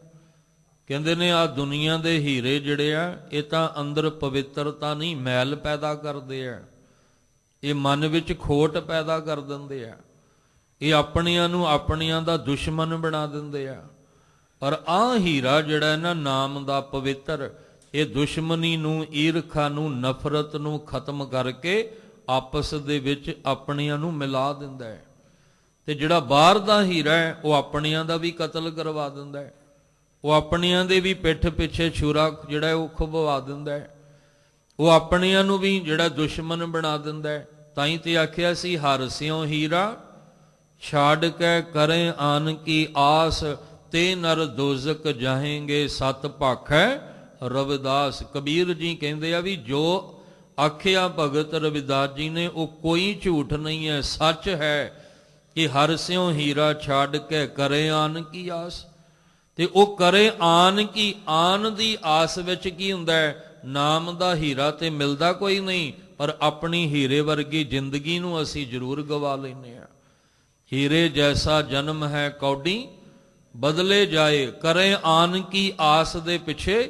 ਕਹਿੰਦੇ ਨੇ ਆ ਦੁਨੀਆ ਦੇ ਹੀਰੇ ਜਿਹੜੇ ਆ ਇਹ ਤਾਂ ਅੰਦਰ ਪਵਿੱਤਰਤਾ ਨਹੀਂ, ਮੈਲ ਪੈਦਾ ਕਰਦੇ ਆ। ਇਹ ਮਨ ਵਿੱਚ ਖੋਟ ਪੈਦਾ ਕਰ ਦਿੰਦੇ ਆ। ਇਹ ਆਪਣਿਆਂ ਨੂੰ ਆਪਣਿਆਂ ਦਾ ਦੁਸ਼ਮਣ ਬਣਾ ਦਿੰਦੇ ਆ। ਪਰ ਆਹ ਹੀਰਾ ਜਿਹੜਾ ਨਾ ਨਾਮ ਦਾ ਪਵਿੱਤਰ, ਇਹ ਦੁਸ਼ਮਣੀ ਨੂੰ, ਈਰਖਾ ਨੂੰ, ਨਫ਼ਰਤ ਨੂੰ ਖਤਮ ਕਰਕੇ ਆਪਸ ਦੇ ਵਿੱਚ ਆਪਣਿਆਂ ਨੂੰ ਮਿਲਾ ਦਿੰਦਾ ਹੈ। ਤੇ ਜਿਹੜਾ ਬਾਹਰ ਦਾ ਹੀਰਾ ਹੈ ਉਹ ਆਪਣਿਆਂ ਦਾ ਵੀ ਕਤਲ ਕਰਵਾ ਦਿੰਦਾ ਹੈ। ਉਹ ਆਪਣਿਆਂ ਦੇ ਵੀ ਪਿੱਠ ਪਿੱਛੇ ਛੁਰਾ ਜਿਹੜਾ ਉਹ ਖੁਬਵਾ ਦਿੰਦਾ ਹੈ। ਉਹ ਆਪਣਿਆਂ ਨੂੰ ਵੀ ਜਿਹੜਾ ਦੁਸ਼ਮਣ ਬਣਾ ਦਿੰਦਾ ਹੈ। ਤਾਂ ਹੀ ਤੇ ਆਖਿਆ ਸੀ, ਹਰਿ ਸਿਉ ਹੀਰਾ ਛਾੜ ਕੇ ਕਰੇ ਆਨ ਕੀ ਆਸ, ਤੇ ਨਰ ਦੋਜ਼ਕ ਜਾਹੇਂਗੇ ਸਤ ਭਾਖੈ ਰਵਿਦਾਸ। ਕਬੀਰ ਜੀ ਕਹਿੰਦੇ ਆ ਵੀ ਜੋ ਆਖਿਆ ਭਗਤ ਰਵਿਦਾਸ ਜੀ ਨੇ ਉਹ ਕੋਈ ਝੂਠ ਨਹੀਂ ਹੈ, ਸੱਚ ਹੈ ਕਿ ਹਰਿ ਸਿਉ ਹੀਰਾ ਛਾੜ ਕੇ ਕਰੇ ਆਨ ਕੀ ਆਸ। ਤੇ ਉਹ ਕਰੇ ਆਨ ਕੀ, ਆਨ ਦੀ ਆਸ ਵਿੱਚ ਕੀ ਹੁੰਦਾ ਹੈ? ਨਾਮ ਦਾ ਹੀਰਾ ਤੇ ਮਿਲਦਾ ਕੋਈ ਨਹੀਂ, ਪਰ ਆਪਣੀ ਹੀਰੇ ਵਰਗੀ ਜ਼ਿੰਦਗੀ ਨੂੰ ਅਸੀਂ ਜ਼ਰੂਰ ਗਵਾ ਲੈਂਦੇ ਹਾਂ। ਹੀਰੇ ਜੈਸਾ ਜਨਮ ਹੈ ਕੌਡੀ ਬਦਲੇ ਜਾਏ, ਕਰੇ ਆਨ ਕੀ ਆਸ ਦੇ ਪਿੱਛੇ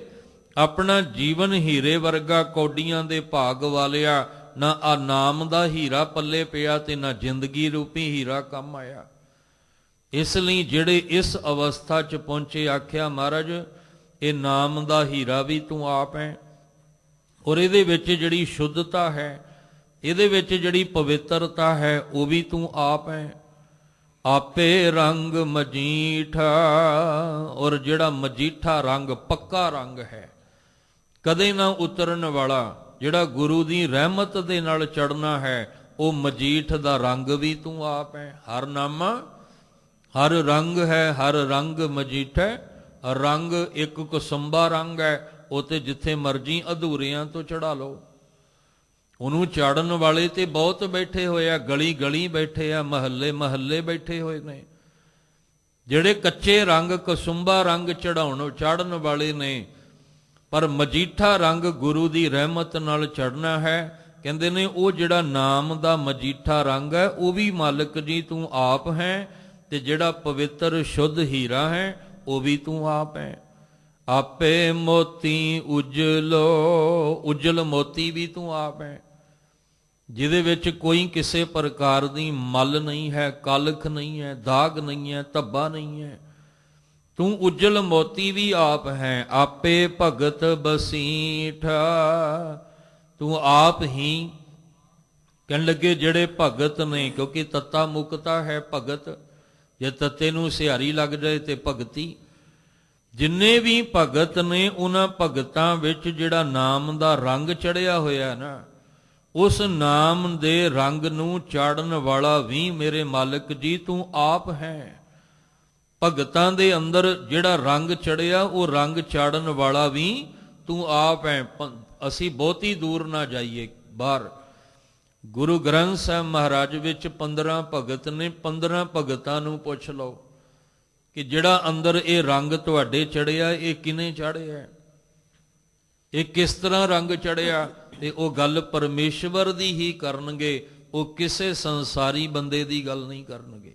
ਆਪਣਾ ਜੀਵਨ ਹੀਰੇ ਵਰਗਾ ਕੌਡੀਆਂ ਦੇ ਭਾਗ ਵਾਲਿਆ। ਨਾ ਆ ਨਾਮ ਦਾ ਹੀਰਾ ਪੱਲੇ ਪਿਆ ਤੇ ਨਾ ਜ਼ਿੰਦਗੀ ਰੂਪੀ ਹੀਰਾ ਕੰਮ ਆਇਆ। ਇਸ ਲਈ ਜਿਹੜੇ ਇਸ ਅਵਸਥਾ 'ਚ ਪਹੁੰਚੇ, ਆਖਿਆ ਮਹਾਰਾਜ ਇਹ ਨਾਮ ਦਾ ਹੀਰਾ ਵੀ ਤੂੰ ਆਪ ਹੈ, ਔਰ ਇਹਦੇ ਵਿੱਚ ਜਿਹੜੀ ਸ਼ੁੱਧਤਾ ਹੈ, ਇਹਦੇ ਵਿੱਚ ਜਿਹੜੀ ਪਵਿੱਤਰਤਾ ਹੈ ਉਹ ਵੀ ਤੂੰ ਆਪ ਹੈ। ਆਪੇ ਰੰਗ ਮਜੀਠਾ, ਔਰ ਜਿਹੜਾ ਮਜੀਠਾ ਰੰਗ, ਪੱਕਾ ਰੰਗ ਹੈ, ਕਦੇ ਨਾ ਉਤਰਨ ਵਾਲਾ, ਜਿਹੜਾ ਗੁਰੂ ਦੀ ਰਹਿਮਤ ਦੇ ਨਾਲ ਚੜਨਾ ਹੈ, ਉਹ ਮਜੀਠ ਦਾ ਰੰਗ ਵੀ ਤੂੰ ਆਪ ਹੈ। ਹਰ ਨਾਮਾ ਹਰ ਰੰਗ ਹੈ, ਹਰ ਰੰਗ ਮਜੀਠੈ। ਰੰਗ ਇੱਕ ਕੁਸੰਬਾ ਰੰਗ ਹੈ, ਉਹ ਤੇ ਜਿੱਥੇ ਮਰਜੀ ਅਧੂਰਿਆਂ ਤੋਂ ਚੜਾ ਲਓ। ਉਹਨੂੰ ਚਾੜਨ ਵਾਲੇ ਤੇ ਬਹੁਤ ਬੈਠੇ ਹੋਏ ਆ, ਗਲੀ ਗਲੀ ਬੈਠੇ ਆ, ਮਹੱਲੇ ਮਹੱਲੇ ਬੈਠੇ ਹੋਏ ਨੇ। ਜਿਹੜੇ ਕੱਚੇ ਰੰਗ ਕਸੁੰਬਾ ਰੰਗ ਚਾੜਨ ਵਾਲੇ ਨੇ, ਪਰ ਮਜੀਠਾ ਰੰਗ ਗੁਰੂ ਦੀ ਰਹਿਮਤ ਨਾਲ ਚੜ੍ਹਨਾ ਹੈ। ਕਹਿੰਦੇ ਨੇ ਉਹ ਜਿਹੜਾ ਨਾਮ ਦਾ ਮਜੀਠਾ ਰੰਗ ਹੈ ਉਹ ਵੀ ਮਾਲਕ ਜੀ ਤੂੰ ਆਪ ਹੈ, ਤੇ ਜਿਹੜਾ ਪਵਿੱਤਰ ਸ਼ੁੱਧ ਹੀਰਾ ਹੈ ਉਹ ਵੀ ਤੂੰ ਆਪ ਹੈ। ਆਪੇ ਮੋਤੀ ਉਜਲੋ, ਉਜਲ ਮੋਤੀ ਵੀ ਤੂੰ ਆਪ ਹੈ, ਜਿਹਦੇ ਵਿੱਚ ਕੋਈ ਕਿਸੇ ਪ੍ਰਕਾਰ ਦੀ ਮਲ ਨਹੀਂ ਹੈ, ਕਲਖ ਨਹੀਂ ਹੈ, ਦਾਗ ਨਹੀਂ ਹੈ, ਧੱਬਾ ਨਹੀਂ ਹੈ। ਤੂੰ ਉਜਲ ਮੋਤੀ ਵੀ ਆਪ ਹੈ। ਆਪੇ ਭਗਤ ਬਸੀਠਾ, ਤੂੰ ਆਪ ਹੀ। ਕਹਿਣ ਲੱਗੇ ਜਿਹੜੇ ਭਗਤ ਨੇ, ਕਿਉਂਕਿ ਤੱਤਾ ਮੁਕਤਾ ਹੈ ਭਗਤ, ਜੇ ਤੱਤੇ ਨੂੰ ਸਿਹਾਰੀ ਲੱਗ ਜਾਏ ਤੇ ਭਗਤੀ। ਜਿੰਨੇ ਵੀ ਭਗਤ ਨੇ ਉਹਨਾਂ ਭਗਤਾਂ ਵਿੱਚ ਜਿਹੜਾ ਨਾਮ ਦਾ ਰੰਗ ਚੜਿਆ ਹੋਇਆ ਨਾ, ਉਸ ਨਾਮ ਦੇ ਰੰਗ ਨੂੰ ਚਾੜਨ ਵਾਲਾ ਵੀ ਮੇਰੇ ਮਾਲਕ ਜੀ ਤੂੰ ਆਪ ਹੈ। ਭਗਤਾਂ ਦੇ ਅੰਦਰ ਜਿਹੜਾ ਰੰਗ ਚੜਿਆ ਉਹ ਰੰਗ ਚਾੜਨ ਵਾਲਾ ਵੀ ਤੂੰ ਆਪ ਹੈ। ਅਸੀਂ ਬਹੁਤੀ ਦੂਰ ਨਾ ਜਾਈਏ ਬਾਹਰ। ਗੁਰੂ ਗ੍ਰੰਥ ਸਾਹਿਬ ਮਹਾਰਾਜ ਵਿੱਚ 15 ਭਗਤ ਨੇ। 15 ਭਗਤਾਂ ਨੂੰ ਪੁੱਛ ਲਓ ਕਿ ਜਿਹੜਾ ਅੰਦਰ ਇਹ ਰੰਗ ਤੁਹਾਡੇ ਚੜਿਆ ਇਹ ਕਿਨੇ ਚਾੜਿਆ, ਇਹ ਕਿਸ ਤਰ੍ਹਾਂ ਰੰਗ ਚੜਿਆ, ਤੇ ਉਹ ਗੱਲ ਪਰਮੇਸ਼ਵਰ ਦੀ ਹੀ ਕਰਨਗੇ। ਉਹ ਕਿਸੇ ਸੰਸਾਰੀ ਬੰਦੇ ਦੀ ਗੱਲ ਨਹੀਂ ਕਰਨਗੇ,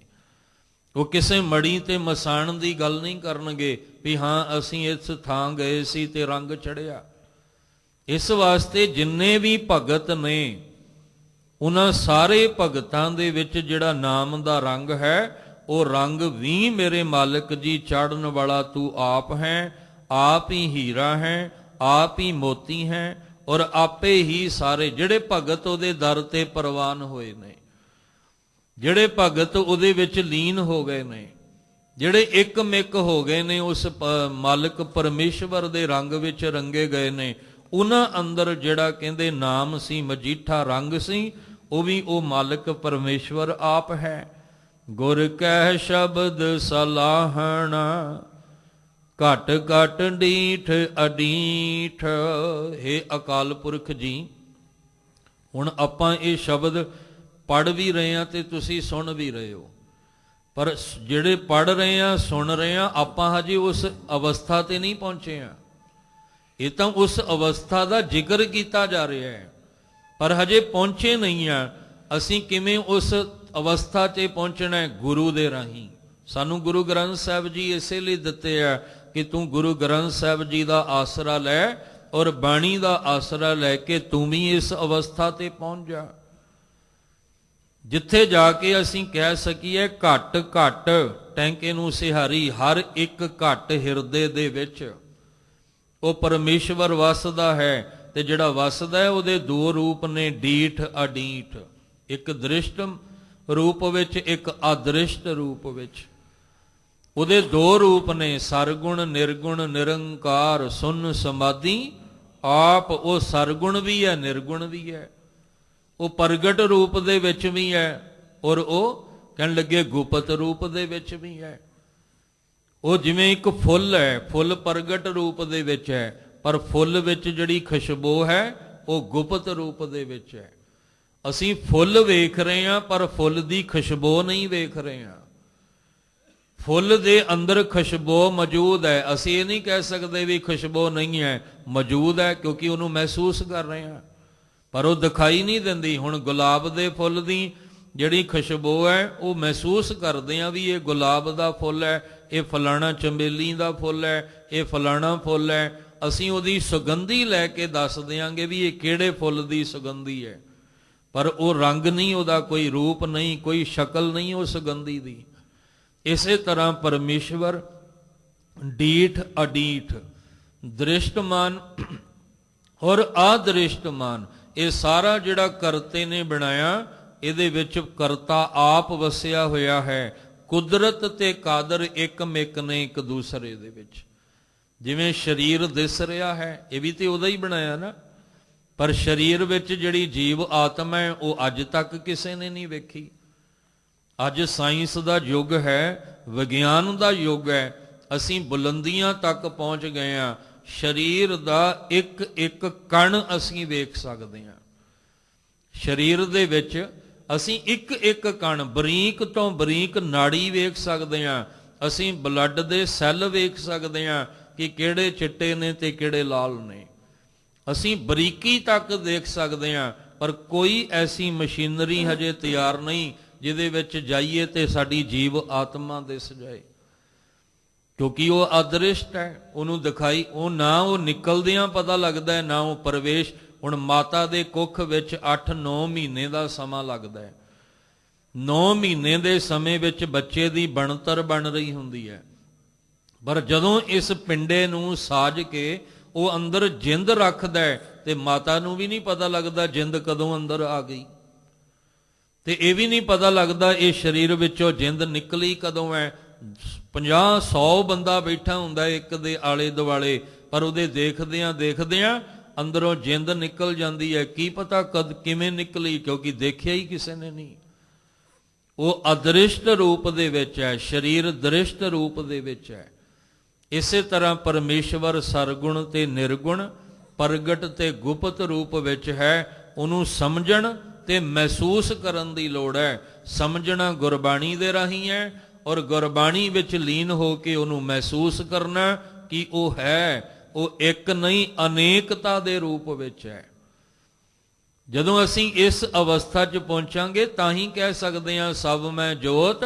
ਉਹ ਕਿਸੇ ਮੜੀ ਤੇ ਮਸਾਣ ਦੀ ਗੱਲ ਨਹੀਂ ਕਰਨਗੇ ਵੀ ਹਾਂ ਅਸੀਂ ਇਸ ਥਾਂ ਗਏ ਸੀ ਤੇ ਰੰਗ ਚੜਿਆ। ਇਸ ਵਾਸਤੇ ਜਿੰਨੇ ਵੀ ਭਗਤ ਨੇ ਉਹਨਾਂ ਸਾਰੇ ਭਗਤਾਂ ਦੇ ਵਿੱਚ ਜਿਹੜਾ ਨਾਮ ਦਾ ਰੰਗ ਹੈ ਉਹ ਰੰਗ ਵੀ ਮੇਰੇ ਮਾਲਕ ਜੀ ਚਾੜਨ ਵਾਲਾ ਤੂੰ ਆਪ ਹੈ। ਆਪ ਹੀ ਹੀਰਾ ਹੈ, ਆਪ ਹੀ ਮੋਤੀ ਹੈ, ਔਰ ਆਪੇ ਹੀ ਸਾਰੇ ਜਿਹੜੇ ਭਗਤ ਉਹਦੇ ਦਰ ਤੇ ਪ੍ਰਵਾਨ ਹੋਏ ਨੇ, ਜਿਹੜੇ ਭਗਤ ਉਹਦੇ ਵਿੱਚ ਲੀਨ ਹੋ ਗਏ ਨੇ, ਜਿਹੜੇ ਇੱਕਮਿਕ ਹੋ ਗਏ ਨੇ ਉਸ ਮਾਲਕ ਪਰਮੇਸ਼ਵਰ ਦੇ ਰੰਗ ਵਿੱਚ ਰੰਗੇ ਗਏ ਨੇ, ਉਹਨਾਂ ਅੰਦਰ ਜਿਹੜਾ ਕਹਿੰਦੇ ਨਾਮ ਸੀ, ਮਜੀਠਾ ਰੰਗ ਸੀ, ਉਹ ਵੀ ਉਹ ਮਾਲਕ ਪਰਮੇਸ਼ਵਰ ਆਪ ਹੈ। ਗੁਰ ਕਹਿ ਸ਼ਬਦ ਸਲਾਹਣਾ, ਘਟ ਘਟ ਡੀਠ ਅਡੀਠ। ਹੇ ਅਕਾਲ ਪੁਰਖ ਜੀ, ਹੁਣ ਆਪਾਂ ਇਹ ਸ਼ਬਦ ਪੜ੍ਹ ਵੀ ਰਹੇ ਹਾਂ ਤੇ ਤੁਸੀਂ ਸੁਣ ਵੀ ਰਹੇ ਹੋ, ਪਰ ਜਿਹੜੇ ਪੜ੍ਹ ਰਹੇ ਹਾਂ ਸੁਣ ਰਹੇ ਹਾਂ ਆਪਾਂ ਹਜੇ ਉਸ ਅਵਸਥਾ ਤੇ ਨਹੀਂ ਪਹੁੰਚੇ ਹਾਂ। ਇਹ ਤਾਂ ਉਸ ਅਵਸਥਾ ਦਾ ਜ਼ਿਕਰ ਕੀਤਾ ਜਾ ਰਿਹਾ ਹੈ, ਪਰ ਹਜੇ ਪਹੁੰਚੇ ਨਹੀਂ ਆ। ਅਸੀਂ ਕਿਵੇਂ ਉਸ ਅਵਸਥਾ 'ਤੇ ਪਹੁੰਚਣਾ ਹੈ? ਗੁਰੂ ਦੇ ਰਾਹੀਂ। ਸਾਨੂੰ ਗੁਰੂ ਗ੍ਰੰਥ ਸਾਹਿਬ ਜੀ ਇਸੇ ਲਈ ਦਿੱਤੇ ਆ ਕਿ ਤੂੰ ਗੁਰੂ ਗ੍ਰੰਥ ਸਾਹਿਬ ਜੀ ਦਾ ਆਸਰਾ ਲੈ ਔਰ ਬਾਣੀ ਦਾ ਆਸਰਾ ਲੈ ਕੇ ਤੂੰ ਵੀ ਇਸ ਅਵਸਥਾ 'ਤੇ ਪਹੁੰਚ ਜਾ, ਜਿੱਥੇ ਜਾ ਕੇ ਅਸੀਂ ਕਹਿ ਸਕੀਏ ਘਟ ਘਟ ਟੈਂਕੇ ਨੂੰ ਸਿਹਾਰੀ, ਹਰ ਇੱਕ ਘਟ ਹਿਰਦੇ ਦੇ ਵਿੱਚ ਉਹ ਪਰਮੇਸ਼ਵਰ ਵਸਦਾ ਹੈ। ਤੇ ਜਿਹੜਾ ਵਸਦਾ ਹੈ ਉਹਦੇ ਦੋ ਰੂਪ ਨੇ, ਡੀਠ ਅਡੀਠ। ਇੱਕ ਦ੍ਰਿਸ਼ਟ ਰੂਪ ਵਿੱਚ, ਇੱਕ ਅਦ੍ਰਿਸ਼ਟ ਰੂਪ ਵਿੱਚ। ਉਹਦੇ ਦੋ ਰੂਪ ਨੇ, ਸਰਗੁਣ ਨਿਰਗੁਣ ਨਿਰੰਕਾਰ ਸੁਨ ਸਮਾਧੀ ਆਪ। ਉਹ ਸਰਗੁਣ ਵੀ ਹੈ, ਨਿਰਗੁਣ ਵੀ ਹੈ, ਉਹ ਪ੍ਰਗਟ ਰੂਪ ਦੇ ਵਿੱਚ ਵੀ ਹੈ ਔਰ ਉਹ ਕਹਿਣ ਲੱਗੇ ਗੁਪਤ ਰੂਪ ਦੇ ਵਿੱਚ ਵੀ ਹੈ। ਉਹ ਜਿਵੇਂ ਇੱਕ ਫੁੱਲ ਹੈ, ਫੁੱਲ ਪ੍ਰਗਟ ਰੂਪ ਦੇ ਵਿੱਚ ਹੈ, ਪਰ ਫੁੱਲ ਵਿੱਚ ਜਿਹੜੀ ਖੁਸ਼ਬੂ ਹੈ ਉਹ ਗੁਪਤ ਰੂਪ ਦੇ ਵਿੱਚ ਹੈ। ਅਸੀਂ ਫੁੱਲ ਵੇਖ ਰਹੇ ਹਾਂ ਪਰ ਫੁੱਲ ਦੀ ਖੁਸ਼ਬੂ ਨਹੀਂ ਵੇਖ ਰਹੇ ਹਾਂ। ਫੁੱਲ ਦੇ ਅੰਦਰ ਖੁਸ਼ਬੂ ਮੌਜੂਦ ਹੈ, ਅਸੀਂ ਇਹ ਨਹੀਂ ਕਹਿ ਸਕਦੇ ਵੀ ਖੁਸ਼ਬੂ ਨਹੀਂ ਹੈ, ਮੌਜੂਦ ਹੈ, ਕਿਉਂਕਿ ਉਹਨੂੰ ਮਹਿਸੂਸ ਕਰ ਰਹੇ ਹਾਂ, ਪਰ ਉਹ ਦਿਖਾਈ ਨਹੀਂ ਦਿੰਦੀ। ਹੁਣ ਗੁਲਾਬ ਦੇ ਫੁੱਲ ਦੀ ਜਿਹੜੀ ਖੁਸ਼ਬੂ ਹੈ ਉਹ ਮਹਿਸੂਸ ਕਰਦੇ ਹਾਂ ਵੀ ਇਹ ਗੁਲਾਬ ਦਾ ਫੁੱਲ ਹੈ, ਇਹ ਫਲਾਣਾ ਚੰਬੇਲੀ ਦਾ ਫੁੱਲ ਹੈ, ਇਹ ਫਲਾਣਾ ਫੁੱਲ ਹੈ। ਅਸੀਂ ਉਹਦੀ ਸੁਗੰਧੀ ਲੈ ਕੇ ਦੱਸ ਦਿਆਂਗੇ ਵੀ ਇਹ ਕਿਹੜੇ ਫੁੱਲ ਦੀ ਸੁਗੰਧੀ ਹੈ, ਪਰ ਉਹ ਰੰਗ ਨਹੀਂ, ਉਹਦਾ ਕੋਈ ਰੂਪ ਨਹੀਂ, ਕੋਈ ਸ਼ਕਲ ਨਹੀਂ ਉਹ ਸੁਗੰਧੀ ਦੀ। ਇਸੇ ਤਰ੍ਹਾਂ ਪਰਮੇਸ਼ਵਰ ਡੀਠ ਅਡੀਠ, ਦ੍ਰਿਸ਼ਟਮਾਨ ਔਰ ਅਦ੍ਰਿਸ਼ਟਮਾਨ, ਇਹ ਸਾਰਾ ਜਿਹੜਾ ਕਰਤੇ ਨੇ ਬਣਾਇਆ ਇਹਦੇ ਵਿੱਚ ਕਰਤਾ ਆਪ ਵਸਿਆ ਹੋਇਆ ਹੈ। ਕੁਦਰਤ ਤੇ ਕਾਦਰ ਇੱਕਮਿਕ ਨੇ ਇੱਕ ਦੂਸਰੇ ਦੇ ਵਿੱਚ। ਜਿਵੇਂ ਸਰੀਰ ਦਿਸ ਰਿਹਾ ਹੈ, ਇਹ ਵੀ ਤੇ ਉਹਦਾ ਹੀ ਬਣਾਇਆ ਨਾ, ਪਰ ਸਰੀਰ ਵਿੱਚ ਜਿਹੜੀ ਜੀਵ ਆਤਮਾ ਹੈ ਉਹ ਅੱਜ ਤੱਕ ਕਿਸੇ ਨੇ ਨਹੀਂ ਵੇਖੀ। ਅੱਜ ਸਾਇੰਸ ਦਾ ਯੁੱਗ ਹੈ, ਵਿਗਿਆਨ ਦਾ ਯੁੱਗ ਹੈ, ਅਸੀਂ ਬੁਲੰਦੀਆਂ ਤੱਕ ਪਹੁੰਚ ਗਏ ਹਾਂ। ਸਰੀਰ ਦਾ ਇੱਕ ਇੱਕ ਕਣ ਅਸੀਂ ਵੇਖ ਸਕਦੇ ਹਾਂ। ਸਰੀਰ ਦੇ ਵਿੱਚ ਅਸੀਂ ਇੱਕ ਇੱਕ ਕਣ, ਬਰੀਕ ਤੋਂ ਬਰੀਕ ਨਾੜੀ ਵੇਖ ਸਕਦੇ ਹਾਂ, ਅਸੀਂ ਬਲੱਡ ਦੇ ਸੈੱਲ ਵੇਖ ਸਕਦੇ ਹਾਂ ਕਿ ਕਿਹੜੇ ਚਿੱਟੇ ਨੇ ਤੇ ਕਿਹੜੇ ਲਾਲ ਨੇ, ਅਸੀਂ ਬਰੀਕੀ ਤੱਕ ਦੇਖ ਸਕਦੇ ਹਾਂ। ਪਰ ਕੋਈ ਐਸੀ ਮਸ਼ੀਨਰੀ ਹਜੇ ਤਿਆਰ ਨਹੀਂ ਜਿਹਦੇ ਵਿੱਚ ਜਾਈਏ ਤੇ ਸਾਡੀ ਜੀਵ ਆਤਮਾ ਦਿਸ ਜਾਏ, ਕਿਉਂਕਿ ਉਹ ਅਦ੍ਰਿਸ਼ਟ ਹੈ, ਉਹਨੂੰ ਦਿਖਾਈ ਉਹ ਨਾ ਉਹ ਨਿਕਲਦਿਆਂ ਪਤਾ ਲੱਗਦਾ ਹੈ, ਨਾ ਉਹ ਪ੍ਰਵੇਸ਼। ਹੁਣ ਮਾਤਾ ਦੇ ਕੁੱਖ ਵਿੱਚ 8-9 ਮਹੀਨੇ ਦਾ ਸਮਾਂ ਲੱਗਦਾ ਹੈ। 9 ਮਹੀਨੇ ਦੇ ਸਮੇਂ ਵਿੱਚ ਬੱਚੇ ਦੀ ਬਣਤਰ ਬਣ ਰਹੀ ਹੁੰਦੀ ਹੈ, ਪਰ ਜਦੋਂ ਇਸ ਪਿੰਡੇ ਨੂੰ ਸਾਜ ਕੇ ਉਹ ਅੰਦਰ ਜਿੰਦ ਰੱਖਦਾ ਹੈ ਤੇ ਮਾਤਾ ਨੂੰ ਵੀ ਨਹੀਂ ਪਤਾ ਲੱਗਦਾ ਜਿੰਦ ਕਦੋਂ ਅੰਦਰ ਆ ਗਈ, ਤੇ ਇਹ ਵੀ ਨਹੀਂ ਪਤਾ ਲੱਗਦਾ ਇਹ ਸਰੀਰ ਵਿੱਚੋਂ ਜਿੰਦ ਨਿਕਲੀ ਕਦੋਂ ਹੈ। 50-100 ਬੰਦਾ ਬੈਠਾ ਹੁੰਦਾ ਇੱਕ ਦੇ ਆਲੇ ਦੁਆਲੇ, ਪਰ ਉਹਦੇ ਦੇਖਦਿਆਂ ਦੇਖਦਿਆਂ ਅੰਦਰੋਂ ਜਿੰਦ ਨਿਕਲ ਜਾਂਦੀ ਹੈ। ਕੀ ਪਤਾ ਕਦ ਕਿਵੇਂ ਨਿਕਲੀ, ਕਿਉਂਕਿ ਦੇਖਿਆ ਹੀ ਕਿਸੇ ਨੇ ਨਹੀਂ। ਉਹ ਅਦ੍ਰਿਸ਼ਟ ਰੂਪ ਦੇ ਵਿੱਚ ਹੈ, ਸਰੀਰ ਦ੍ਰਿਸ਼ਟ ਰੂਪ ਦੇ ਵਿੱਚ ਹੈ। ਇਸੇ ਤਰ੍ਹਾਂ ਪਰਮੇਸ਼ਵਰ ਸਰਗੁਣ ਤੇ ਨਿਰਗੁਣ, ਪ੍ਰਗਟ ਤੇ ਗੁਪਤ ਰੂਪ ਵਿੱਚ ਹੈ। ਉਹਨੂੰ ਸਮਝਣ ਤੇ ਮਹਿਸੂਸ ਕਰਨ ਦੀ ਲੋੜ ਹੈ। ਸਮਝਣਾ ਗੁਰਬਾਣੀ ਦੇ ਰਾਹੀਂ ਹੈ, ਔਰ ਗੁਰਬਾਣੀ ਵਿੱਚ ਲੀਨ ਹੋ ਕੇ ਉਹਨੂੰ ਮਹਿਸੂਸ ਕਰਨਾ ਕਿ ਉਹ ਹੈ, ਉਹ ਇੱਕ ਨਹੀਂ ਅਨੇਕਤਾ ਦੇ ਰੂਪ ਵਿੱਚ ਹੈ। ਜਦੋਂ ਅਸੀਂ ਇਸ ਅਵਸਥਾ 'ਚ ਪਹੁੰਚਾਂਗੇ ਤਾਂ ਹੀ ਕਹਿ ਸਕਦੇ ਹਾਂ ਸਭ ਮੈਂ ਜੋਤ,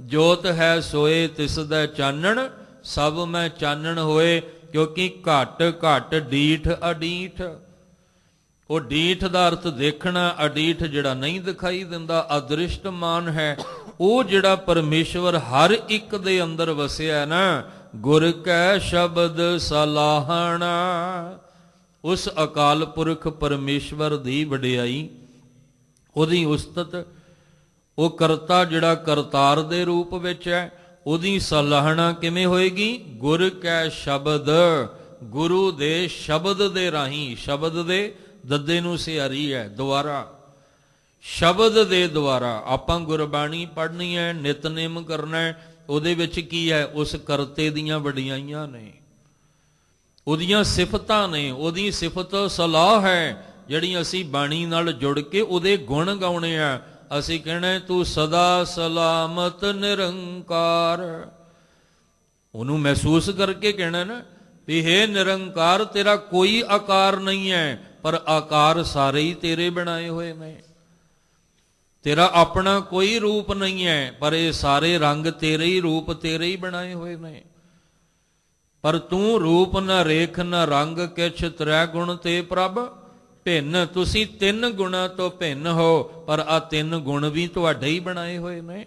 ਜੋਤ ਹੈ ਸੋਏ ਤਿਸ ਦਾ ਚਾਨਣ, ਸਭ ਮੈਂ ਚਾਨਣ ਹੋਏ। ਕਿਉਂਕਿ ਘਟ ਘਟ ਡੀਠ ਅਡੀਠ, ਉਹ ਡੀਠ ਦਾ ਅਰਥ ਦੇਖਣਾ, ਅਡੀਠ ਜਿਹੜਾ ਨਹੀਂ ਦਿਖਾਈ ਦਿੰਦਾ, ਅਦ੍ਰਿਸ਼ਟਮਾਨ ਹੈ। ਉਹ ਜਿਹੜਾ ਪਰਮੇਸ਼ਵਰ ਹਰ ਇੱਕ ਦੇ ਅੰਦਰ ਵਸਿਆ ਨਾ, ਗੁਰ ਕੈ ਸ਼ਬਦ ਸਲਾਹਣਾ, ਉਸ ਅਕਾਲ ਪੁਰਖ ਪਰਮੇਸ਼ਵਰ ਦੀ ਵਡਿਆਈ, ਉਹਦੀ ਉਸਤਤ, ਉਹ ਕਰਤਾ ਜਿਹੜਾ ਕਰਤਾਰ ਦੇ ਰੂਪ ਵਿੱਚ ਹੈ, ਉਹਦੀ ਸਲਾਹਣਾ ਕਿਵੇਂ ਹੋਏਗੀ? ਗੁਰ ਕੈ ਸ਼ਬਦ, ਗੁਰੂ ਦੇ ਸ਼ਬਦ ਦੇ ਰਾਹੀਂ। ਸ਼ਬਦ ਦੇ ਦੱਦੇ ਨੂੰ ਸਿਆਰੀ ਹੈ, ਦੁਆਰਾ, ਸ਼ਬਦ ਦੇ ਦੁਆਰਾ ਆਪਾਂ ਗੁਰਬਾਣੀ ਪੜ੍ਹਨੀ ਹੈ, ਨਿਤਨੇਮ ਕਰਨਾ ਹੈ। ਉਹਦੇ ਵਿੱਚ ਕੀ ਹੈ? ਉਸ ਕਰਤੇ ਦੀਆਂ ਵਡਿਆਈਆਂ ਨੇ, ਉਹਦੀਆਂ ਸਿਫਤਾਂ ਨੇ, ਉਹਦੀ ਸਿਫਤ ਸਲਾਹ ਹੈ ਜਿਹੜੀ ਅਸੀਂ ਬਾਣੀ ਨਾਲ ਜੁੜ ਕੇ ਉਹਦੇ ਗੁਣ ਗਾਉਣੇ ਆ। ਅਸੀਂ ਕਹਿਣਾ ਤੂੰ ਸਦਾ ਸਲਾਮਤ ਨਿਰੰਕਾਰ, ਉਹਨੂੰ ਮਹਿਸੂਸ ਕਰਕੇ ਕਹਿਣਾ ਨਾ ਵੀ ਹੇ ਨਿਰੰਕਾਰ, ਤੇਰਾ ਕੋਈ ਆਕਾਰ ਨਹੀਂ ਹੈ, ਪਰ ਆਕਾਰ ਸਾਰੇ ਹੀ ਤੇਰੇ ਬਣਾਏ ਹੋਏ ਨੇ। ਤੇਰਾ ਆਪਣਾ ਕੋਈ ਰੂਪ ਨਹੀਂ ਹੈ, ਪਰ ਇਹ ਸਾਰੇ ਰੰਗ ਤੇਰੇ ਹੀ, ਰੂਪ ਤੇਰੇ ਹੀ ਬਣਾਏ ਹੋਏ ਨੇ। ਪਰ ਤੂੰ ਰੂਪ ਨਾ ਰੇਖ ਨਾ ਰੰਗ ਕਿਛ ਤ੍ਰੈ ਗੁਣ ਤੇ ਪ੍ਰਭ ਭਿੰਨ। ਤੁਸੀਂ 3 ਗੁਣਾਂ ਤੋਂ ਭਿੰਨ ਹੋ, ਪਰ ਆ 3 ਗੁਣ ਵੀ ਤੁਹਾਡੇ ਹੀ ਬਣਾਏ ਹੋਏ ਨੇ।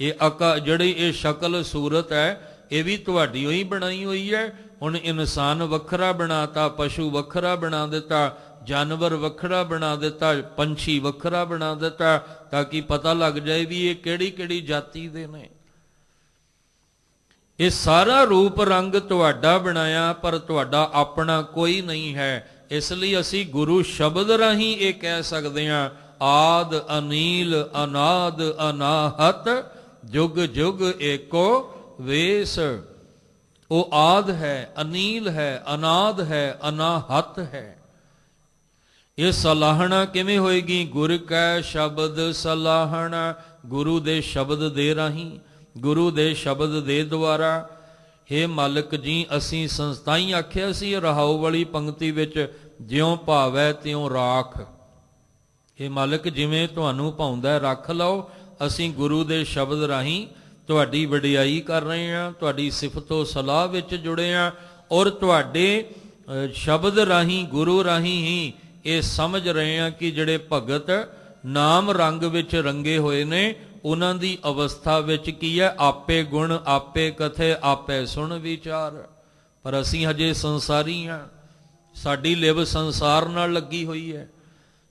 ਇਹ ਜਿਹੜੀ ਇਹ ਸ਼ਕਲ ਸੂਰਤ ਹੈ, ਇਹ ਵੀ ਤੁਹਾਡੀ ਹੀ ਬਣਾਈ ਹੋਈ ਹੈ। ਹੁਣ ਇਨਸਾਨ ਵੱਖਰਾ ਬਣਾਤਾ, ਪਸ਼ੂ ਵੱਖਰਾ ਬਣਾ ਦਿੱਤਾ, ਜਾਨਵਰ ਵੱਖਰਾ ਬਣਾ ਦਿੱਤਾ, ਪੰਛੀ ਵੱਖਰਾ ਬਣਾ ਦਿੱਤਾ, ਤਾਂ ਕਿ ਪਤਾ ਲੱਗ ਜਾਏ ਵੀ ਇਹ ਕਿਹੜੀ ਕਿਹੜੀ ਜਾਤੀ ਦੇ ਨੇ। ਇਹ ਸਾਰਾ ਰੂਪ ਰੰਗ ਤੁਹਾਡਾ ਬਣਾਇਆ, ਪਰ ਤੁਹਾਡਾ ਆਪਣਾ ਕੋਈ ਨਹੀਂ ਹੈ। ਇਸ ਲਈ ਅਸੀਂ ਗੁਰੂ ਸ਼ਬਦ ਰਾਹੀਂ ਇਹ ਕਹਿ ਸਕਦੇ ਹਾਂ, ਆਦ ਅਨੀਲ ਅਨਾਦ ਅਨਾਹਤ, ਜੁਗ ਜੁਗ ਏਕੋ ਵੇਸ। ਉਹ ਆਦ ਹੈ, ਅਨੀਲ ਹੈ, ਅਨਾਦ ਹੈ, ਅਨਾਹਤ ਹੈ। ਇਹ ਸਲਾਹਣਾ ਕਿਵੇਂ ਹੋਏਗੀ? ਗੁਰ ਕੈ ਸ਼ਬਦ ਸਲਾਹਣਾ, ਗੁਰੂ ਦੇ ਸ਼ਬਦ ਦੇ ਰਾਹੀਂ, ਗੁਰੂ ਦੇ ਸ਼ਬਦ ਦੇ ਦੁਆਰਾ। ਹੇ ਮਾਲਕ ਜੀ, ਅਸੀਂ ਸੰਸਥਾਈ ਆਖਿਆ ਸੀ ਰਹਾਉ ਵਾਲੀ ਪੰਕਤੀ ਵਿੱਚ, ਜਿਉਂ ਭਾਵੈ ਤਿਉਂ ਰਾਖ। ਹੇ ਮਾਲਕ, ਜਿਵੇਂ ਤੁਹਾਨੂੰ ਭਾਉਂਦਾ ਰੱਖ ਲਓ। ਅਸੀਂ ਗੁਰੂ ਦੇ ਸ਼ਬਦ ਰਾਹੀਂ ਤੁਹਾਡੀ ਵਡਿਆਈ ਕਰ ਰਹੇ ਹਾਂ, ਤੁਹਾਡੀ ਸਿਫਤੋ ਸਲਾਹ ਵਿੱਚ ਜੁੜੇ ਹਾਂ, ਔਰ ਤੁਹਾਡੇ ਸ਼ਬਦ ਰਾਹੀਂ, ਗੁਰੂ ਰਾਹੀਂ ਹੀ ਇਹ ਸਮਝ ਰਹੇ ਹਾਂ ਕਿ ਜਿਹੜੇ ਭਗਤ ਨਾਮ ਰੰਗ ਵਿੱਚ ਰੰਗੇ ਹੋਏ ਨੇ, ਉਹਨਾਂ ਦੀ ਅਵਸਥਾ ਵਿੱਚ ਕੀ ਹੈ? ਆਪੇ ਗੁਣ ਆਪੇ ਕਥੇ ਆਪੇ ਸੁਣ ਵਿਚਾਰ। ਪਰ ਅਸੀਂ ਹਜੇ ਸੰਸਾਰੀ ਹਾਂ, ਸਾਡੀ ਲਿਵ ਸੰਸਾਰ ਨਾਲ ਲੱਗੀ ਹੋਈ ਹੈ,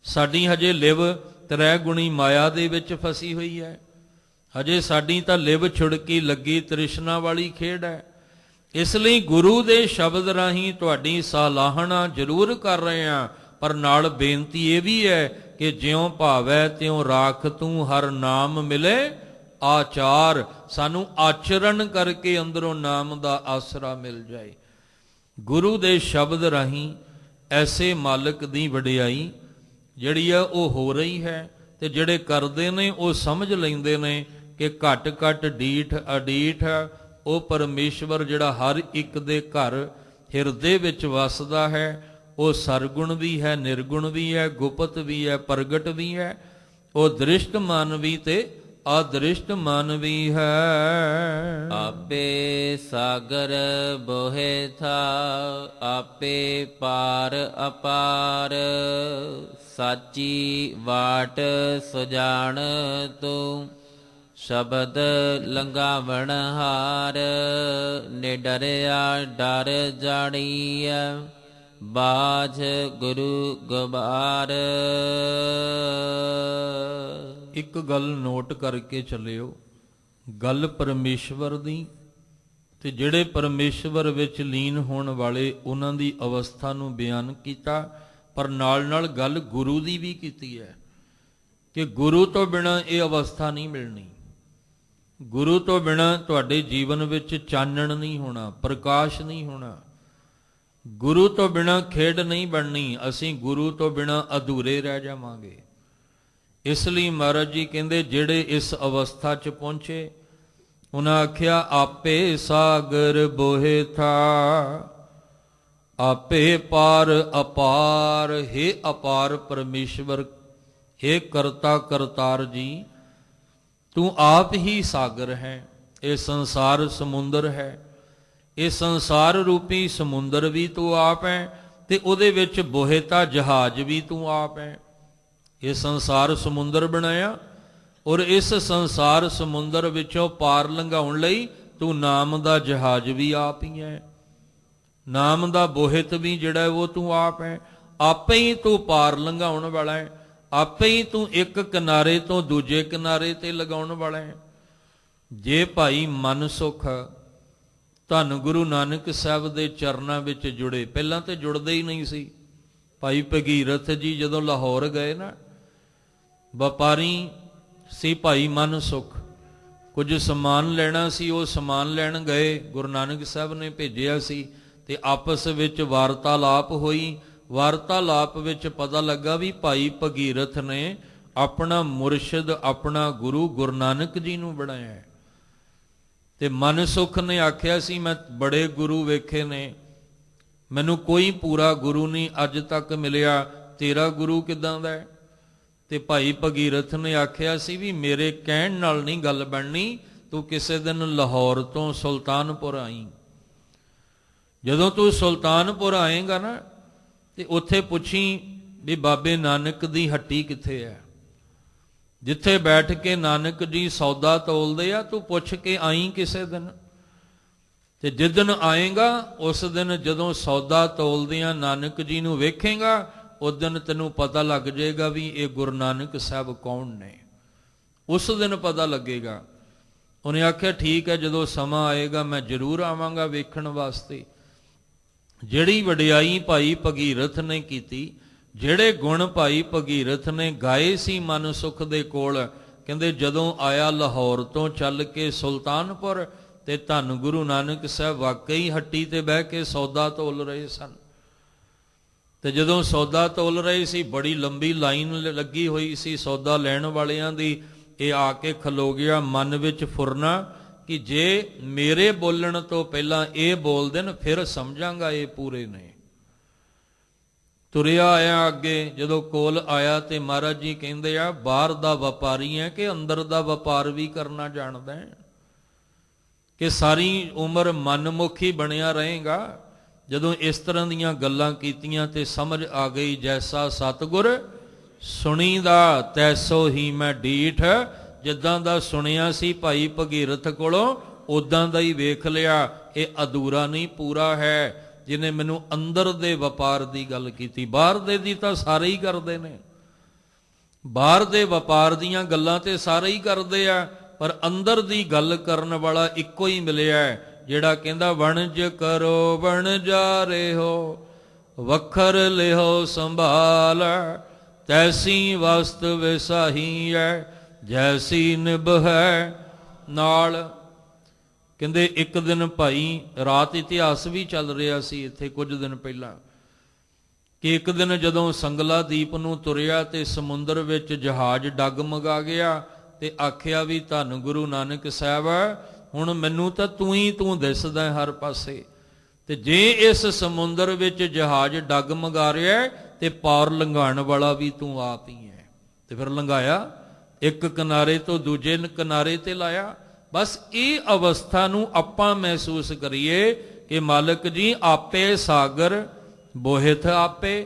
ਸਾਡੀ ਹਜੇ ਲਿਵ ਤ੍ਰੈ ਗੁਣੀ ਮਾਇਆ ਦੇ ਵਿੱਚ ਫਸੀ ਹੋਈ ਹੈ। ਹਜੇ ਸਾਡੀ ਤਾਂ ਲਿਵ ਛੁੜਕੀ ਲੱਗੀ ਤ੍ਰਿਸ਼ਨਾ ਵਾਲੀ ਖੇਡ ਹੈ। ਇਸ ਲਈ ਗੁਰੂ ਦੇ ਸ਼ਬਦ ਰਾਹੀਂ ਤੁਹਾਡੀ ਸਲਾਹਣਾ ਜ਼ਰੂਰ ਕਰ ਰਹੇ ਹਾਂ, ਪਰ ਨਾਲ ਬੇਨਤੀ ਇਹ ਵੀ ਹੈ ਕਿ ਜਿਉਂ ਭਾਵੈ ਤਿਉਂ ਰਾਖ ਤੂੰ, ਹਰ ਨਾਮ ਮਿਲੇ ਆਚਾਰ। ਸਾਨੂੰ ਆਚਰਣ ਕਰਕੇ ਅੰਦਰੋਂ ਨਾਮ ਦਾ ਆਸਰਾ ਮਿਲ ਜਾਏ। ਗੁਰੂ ਦੇ ਸ਼ਬਦ ਰਾਹੀਂ ਐਸੇ ਮਾਲਕ ਦੀ ਵਡਿਆਈ ਜਿਹੜੀ ਆ ਉਹ ਹੋ ਰਹੀ ਹੈ, ਤੇ ਜਿਹੜੇ ਕਰਦੇ ਨੇ ਉਹ ਸਮਝ ਲੈਂਦੇ ਨੇ ਕਿ ਘੱਟ ਘੱਟ ਡੀਠ ਅਡੀਠ ਉਹ ਪਰਮੇਸ਼ਵਰ ਜਿਹੜਾ ਹਰ ਇੱਕ ਦੇ ਘਰ ਹਿਰਦੇ ਵਿੱਚ ਵਸਦਾ ਹੈ, ਉਹ ਸਰਗੁਣ ਵੀ ਹੈ, ਨਿਰਗੁਣ ਵੀ ਹੈ, ਗੁਪਤ ਵੀ ਹੈ, ਪ੍ਰਗਟ ਵੀ ਹੈ, ਉਹ ਦ੍ਰਿਸ਼ਟ ਮਨ ਵੀ ਤੇ ਅਦ੍ਰਿਸ਼ਟ ਮਨ ਵੀ ਹੈ। ਆਪੇ ਸਾਗਰ ਬੋਹਿ ਥਾ, ਆਪੇ ਪਾਰ ਅਪਾਰ, ਸਾਚੀ ਵਾਟ ਸੁਜਾਨ ਤੂੰ, ਸ਼ਬਦ ਲੰਘਾਵਣ ਹਾਰ, ਨਿਡਰਿਆ ਡਰ ਜਾਣੀਐ, ਬਾਝ ਗੁਰੂ ਗਵਾਰ। ਇੱਕ ਗੱਲ ਨੋਟ ਕਰਕੇ ਚੱਲਿਓ, ਗੱਲ ਪਰਮੇਸ਼ਵਰ ਦੀ, ਤੇ ਜਿਹੜੇ ਪਰਮੇਸ਼ਵਰ ਵਿੱਚ ਲੀਨ ਹੋਣ ਵਾਲੇ ਉਹਨਾਂ ਦੀ ਅਵਸਥਾ ਨੂੰ ਬਿਆਨ ਕੀਤਾ, ਪਰ ਨਾਲ ਨਾਲ ਗੱਲ ਗੁਰੂ ਦੀ ਵੀ ਕੀਤੀ ਹੈ ਕਿ ਗੁਰੂ ਤੋਂ ਬਿਨਾਂ ਇਹ ਅਵਸਥਾ ਨਹੀਂ ਮਿਲਣੀ। ਗੁਰੂ ਤੋਂ ਬਿਨਾਂ ਤੁਹਾਡੇ ਜੀਵਨ ਵਿੱਚ ਚਾਨਣ ਨਹੀਂ ਹੋਣਾ, ਪ੍ਰਕਾਸ਼ ਨਹੀਂ ਹੋਣਾ। ਗੁਰੂ ਤੋਂ ਬਿਨਾਂ ਖੇਡ ਨਹੀਂ ਬਣਨੀ, ਅਸੀਂ ਗੁਰੂ ਤੋਂ ਬਿਨਾਂ ਅਧੂਰੇ ਰਹਿ ਜਾਵਾਂਗੇ। ਇਸ ਲਈ ਮਹਾਰਾਜ ਜੀ ਕਹਿੰਦੇ ਜਿਹੜੇ ਇਸ ਅਵਸਥਾ 'ਚ ਪਹੁੰਚੇ, ਉਹਨਾਂ ਆਖਿਆ ਆਪੇ ਸਾਗਰ ਬੋਹਿ ਥਾ, ਆਪੇ ਪਾਰ ਅਪਾਰ। ਹੇ ਅਪਾਰ ਪਰਮੇਸ਼ਵਰ, ਹੇ ਕਰਤਾ ਕਰਤਾਰ ਜੀ, ਤੂੰ ਆਪ ਹੀ ਸਾਗਰ ਹੈ। ਇਹ ਸੰਸਾਰ ਸਮੁੰਦਰ ਹੈ, ਇਹ ਸੰਸਾਰ ਰੂਪੀ ਸਮੁੰਦਰ ਵੀ ਤੂੰ ਆਪ ਹੈ, ਤੇ ਉਹਦੇ ਵਿੱਚ ਬੋਹਿਤਾ ਜਹਾਜ਼ ਵੀ ਤੂੰ ਆਪ ਹੈ। ਇਹ ਸੰਸਾਰ ਸਮੁੰਦਰ ਬਣਾਇਆ, ਔਰ ਇਸ ਸੰਸਾਰ ਸਮੁੰਦਰ ਵਿੱਚੋਂ ਪਾਰ ਲੰਘਾਉਣ ਲਈ ਤੂੰ ਨਾਮ ਦਾ ਜਹਾਜ਼ ਵੀ ਆਪ ਹੀ ਹੈ, ਨਾਮ ਦਾ ਬੋਹਿਤ ਵੀ ਜਿਹੜਾ ਉਹ ਤੂੰ ਆਪ ਹੈ। ਆਪੇ ਹੀ ਤੂੰ ਪਾਰ ਲੰਘਾਉਣ ਵਾਲਾ ਹੈ, ਆਪੇ ਹੀ ਤੂੰ ਇੱਕ ਕਿਨਾਰੇ ਤੋਂ ਦੂਜੇ ਕਿਨਾਰੇ ਤੇ ਲਗਾਉਣ ਵਾਲਾ ਹੈ। ਜੇ ਭਾਈ ਮਨ ਸੁਖ ਧੰਨ ਗੁਰੂ ਨਾਨਕ ਸਾਹਿਬ ਦੇ ਚਰਨਾਂ ਵਿੱਚ ਜੁੜੇ, ਪਹਿਲਾਂ ਤੇ ਜੁੜਦੇ ਹੀ ਨਹੀਂ ਸੀ। ਭਾਈ ਭਗੀਰਥ ਜੀ ਜਦੋਂ ਲਾਹੌਰ ਗਏ ਨਾ, ਵਪਾਰੀ ਸੀ ਭਾਈ ਮਨ ਸੁਖ, ਕੁਝ ਸਮਾਨ ਲੈਣਾ ਸੀ, ਉਹ ਸਮਾਨ ਲੈਣ ਗਏ, ਗੁਰੂ ਨਾਨਕ ਸਾਹਿਬ ਨੇ ਭੇਜਿਆ ਸੀ, ਤੇ ਆਪਸ ਵਿੱਚ ਵਾਰਤਾਲਾਪ ਹੋਈ। ਵਾਰਤਾਲਾਪ ਵਿੱਚ ਪਤਾ ਲੱਗਾ ਵੀ ਭਾਈ ਭਗੀਰਥ ਨੇ ਆਪਣਾ ਮੁਰਸ਼ਿਦ, ਆਪਣਾ ਗੁਰੂ ਗੁਰੂ ਨਾਨਕ ਜੀ ਨੂੰ ਬਣਾਇਆ ਹੈ। ਤੇ ਮਨ ਸੁਖ ਨੇ ਆਖਿਆ ਸੀ ਮੈਂ ਬੜੇ ਗੁਰੂ ਵੇਖੇ ਨੇ, ਮੈਨੂੰ ਕੋਈ ਪੂਰਾ ਗੁਰੂ ਨਹੀਂ ਅੱਜ ਤੱਕ ਮਿਲਿਆ, ਤੇਰਾ ਗੁਰੂ ਕਿੱਦਾਂ ਦਾ ਹੈ? ਤੇ ਭਾਈ ਭਗੀਰਥ ਨੇ ਆਖਿਆ ਸੀ ਵੀ ਮੇਰੇ ਕਹਿਣ ਨਾਲ ਨਹੀਂ ਗੱਲ ਬਣਨੀ, ਤੂੰ ਕਿਸੇ ਦਿਨ ਲਾਹੌਰ ਤੋਂ ਸੁਲਤਾਨਪੁਰ ਆਈ। ਜਦੋਂ ਤੂੰ ਸੁਲਤਾਨਪੁਰ ਆਏਗਾ ਨਾ, ਤੇ ਉੱਥੇ ਪੁੱਛੀ ਵੀ ਬਾਬੇ ਨਾਨਕ ਦੀ ਹੱਟੀ ਕਿੱਥੇ ਹੈ, ਜਿੱਥੇ ਬੈਠ ਕੇ ਨਾਨਕ ਜੀ ਸੌਦਾ ਤੋਲਦੇ ਆ, ਤੂੰ ਪੁੱਛ ਕੇ ਆਈ ਕਿਸੇ ਦਿਨ। ਤੇ ਜਿਸ ਦਿਨ ਆਏਗਾ ਉਸ ਦਿਨ ਜਦੋਂ ਸੌਦਾ ਤੋਲਦਿਆਂ ਨਾਨਕ ਜੀ ਨੂੰ ਵੇਖੇਗਾ, ਉਸ ਦਿਨ ਤੈਨੂੰ ਪਤਾ ਲੱਗ ਜਾਏਗਾ ਵੀ ਇਹ ਗੁਰੂ ਨਾਨਕ ਸਾਹਿਬ ਕੌਣ ਨੇ। ਉਸ ਦਿਨ ਪਤਾ ਲੱਗੇਗਾ। ਉਹਨੇ ਆਖਿਆ ਠੀਕ ਹੈ, ਜਦੋਂ ਸਮਾਂ ਆਏਗਾ ਮੈਂ ਜ਼ਰੂਰ ਆਵਾਂਗਾ ਵੇਖਣ ਵਾਸਤੇ। ਜਿਹੜੀ ਵਡਿਆਈ ਭਾਈ ਭਗੀਰਥ ਨੇ ਕੀਤੀ, ਜਿਹੜੇ ਗੁਣ ਭਾਈ ਭਗੀਰਥ ਨੇ ਗਾਏ ਸੀ ਮਨ ਸੁਖ ਦੇ ਕੋਲ, ਕਹਿੰਦੇ ਜਦੋਂ ਆਇਆ ਲਾਹੌਰ ਤੋਂ ਚੱਲ ਕੇ ਸੁਲਤਾਨਪੁਰ, ਤੇ ਧੰਨ ਗੁਰੂ ਨਾਨਕ ਸਾਹਿਬ ਵਾਕਈ ਹੱਟੀ ਤੇ ਬਹਿ ਕੇ ਸੌਦਾ ਤੋਲ ਰਹੇ ਸਨ। ਤੇ ਜਦੋਂ ਸੌਦਾ ਤੋਲ ਰਹੇ ਸੀ, ਬੜੀ ਲੰਬੀ ਲਾਈਨ ਲੱਗੀ ਹੋਈ ਸੀ ਸੌਦਾ ਲੈਣ ਵਾਲਿਆਂ ਦੀ। ਇਹ ਆ ਕੇ ਖਲੋ ਗਿਆ, ਮਨ ਵਿੱਚ ਫੁਰਨਾ ਕਿ ਜੇ ਮੇਰੇ ਬੋਲਣ ਤੋਂ ਪਹਿਲਾਂ ਇਹ ਬੋਲ ਦੇਣ ਫਿਰ ਸਮਝਾਂਗਾ ਇਹ ਪੂਰੇ ਨੇ। ਤੁਰਿਆ ਆਇਆ ਅੱਗੇ, ਜਦੋਂ ਕੋਲ ਆਇਆ ਤੇ ਮਹਾਰਾਜ ਜੀ ਕਹਿੰਦੇ ਆ ਬਾਹਰ ਦਾ ਵਪਾਰੀ ਹੈ ਕਿ ਅੰਦਰ ਦਾ ਵਪਾਰ ਵੀ ਕਰਨਾ ਜਾਣਦਾ ਹੈ, ਕਿ ਸਾਰੀ ਉਮਰ ਮਨਮੁਖੀ ਬਣਿਆ ਰਹੇਗਾ। ਜਦੋਂ ਇਸ ਤਰ੍ਹਾਂ ਦੀਆਂ ਗੱਲਾਂ ਕੀਤੀਆਂ ਤੇ ਸਮਝ ਆ ਗਈ, ਜੈਸਾ ਸਤਿਗੁਰ ਸੁਣੀਦਾ ਤੈਸੋ ਹੀ ਮੈਂ ਡੀਠ। ਜਿੱਦਾਂ ਦਾ ਸੁਣਿਆ ਸੀ ਭਾਈ ਭਗੀਰਥ ਕੋਲੋਂ, ਉਦਾਂ ਦਾ ਹੀ ਵੇਖ ਲਿਆ। ਇਹ ਅਧੂਰਾ ਨਹੀਂ, ਪੂਰਾ ਹੈ। ਜਿਹਨੇ ਮੈਨੂੰ ਅੰਦਰ ਦੇ ਵਪਾਰ ਦੀ ਗੱਲ ਕੀਤੀ, ਬਾਹਰ ਦੇ ਦੀ ਤਾਂ ਸਾਰੇ ਹੀ ਕਰਦੇ ਨੇ। ਬਾਹਰ ਦੇ ਵਪਾਰ ਦੀਆਂ ਗੱਲਾਂ ਤੇ ਸਾਰੇ ਹੀ ਕਰਦੇ ਆ, ਪਰ ਅੰਦਰ ਦੀ ਗੱਲ ਕਰਨ ਵਾਲਾ ਇੱਕੋ ਹੀ ਮਿਲਿਆ, ਜਿਹੜਾ ਕਹਿੰਦਾ ਵਣਜ ਕਰੋ ਵਣਜਾਰੇ ਹੋ, ਵਖਰ ਲਿਓ ਸੰਭਾਲ, ਤੈਸੀ ਵਸਤ ਵਿਸਾਹੀ ਹੈ, ਜੈਸੀ ਨਿਭੈ ਨਾਲ। ਕਹਿੰਦੇ ਇੱਕ ਦਿਨ ਭਾਈ, ਰਾਤ ਇਤਿਹਾਸ ਵੀ ਚੱਲ ਰਿਹਾ ਸੀ ਇੱਥੇ ਕੁਝ ਦਿਨ ਪਹਿਲਾਂ, ਕਿ ਇੱਕ ਦਿਨ ਜਦੋਂ ਸੰਗਲਾ ਦੀਪ ਨੂੰ ਤੁਰਿਆ ਤੇ ਸਮੁੰਦਰ ਵਿੱਚ ਜਹਾਜ਼ ਡਗਮਗਾ ਗਿਆ ਤੇ ਆਖਿਆ ਵੀ ਧੰਨ ਗੁਰੂ ਨਾਨਕ ਸਾਹਿਬ, ਹੁਣ ਮੈਨੂੰ ਤਾਂ ਤੂੰ ਦਿਸਦਾ ਹਰ ਪਾਸੇ, ਤੇ ਜੇ ਇਸ ਸਮੁੰਦਰ ਵਿੱਚ ਜਹਾਜ਼ ਡਗਮਗਾ ਰਿਹਾ ਤੇ ਪਾਰ ਲੰਘਾਉਣ ਵਾਲਾ ਵੀ ਤੂੰ ਆਪ ਹੀ ਹੈ। ਤੇ ਫਿਰ ਲੰਘਾਇਆ, ਇੱਕ ਕਿਨਾਰੇ ਤੋਂ ਦੂਜੇ ਕਿਨਾਰੇ ਤੇ ਲਾਇਆ। ਬਸ ਇਹ ਅਵਸਥਾ ਨੂੰ ਆਪਾਂ ਮਹਿਸੂਸ ਕਰੀਏ ਕਿ ਮਾਲਕ ਜੀ ਆਪੇ ਸਾਗਰ ਬੋਹਿਥ ਆਪੇ,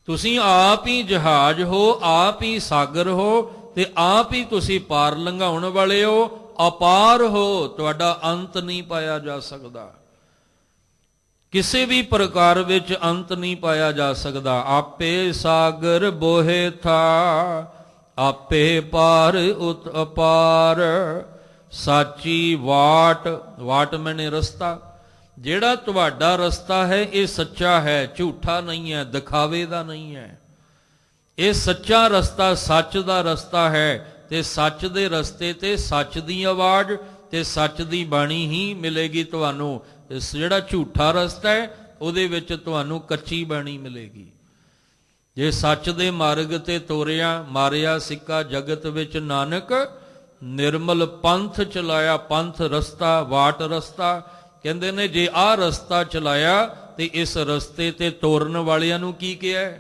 ਤੁਸੀਂ ਆਪ ਹੀ ਜਹਾਜ਼ ਹੋ, ਆਪ ਹੀ ਸਾਗਰ ਹੋ, ਤੇ ਆਪ ਹੀ ਤੁਸੀਂ ਪਾਰ ਲੰਘਾਉਣ ਵਾਲੇ ਹੋ, ਅਪਾਰ ਹੋ, ਤੁਹਾਡਾ ਅੰਤ ਨਹੀਂ ਪਾਇਆ ਜਾ ਸਕਦਾ, ਕਿਸੇ ਵੀ ਪ੍ਰਕਾਰ ਵਿੱਚ ਅੰਤ ਨਹੀਂ ਪਾਇਆ ਜਾ ਸਕਦਾ। ਆਪੇ ਸਾਗਰ ਬੋਹਿਥਾ ਆਪੇ ਪਾਰ ਉਤ ਅਪਾਰ, ਸਾਚੀ ਵਾਟ, ਵਾਟ ਮੈਨੇ ਰਸਤਾ, ਜਿਹੜਾ ਤੁਹਾਡਾ ਰਸਤਾ ਹੈ ਇਹ ਸੱਚਾ ਹੈ, ਝੂਠਾ ਨਹੀਂ ਹੈ, ਦਿਖਾਵੇ ਦਾ ਨਹੀਂ ਹੈ। ਇਹ ਸੱਚਾ ਰਸਤਾ ਸੱਚ ਦਾ ਰਸਤਾ ਹੈ, ਤੇ ਸੱਚ ਦੇ ਰਸਤੇ ਤੇ ਸੱਚ ਦੀ ਆਵਾਜ਼ ਤੇ ਸੱਚ ਦੀ ਬਾਣੀ ਹੀ ਮਿਲੇਗੀ ਤੁਹਾਨੂੰ। ਜਿਹੜਾ ਝੂਠਾ ਰਸਤਾ ਹੈ ਉਹਦੇ ਵਿੱਚ ਤੁਹਾਨੂੰ ਕੱਚੀ ਬਾਣੀ ਮਿਲੇਗੀ। ਜੇ ਸੱਚ ਦੇ ਮਾਰਗ ਤੇ ਤੋਰਿਆ, ਮਾਰਿਆ ਸਿੱਕਾ ਜਗਤ ਵਿੱਚ ਨਾਨਕ, ਨਿਰਮਲ ਪੰਥ ਚਲਾਇਆ, ਪੰਥ ਰਸਤਾ, ਵਾਟ ਰਸਤਾ। ਕਹਿੰਦੇ ਨੇ ਜੇ ਆਹ ਰਸਤਾ ਚਲਾਇਆ ਤੇ ਇਸ ਰਸਤੇ ਤੇ ਤੋਰਨ ਵਾਲਿਆਂ ਨੂੰ ਕੀ ਕਿਹਾ?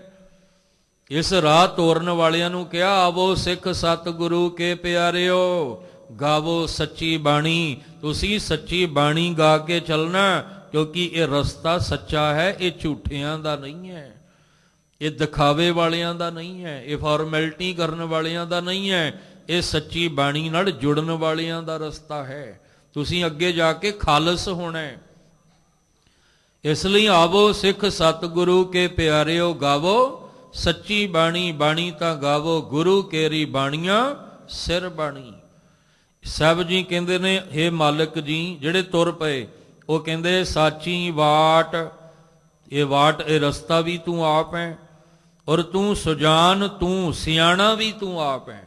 ਇਸ ਰਾਹ ਤੋਰਨ ਵਾਲਿਆਂ ਨੂੰ ਕਿਹਾ, ਆਵੋ ਸਿੱਖ ਸਤਿਗੁਰੂ ਕੇ ਪਿਆਰਿਓ, ਗਾਵੋ ਸੱਚੀ ਬਾਣੀ। ਤੁਸੀਂ ਸੱਚੀ ਬਾਣੀ ਗਾ ਕੇ ਚੱਲਣਾ, ਕਿਉਂਕਿ ਇਹ ਰਸਤਾ ਸੱਚਾ ਹੈ, ਇਹ ਝੂਠਿਆਂ ਦਾ ਨਹੀਂ ਹੈ, ਇਹ ਦਿਖਾਵੇ ਵਾਲਿਆਂ ਦਾ ਨਹੀਂ ਹੈ, ਇਹ ਫਾਰਮੈਲਿਟੀ ਕਰਨ ਵਾਲਿਆਂ ਦਾ ਨਹੀਂ ਹੈ, ਇਹ ਸੱਚੀ ਬਾਣੀ ਨਾਲ ਜੁੜਨ ਵਾਲਿਆਂ ਦਾ ਰਸਤਾ ਹੈ। ਤੁਸੀਂ ਅੱਗੇ ਜਾ ਕੇ ਖਾਲਸ ਹੋਣਾ ਹੈ। ਇਸ ਲਈ ਆਵੋ ਸਿੱਖ ਸਤਿਗੁਰੂ ਕੇ ਪਿਆਰਿਓ, ਗਾਵੋ ਸੱਚੀ ਬਾਣੀ। ਬਾਣੀ ਤਾਂ ਗਾਵੋ ਗੁਰੂ ਕੇਰੀ ਬਾਣੀਆਂ ਸਿਰ ਬਾਣੀ। ਸਾਹਿਬ ਜੀ ਕਹਿੰਦੇ ਨੇ, ਹੇ ਮਾਲਕ ਜੀ, ਜਿਹੜੇ ਤੁਰ ਪਏ ਉਹ ਕਹਿੰਦੇ ਸਾਚੀ ਵਾਟ, ਇਹ ਵਾਟ, ਇਹ ਰਸਤਾ ਵੀ ਤੂੰ ਆਪ ਹੈ, ਔਰ ਤੂੰ ਸੁਜਾਨ, ਤੂੰ ਸਿਆਣਾ ਵੀ ਤੂੰ ਆਪ ਹੈ।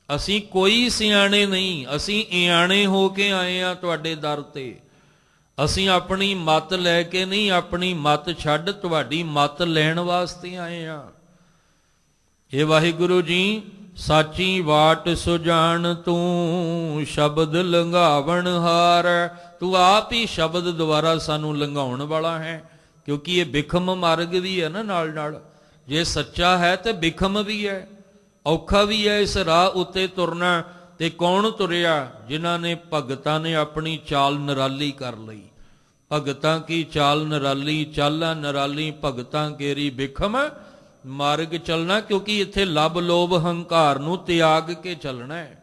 ਅਸੀਂ ਕੋਈ ਸਿਆਣੇ ਨਹੀਂ, ਅਸੀਂ ਇਆਣੇ ਹੋ ਕੇ ਆਏ ਆ ਤੁਹਾਡੇ ਦਰ ਤੇ। ਅਸੀਂ ਆਪਣੀ ਮੱਤ ਲੈ ਕੇ ਨਹੀਂ, ਆਪਣੀ ਮੱਤ ਛੱਡ ਤੁਹਾਡੀ ਮੱਤ ਲੈਣ ਵਾਸਤੇ ਆਏ ਆ। ਇਹ ਵਾਹਿਗੁਰੂ ਜੀ, ਸਾਚੀ ਵਾਟ ਸੁਜਾਨ ਤੂੰ, ਸ਼ਬਦ ਲੰਘਾਵਣ ਹਾਰ। ਤੂੰ ਆਪ ਹੀ ਸ਼ਬਦ ਦੁਆਰਾ ਸਾਨੂੰ ਲੰਘਾਉਣ ਵਾਲਾ ਹੈ, ਕਿਉਂਕਿ ਇਹ ਬਿਖਮ ਮਾਰਗ ਵੀ ਹੈ ਨਾ ਨਾਲ ਨਾਲ। ਜੇ ਸੱਚਾ ਹੈ ਤੇ ਬਿਖਮ ਵੀ ਹੈ, ਔਖਾ ਵੀ ਹੈ ਇਸ ਰਾਹ ਉੱਤੇ ਤੁਰਨਾ। ਤੇ ਕੌਣ ਤੁਰਿਆ? ਜਿਨ੍ਹਾਂ ਨੇ, ਭਗਤਾਂ ਨੇ ਆਪਣੀ ਚਾਲ ਨਿਰਾਲੀ ਕਰ ਲਈ। ਭਗਤਾਂ ਕੀ ਚਾਲ ਨਿਰਾਲੀ, ਚਾਲਾਂ ਨਿਰਾਲੀ, ਭਗਤਾਂ ਕੇਰੀ ਬਿਖਮ ਮਾਰਗ ਚੱਲਣਾ। ਕਿਉਂਕਿ ਇੱਥੇ ਲੱਭ ਲੋਭ ਹੰਕਾਰ ਨੂੰ ਤਿਆਗ ਕੇ ਚੱਲਣਾ ਹੈ।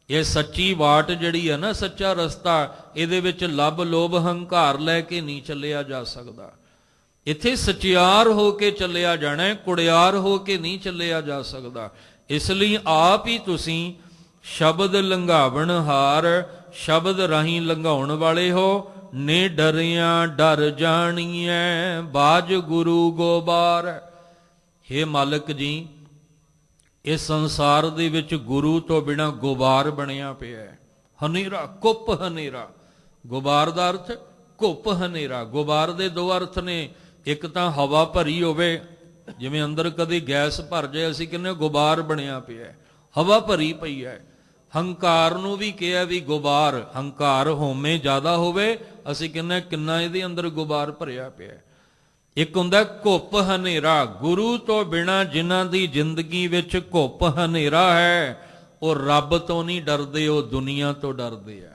ਇਹ ਸੱਚੀ ਵਾਟ ਜਿਹੜੀ ਹੈ ਨਾ, ਸੱਚਾ ਰਸਤਾ, ਇਹਦੇ ਵਿੱਚ ਲੱਭ ਲੋਭ ਹੰਕਾਰ ਲੈ ਕੇ ਨਹੀਂ ਚੱਲਿਆ ਜਾ ਸਕਦਾ। ਇੱਥੇ ਸਚਿਆਰ ਹੋ ਕੇ ਚੱਲਿਆ ਜਾਣਾ ਹੈ, ਕੁੜਿਆਰ ਹੋ ਕੇ ਨਹੀਂ ਚੱਲਿਆ ਜਾ ਸਕਦਾ। ਇਸ ਲਈ ਆਪ ਹੀ ਤੁਸੀਂ ਸ਼ਬਦ ਲੰਘਾਵਣ ਹਾਰ, ਸ਼ਬਦ ਰਾਹੀਂ ਲੰਘਾਉਣ ਵਾਲੇ ਹੋ। ਨੇ ਡਰਿਆ ਡਰ ਜਾਣੀਐ, ਬਾਜ ਗੁਰੂ ਗੋਬਾਰ। ਹੇ ਮਾਲਕ ਜੀ, ਇਸ ਸੰਸਾਰ ਦੇ ਵਿੱਚ ਗੁਰੂ ਤੋਂ ਬਿਨਾਂ ਗੁਬਾਰ ਬਣਿਆ ਪਿਆ ਹੈ। ਹਨੇਰਾ, ਕੁੱਪ ਹਨੇਰਾ। ਗੁਬਾਰ ਦਾ ਅਰਥ ਕੁੱਪ ਹਨੇਰਾ। ਗੁਬਾਰ ਦੇ ਦੋ ਅਰਥ ਨੇ। ਇੱਕ ਤਾਂ ਹਵਾ ਭਰੀ ਹੋਵੇ, ਜਿਵੇਂ ਅੰਦਰ ਕਦੇ ਗੈਸ ਭਰ ਜਾਏ, ਅਸੀਂ ਕਹਿੰਦੇ ਗੁਬਾਰ ਬਣਿਆ ਪਿਆ, ਹਵਾ ਭਰੀ ਪਈ ਹੈ। ਹੰਕਾਰ ਨੂੰ ਵੀ ਕਿਹਾ ਵੀ ਗੁਬਾਰ, ਹੰਕਾਰ ਹੋਮੇ ਜ਼ਿਆਦਾ ਹੋਵੇ, ਅਸੀਂ ਕਹਿੰਦੇ ਕਿੰਨਾ ਇਹਦੇ ਅੰਦਰ ਗੁਬਾਰ ਭਰਿਆ ਪਿਆ। ਇੱਕ ਹੁੰਦਾ ਘੁੱਪ ਹਨੇਰਾ। ਗੁਰੂ ਤੋਂ ਬਿਨਾਂ ਜਿਨ੍ਹਾਂ ਦੀ ਜ਼ਿੰਦਗੀ ਵਿੱਚ ਘੁੱਪ ਹਨੇਰਾ ਹੈ, ਉਹ ਰੱਬ ਤੋਂ ਨਹੀਂ ਡਰਦੇ, ਉਹ ਦੁਨੀਆ ਤੋਂ ਡਰਦੇ ਆ।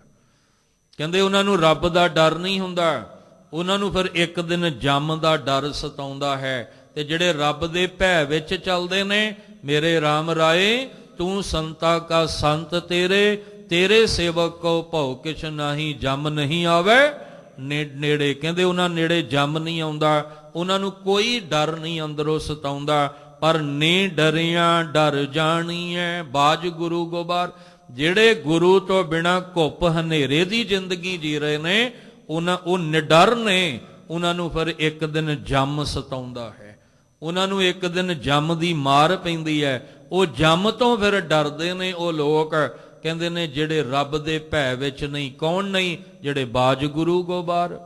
ਕਹਿੰਦੇ ਉਹਨਾਂ ਨੂੰ ਰੱਬ ਦਾ ਡਰ ਨਹੀਂ ਹੁੰਦਾ, ਉਹਨਾਂ ਨੂੰ ਫਿਰ ਇੱਕ ਦਿਨ ਜੰਮ ਦਾ ਡਰ ਸਤਾਉਂਦਾ ਹੈ। ਤੇ ਜਿਹੜੇ ਰੱਬ ਦੇ ਭੈ ਵਿੱਚ ਚੱਲਦੇ ਨੇ, ਮੇਰੇ ਰਾਮ ਰਾਏ ਤੂੰ ਸੰਤਾ ਕਾ ਸੰਤ ਤੇਰੇ, ਤੇਰੇ ਸੇਵਕ ਕੋ ਭਉ ਕਿਛ ਨਾਹੀ, ਜੰਮ ਨਹੀਂ ਆਵੇ ਨੇੜੇ। ਕਹਿੰਦੇ ਉਹਨਾਂ ਨੇੜੇ ਜੰਮ ਨਹੀਂ ਆਉਂਦਾ, ਉਹਨਾਂ ਨੂੰ ਕੋਈ ਡਰ ਨਹੀਂ ਅੰਦਰੋਂ ਸਤਾਉਂਦਾ। ਪਰ ਨੇ ਡਰਿਆ ਡਰ ਜਾਣੀਐ, ਬਾਜ ਗੁਰੂ ਗੋਬਾਰ। ਜਿਹੜੇ ਗੁਰੂ ਤੋਂ ਬਿਨਾਂ ਘੁੱਪ ਹਨੇਰੇ ਦੀ ਜ਼ਿੰਦਗੀ ਜੀ ਰਹੇ ਨੇ, ਉਹ ਨਿਡਰ ਨੇ। ਉਹਨਾਂ ਨੂੰ ਫਿਰ ਇੱਕ ਦਿਨ ਜੰਮ ਸਤਾਉਂਦਾ ਹੈ, ਉਹਨਾਂ ਨੂੰ ਇੱਕ ਦਿਨ ਜੰਮ ਦੀ ਮਾਰ ਪੈਂਦੀ ਹੈ। ਉਹ ਜੰਮ ਤੋਂ ਫਿਰ ਡਰਦੇ ਨੇ ਉਹ ਲੋਕ। ਕਹਿੰਦੇ ਨੇ ਜਿਹੜੇ ਰੱਬ ਦੇ ਭੈ ਵਿੱਚ ਨਹੀਂ। ਕੌਣ ਨਹੀਂ? ਜਿਹੜੇ ਬਾਜ ਗੁਰੂ ਗੋਬਾਰ,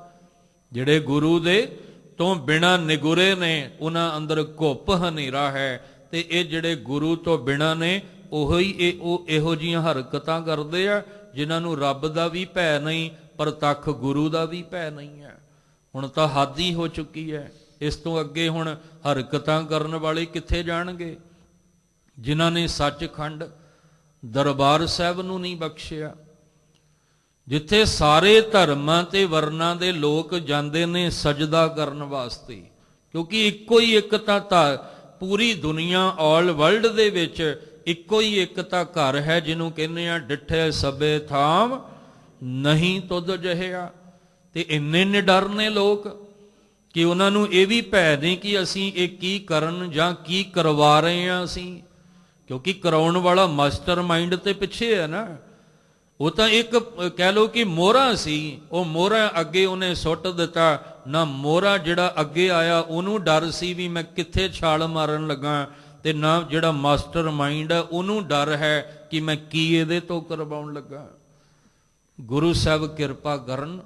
ਜਿਹੜੇ ਗੁਰੂ ਦੇ ਤੋਂ ਬਿਨਾ ਨਿਗੁਰੇ ਨੇ, ਉਹਨਾਂ ਅੰਦਰ ਘੁੱਪ ਹਨੇਰਾ ਹੈ। ਤੇ ਇਹ ਜਿਹੜੇ ਗੁਰੂ ਤੋਂ ਬਿਨਾ ਨੇ ਉਹ ਇਹੋ ਜਿਹੀਆਂ ਹਰਕਤਾਂ ਕਰਦੇ ਆ ਜਿਨ੍ਹਾਂ ਨੂੰ ਰੱਬ ਦਾ ਵੀ ਭੈ ਨਹੀਂ, ਪ੍ਰਤੱਖ ਗੁਰੂ ਦਾ ਵੀ ਭੈ ਨਹੀਂ ਹੈ। ਹੁਣ ਤਾਂ ਹੱਦ ਹੀ ਹੋ ਚੁੱਕੀ ਹੈ। ਇਸ ਤੋਂ ਅੱਗੇ ਹੁਣ ਹਰਕਤਾਂ ਕਰਨ ਵਾਲੇ ਕਿੱਥੇ ਜਾਣਗੇ? ਜਿਨ੍ਹਾਂ ਨੇ ਸੱਚਖੰਡ ਦਰਬਾਰ ਸਾਹਿਬ ਨੂੰ ਨਹੀਂ ਬਖਸ਼ਿਆ, ਜਿੱਥੇ ਸਾਰੇ ਧਰਮਾਂ ਤੇ ਵਰਨਾਂ ਦੇ ਲੋਕ ਜਾਂਦੇ ਨੇ ਸਜਦਾ ਕਰਨ ਵਾਸਤੇ, ਕਿਉਂਕਿ ਇੱਕੋ ਹੀ ਇੱਕ ਤਾਂ ਪੂਰੀ ਦੁਨੀਆ ਆਲ ਵਰਲਡ ਦੇ ਵਿੱਚ ਇੱਕੋ ਹੀ ਇੱਕ ਤਾਂ ਘਰ ਹੈ ਜਿਹਨੂੰ ਕਹਿੰਦੇ ਆ ਡਿੱਠੇ ਸਭੇ ਥਾਮ ਨਹੀਂ ਤੁਧ ਜਹਿਆ। ਤੇ ਇੰਨੇ ਨਿਡਰ ਨੇ ਲੋਕ ਕਿ ਉਹਨਾਂ ਨੂੰ ਇਹ ਵੀ ਭੈ ਨਹੀਂ ਕਿ ਅਸੀਂ ਇਹ ਕੀ ਕਰਨ ਜਾਂ ਕੀ ਕਰਵਾ ਰਹੇ ਹਾਂ ਅਸੀਂ, ਕਿਉਂਕਿ ਕਰਾਉਣ ਵਾਲਾ ਮਾਸਟਰ ਮਾਈਂਡ ਤੇ ਪਿੱਛੇ ਹੈ ਨਾ। ਉਹ ਤਾਂ ਇੱਕ ਕਹਿ ਲਓ ਕਿ ਮੋਹਰਾ ਸੀ, ਉਹ ਮੋਹਰਾ ਅੱਗੇ ਉਹਨੇ ਸੁੱਟ ਦਿੱਤਾ ਨਾ। ਮੋਹਰਾ ਜਿਹੜਾ ਅੱਗੇ ਆਇਆ ਉਹਨੂੰ ਡਰ ਸੀ ਵੀ ਮੈਂ ਕਿੱਥੇ ਛਾਲ ਮਾਰਨ ਲੱਗਾ, ਤੇ ਨਾ ਜਿਹੜਾ ਮਾਸਟਰ ਮਾਈਂਡ ਹੈ ਉਹਨੂੰ ਡਰ ਹੈ ਕਿ ਮੈਂ ਕੀ ਇਹਦੇ ਤੋਂ ਕਰਵਾਉਣ ਲੱਗਾ। ਗੁਰੂ ਸਾਹਿਬ ਕਿਰਪਾ ਕਰਨ,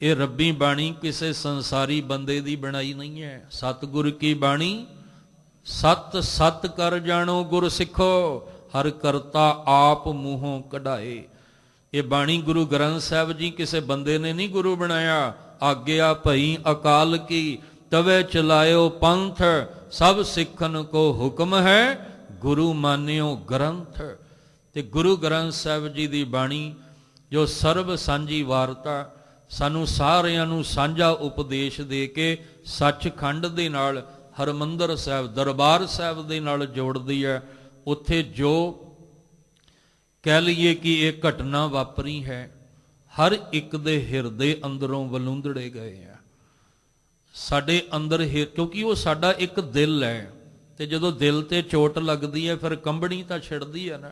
ਇਹ ਰੱਬੀ ਬਾਣੀ ਕਿਸੇ ਸੰਸਾਰੀ ਬੰਦੇ ਦੀ ਬਣਾਈ ਨਹੀਂ ਹੈ। ਸਤਿਗੁਰ ਕੀ ਬਾਣੀ ਸਤ ਸਤ ਕਰ ਜਾਣੋ ਗੁਰ ਸਿੱਖੋ, ਹਰ ਕਰਤਾ ਆਪ ਮੂੰਹੋਂ ਕਢਾਏ। ਇਹ ਬਾਣੀ ਗੁਰੂ ਗ੍ਰੰਥ ਸਾਹਿਬ ਜੀ ਕਿਸੇ ਬੰਦੇ ਨੇ ਨਹੀਂ ਗੁਰੂ ਬਣਾਇਆ। ਆਗਿਆ ਭਈ ਅਕਾਲ ਕੀ ਤਵੇ ਚਲਾਇਓ ਪੰਥ, ਸਭ ਸਿੱਖਨ ਕੋ ਹੁਕਮ ਹੈ ਗੁਰੂ ਮਾਨਿਓ ਗ੍ਰੰਥ। ਤੇ ਗੁਰੂ ਗ੍ਰੰਥ ਸਾਹਿਬ ਜੀ ਦੀ ਬਾਣੀ ਜੋ ਸਰਬ ਸਾਂਝੀ ਵਾਰਤਾ, ਸਾਨੂੰ ਸਾਰਿਆਂ ਨੂੰ ਸਾਂਝਾ ਉਪਦੇਸ਼ ਦੇ ਕੇ ਸੱਚਖੰਡ ਦੇ ਨਾਲ, ਹਰਮੰਦਰ ਸਾਹਿਬ ਦਰਬਾਰ ਸਾਹਿਬ ਦੇ ਨਾਲ ਜੋੜਦੀ ਹੈ। ਉੱਥੇ ਜੋ ਕਹਿ ਲਈਏ ਕਿ ਇਹ ਘਟਨਾ ਵਾਪਰੀ ਹੈ, ਹਰ ਇੱਕ ਦੇ ਹਿਰਦੇ ਅੰਦਰੋਂ ਵਲੂੰਦੜੇ ਗਏ ਆ। ਸਾਡੇ ਅੰਦਰ ਕਿਉਂਕਿ ਉਹ ਸਾਡਾ ਇੱਕ ਦਿਲ ਹੈ, ਤੇ ਜਦੋਂ ਦਿਲ ਤੇ ਚੋਟ ਲੱਗਦੀ ਹੈ ਫਿਰ ਕੰਬਣੀ ਤਾਂ ਛਿੜਦੀ ਹੈ ਨਾ।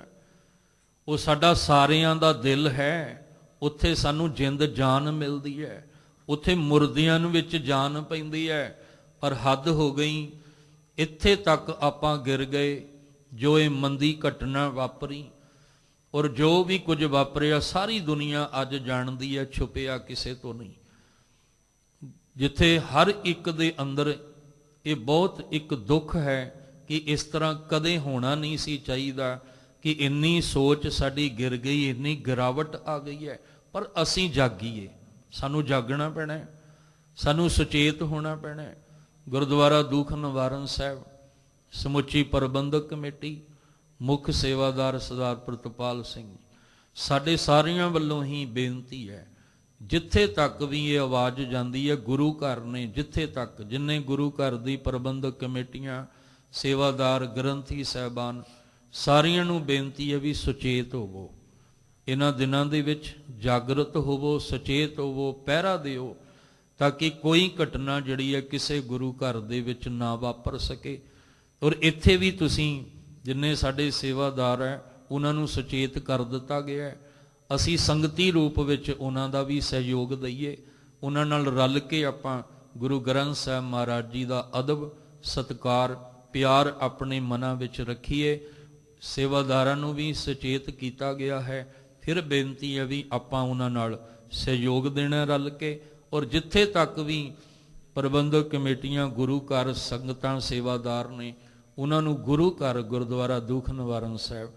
ਉਹ ਸਾਡਾ ਸਾਰਿਆਂ ਦਾ ਦਿਲ ਹੈ, ਉੱਥੇ ਸਾਨੂੰ ਜਿੰਦ ਜਾਨ ਮਿਲਦੀ ਹੈ, ਉੱਥੇ ਮੁਰਦਿਆਂ ਨੂੰ ਵਿੱਚ ਜਾਨ ਪੈਂਦੀ ਹੈ। ਪਰ ਹੱਦ ਹੋ ਗਈ, ਇੱਥੇ ਤੱਕ ਆਪਾਂ ਗਿਰ ਗਏ। ਜੋ ਇਹ ਮੰਦੀ ਘਟਨਾ ਵਾਪਰੀ ਔਰ ਜੋ ਵੀ ਕੁਝ ਵਾਪਰਿਆ ਸਾਰੀ ਦੁਨੀਆ ਅੱਜ ਜਾਣਦੀ ਹੈ, ਛੁਪਿਆ ਕਿਸੇ ਤੋਂ ਨਹੀਂ। ਜਿੱਥੇ ਹਰ ਇੱਕ ਦੇ ਅੰਦਰ ਇਹ ਬਹੁਤ ਇੱਕ ਦੁੱਖ ਹੈ ਕਿ ਇਸ ਤਰ੍ਹਾਂ ਕਦੇ ਹੋਣਾ ਨਹੀਂ ਸੀ ਚਾਹੀਦਾ, ਕਿ ਇੰਨੀ ਸੋਚ ਸਾਡੀ ਗਿਰ ਗਈ, ਇੰਨੀ ਗਿਰਾਵਟ ਆ ਗਈ ਹੈ। ਪਰ ਅਸੀਂ ਜਾਗੀਏ, ਸਾਨੂੰ ਜਾਗਣਾ ਪੈਣਾ, ਸਾਨੂੰ ਸੁਚੇਤ ਹੋਣਾ ਪੈਣਾ। ਗੁਰਦੁਆਰਾ ਦੁੱਖ ਨਿਵਾਰਨ ਸਾਹਿਬ ਸਮੁੱਚੀ ਪ੍ਰਬੰਧਕ ਕਮੇਟੀ, ਮੁੱਖ ਸੇਵਾਦਾਰ ਸਰਦਾਰ ਪ੍ਰਿਤਪਾਲ ਸਿੰਘ, ਸਾਡੇ ਸਾਰਿਆਂ ਵੱਲੋਂ ਹੀ ਬੇਨਤੀ ਹੈ, ਜਿੱਥੇ ਤੱਕ ਵੀ ਇਹ ਆਵਾਜ਼ ਜਾਂਦੀ ਹੈ ਗੁਰੂ ਘਰ ਨੇ, ਜਿੱਥੇ ਤੱਕ ਜਿੰਨੇ ਗੁਰੂ ਘਰ ਦੀ ਪ੍ਰਬੰਧਕ ਕਮੇਟੀਆਂ, ਸੇਵਾਦਾਰ, ਗ੍ਰੰਥੀ ਸਾਹਿਬਾਨ, ਸਾਰਿਆਂ ਨੂੰ ਬੇਨਤੀ ਹੈ ਵੀ ਸੁਚੇਤ ਹੋਵੋ। ਇਹਨਾਂ ਦਿਨਾਂ ਦੇ ਵਿੱਚ ਜਾਗਰਤ ਹੋਵੋ, ਸੁਚੇਤ ਹੋਵੋ, ਪਹਿਰਾ ਦਿਓ, ਤਾਂ ਕਿ ਕੋਈ ਘਟਨਾ ਜਿਹੜੀ ਹੈ ਕਿਸੇ ਗੁਰੂ ਘਰ ਦੇ ਵਿੱਚ ਨਾ ਵਾਪਰ ਸਕੇ। ਔਰ ਇੱਥੇ ਵੀ ਤੁਸੀਂ ਜਿੰਨੇ ਸਾਡੇ ਸੇਵਾਦਾਰ ਹੈ ਉਹਨਾਂ ਨੂੰ ਸੁਚੇਤ ਕਰ ਦਿੱਤਾ ਗਿਆ ਹੈ। ਅਸੀਂ ਸੰਗਤੀ ਰੂਪ ਵਿੱਚ ਉਹਨਾਂ ਦਾ ਵੀ ਸਹਿਯੋਗ ਦਈਏ, ਉਹਨਾਂ ਨਾਲ ਰਲ ਕੇ ਆਪਾਂ ਗੁਰੂ ਗ੍ਰੰਥ ਸਾਹਿਬ ਮਹਾਰਾਜ ਜੀ ਦਾ ਅਦਬ, ਸਤਿਕਾਰ, ਪਿਆਰ ਆਪਣੇ ਮਨਾਂ ਵਿੱਚ ਰੱਖੀਏ। ਸੇਵਾਦਾਰਾਂ ਨੂੰ ਵੀ ਸੁਚੇਤ ਕੀਤਾ ਗਿਆ ਹੈ। ਫਿਰ ਬੇਨਤੀ ਹੈ ਵੀ ਆਪਾਂ ਉਹਨਾਂ ਨਾਲ ਸਹਿਯੋਗ ਦੇਣਾ ਰਲ ਕੇ। ਔਰ ਜਿੱਥੇ ਤੱਕ ਵੀ ਪ੍ਰਬੰਧਕ ਕਮੇਟੀਆਂ, ਗੁਰੂ ਘਰ ਸੰਗਤਾਂ, ਸੇਵਾਦਾਰ ਨੇ, ਉਹਨਾਂ ਨੂੰ ਗੁਰੂ ਘਰ ਗੁਰਦੁਆਰਾ ਦੁੱਖ ਨਿਵਾਰਨ ਸਾਹਿਬ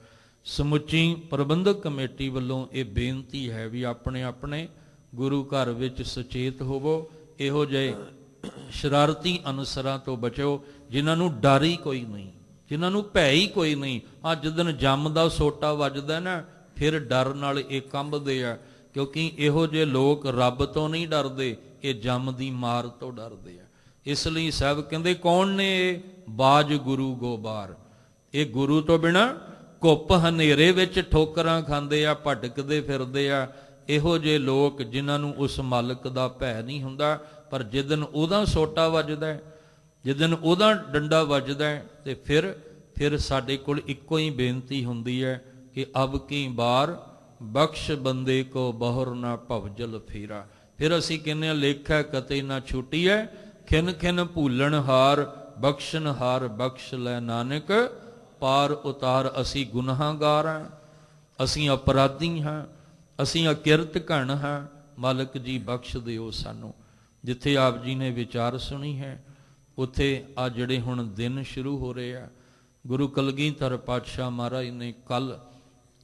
ਸਮੁੱਚੀ ਪ੍ਰਬੰਧਕ ਕਮੇਟੀ ਵੱਲੋਂ ਇਹ ਬੇਨਤੀ ਹੈ ਵੀ ਆਪਣੇ ਆਪਣੇ ਗੁਰੂ ਘਰ ਵਿੱਚ ਸੁਚੇਤ ਹੋਵੋ। ਇਹੋ ਜਿਹੇ ਸ਼ਰਾਰਤੀ ਅਨਸਰਾਂ ਤੋਂ ਬਚੋ ਜਿਨ੍ਹਾਂ ਨੂੰ ਡਰ ਹੀ ਕੋਈ ਨਹੀਂ, ਜਿਨ੍ਹਾਂ ਨੂੰ ਭੈ ਹੀ ਕੋਈ ਨਹੀਂ। ਅੱਜ ਦਿਨ ਜੰਮ ਦਾ ਸੋਟਾ ਵੱਜਦਾ ਨਾ, ਫਿਰ ਡਰ ਨਾਲ ਇਹ ਕੰਬਦੇ ਆ, ਕਿਉਂਕਿ ਇਹੋ ਜਿਹੇ ਲੋਕ ਰੱਬ ਤੋਂ ਨਹੀਂ ਡਰਦੇ, ਇਹ ਜੰਮ ਦੀ ਮਾਰ ਤੋਂ ਡਰਦੇ ਆ। ਇਸ ਲਈ ਸਾਹਿਬ ਕਹਿੰਦੇ ਕੌਣ ਨੇ ਇਹ ਬਾਜ ਗੁਰੂ ਗੋਬਾਰ, ਇਹ ਗੁਰੂ ਤੋਂ ਬਿਨਾ ਘੁੱਪ ਹਨੇਰੇ ਵਿੱਚ ਠੋਕਰਾਂ ਖਾਂਦੇ ਆ, ਭਟਕਦੇ ਫਿਰਦੇ ਆ। ਇਹੋ ਜਿਹੇ ਲੋਕ ਜਿਨ੍ਹਾਂ ਨੂੰ ਉਸ ਮਾਲਕ ਦਾ ਭੈ ਨਹੀਂ ਹੁੰਦਾ, ਪਰ ਜਿੱਦਨ ਉਹਦਾ ਸੋਟਾ ਵੱਜਦਾ ਹੈ, ਜਿੱਦਨ ਉਹਦਾ ਡੰਡਾ ਵੱਜਦਾ ਹੈ, ਤੇ ਫਿਰ ਸਾਡੇ ਕੋਲ ਇੱਕੋ ਹੀ ਬੇਨਤੀ ਹੁੰਦੀ ਹੈ ਕਿ ਅਬ ਕੀ ਬਾਰ ਬਖਸ਼ ਬੰਦੇ ਕੋ ਬਹੁਰ ਨਾ ਭਵਜਲ ਫੇਰਾ। ਫਿਰ ਅਸੀਂ ਕਹਿੰਦੇ ਹਾਂ ਲੇਖਾ ਕਤੇ ਨਾ ਛੁੱਟੀ ਹੈ, ਖਿਨ ਖਿਨ ਭੂਲਣ ਹਾਰ, ਬਖਸ਼ਣ ਹਾਰ ਬਖਸ਼ ਲੈ ਨਾਨਕ ਪਾਰ ਉਤਾਰ। ਅਸੀਂ ਗੁਨਾਹਗਾਰ ਹਾਂ, ਅਸੀਂ ਅਪਰਾਧੀ ਹਾਂ, ਅਸੀਂ ਅਕਿਰਤ ਘਣ ਹਾਂ। ਮਾਲਕ ਜੀ ਬਖਸ਼ ਦਿਓ ਸਾਨੂੰ। ਜਿੱਥੇ ਆਪ ਜੀ ਨੇ ਵਿਚਾਰ ਸੁਣੀ ਹੈ ਉੱਥੇ ਆ ਜਿਹੜੇ ਹੁਣ ਦਿਨ ਸ਼ੁਰੂ ਹੋ ਰਹੇ ਆ, ਗੁਰੂ ਕਲਗੀਧਰ ਪਾਤਸ਼ਾਹ ਮਹਾਰਾਜ ਨੇ ਕੱਲ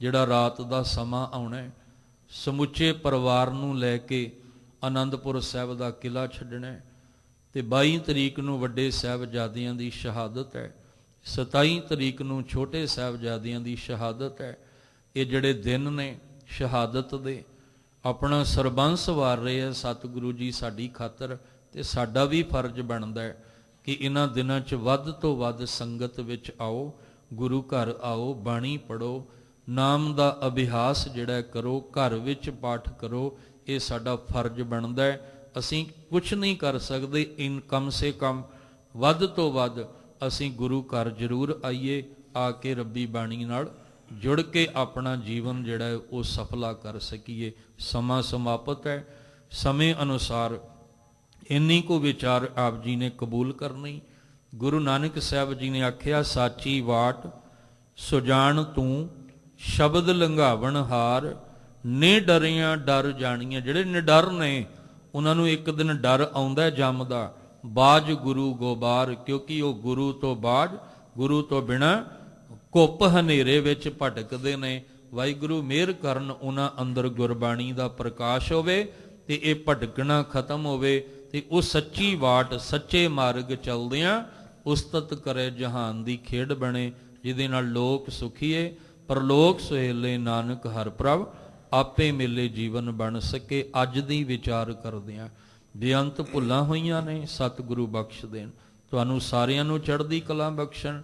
ਜਿਹੜਾ ਰਾਤ ਦਾ ਸਮਾਂ ਆਉਣਾ, ਸਮੁੱਚੇ ਪਰਿਵਾਰ ਨੂੰ ਲੈ ਕੇ ਆਨੰਦਪੁਰ ਸਾਹਿਬ ਦਾ ਕਿਲ੍ਹਾ ਛੱਡਣਾ ਤੇ 22 ਤਰੀਕ ਨੂੰ ਵੱਡੇ ਸਾਹਿਬਜ਼ਾਦਿਆਂ ਦੀ ਸ਼ਹਾਦਤ ਹੈ, 27 ਤਰੀਕ ਨੂੰ ਛੋਟੇ ਸਾਹਿਬਜ਼ਾਦਿਆਂ ਦੀ ਸ਼ਹਾਦਤ ਹੈ। ਇਹ ਜਿਹੜੇ ਦਿਨ ਨੇ ਸ਼ਹਾਦਤ ਦੇ, ਆਪਣਾ ਸਰਬੰਸ ਵਾਰ ਰਹੇ ਹੈ ਸਤਿਗੁਰੂ ਜੀ ਸਾਡੀ ਖਾਤਰ, ਤੇ ਸਾਡਾ ਵੀ ਫਰਜ਼ ਬਣਦਾ ਹੈ ਕਿ ਇਹਨਾਂ ਦਿਨਾਂ 'ਚ ਵੱਧ ਤੋਂ ਵੱਧ ਸੰਗਤ ਵਿੱਚ ਆਓ, ਗੁਰੂ ਘਰ ਆਓ, ਬਾਣੀ ਪੜ੍ਹੋ, ਨਾਮ ਦਾ ਅਭਿਆਸ ਜਿਹੜਾ ਕਰੋ, ਘਰ ਵਿੱਚ ਪਾਠ ਕਰੋ। ਇਹ ਸਾਡਾ ਫਰਜ਼ ਬਣਦਾ ਹੈ। ਅਸੀਂ ਕੁਛ ਨਹੀਂ ਕਰ ਸਕਦੇ, ਕਮ ਸੇ ਕਮ ਵੱਧ ਤੋਂ ਵੱਧ ਅਸੀਂ ਗੁਰੂ ਘਰ ਜ਼ਰੂਰ ਆਈਏ, ਆ ਕੇ ਰੱਬੀ ਬਾਣੀ ਨਾਲ ਜੁੜ ਕੇ ਆਪਣਾ ਜੀਵਨ ਜਿਹੜਾ ਹੈ ਉਹ ਸਫਲਾ ਕਰ ਸਕੀਏ। ਸਮਾਂ ਸਮਾਪਤ ਹੈ, ਸਮੇਂ ਅਨੁਸਾਰ ਇੰਨੀ ਕੁ ਵਿਚਾਰ ਆਪ ਜੀ ਨੇ ਕਬੂਲ ਕਰਨੀ। ਗੁਰੂ ਨਾਨਕ ਸਾਹਿਬ ਜੀ ਨੇ ਆਖਿਆ, ਸਾਚੀ ਵਾਟ ਸੁਜਾਨ ਤੂੰ ਸ਼ਬਦ ਲੰਘਾਵਣ ਹਾਰ, ਨੇ ਡਰਿਆ ਡਰ ਜਾਣੀਆਂ। ਜਿਹੜੇ ਨਿਡਰ ਨੇ ਉਹਨਾਂ ਨੂੰ ਇੱਕ ਦਿਨ ਡਰ ਆਉਂਦਾ ਜੰਮ ਦਾ, ਬਾਜ ਗੁਰੂ ਗੋਬਾਰ, ਕਿਉਂਕਿ ਉਹ ਗੁਰੂ ਤੋਂ ਬਾਜ, ਗੁਰੂ ਤੋਂ ਬਿਨਾਂ ਘੁੱਪ ਹਨੇਰੇ ਵਿੱਚ ਭਟਕਦੇ ਨੇ। ਵਾਹਿਗੁਰੂ ਮਿਹਰ ਕਰਨ ਉਹਨਾਂ ਅੰਦਰ ਗੁਰਬਾਣੀ ਦਾ ਪ੍ਰਕਾਸ਼ ਹੋਵੇ ਤੇ ਇਹ ਭਟਕਣਾ ਖਤਮ ਹੋਵੇ ਤੇ ਉਹ ਸੱਚੀ ਵਾਟ ਸੱਚੇ ਮਾਰਗ ਚੱਲਦਿਆਂ ਉਸਤਤ ਕਰੇ ਜਹਾਨ ਦੀ ਖੇਡ ਬਣੇ, ਜਿਹਦੇ ਨਾਲ ਲੋਕ ਸੁਖੀਏ ਪਰਲੋਕ ਸੁਹੇਲੇ ਨਾਨਕ ਹਰ ਪ੍ਰਭ ਆਪੇ ਮਿਲੇ ਜੀਵਨ ਬਣ ਸਕੇ। ਅੱਜ ਦੀ ਵਿਚਾਰ ਕਰਦਿਆਂ ਬੇਅੰਤ ਭੁੱਲਾਂ ਹੋਈਆਂ ਨੇ, ਸਤਿਗੁਰੂ ਬਖਸ਼ ਦੇਣ, ਤੁਹਾਨੂੰ ਸਾਰਿਆਂ ਨੂੰ ਚੜ੍ਹਦੀ ਕਲਾ ਬਖਸ਼ਣ।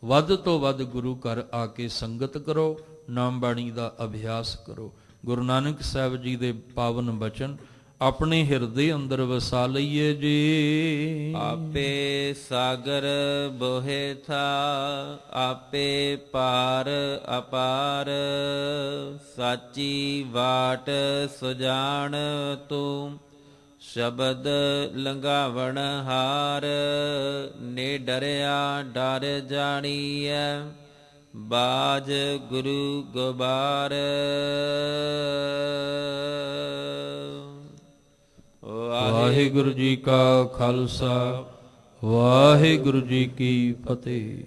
ਵੱਧ ਤੋਂ ਵੱਧ ਗੁਰੂ ਘਰ ਆ ਕੇ ਸੰਗਤ ਕਰੋ, ਨਾਮ ਬਾਣੀ ਦਾ ਅਭਿਆਸ ਕਰੋ। ਗੁਰੂ ਨਾਨਕ ਸਾਹਿਬ ਜੀ ਦੇ ਪਾਵਨ ਬਚਨ ਆਪਣੇ ਹਿਰਦੇ ਅੰਦਰ ਵਸਾ ਲਈਏ ਜੀ। ਆਪੇ ਸਾਗਰ ਬੋਹਿ ਥਾ, ਆਪੇ ਪਾਰ ਅਪਾਰ, ਸਾਚੀ ਵਾਟ ਸੁਜਾਨ ਤੂੰ ਸ਼ਬਦ ਲੰਘਾਵਣ ਹਾਰ, ਨੇ ਡਰਿਆ ਡਰ ਜਾਣੀਐ, ਬਾਜ ਗੁਰੂ ਗੋਬਾਰ। ਵਾਹਿਗੁਰੂ ਜੀ ਕਾ ਖਾਲਸਾ, ਵਾਹਿਗੁਰੂ ਜੀ ਕੀ ਫਤਿਹ।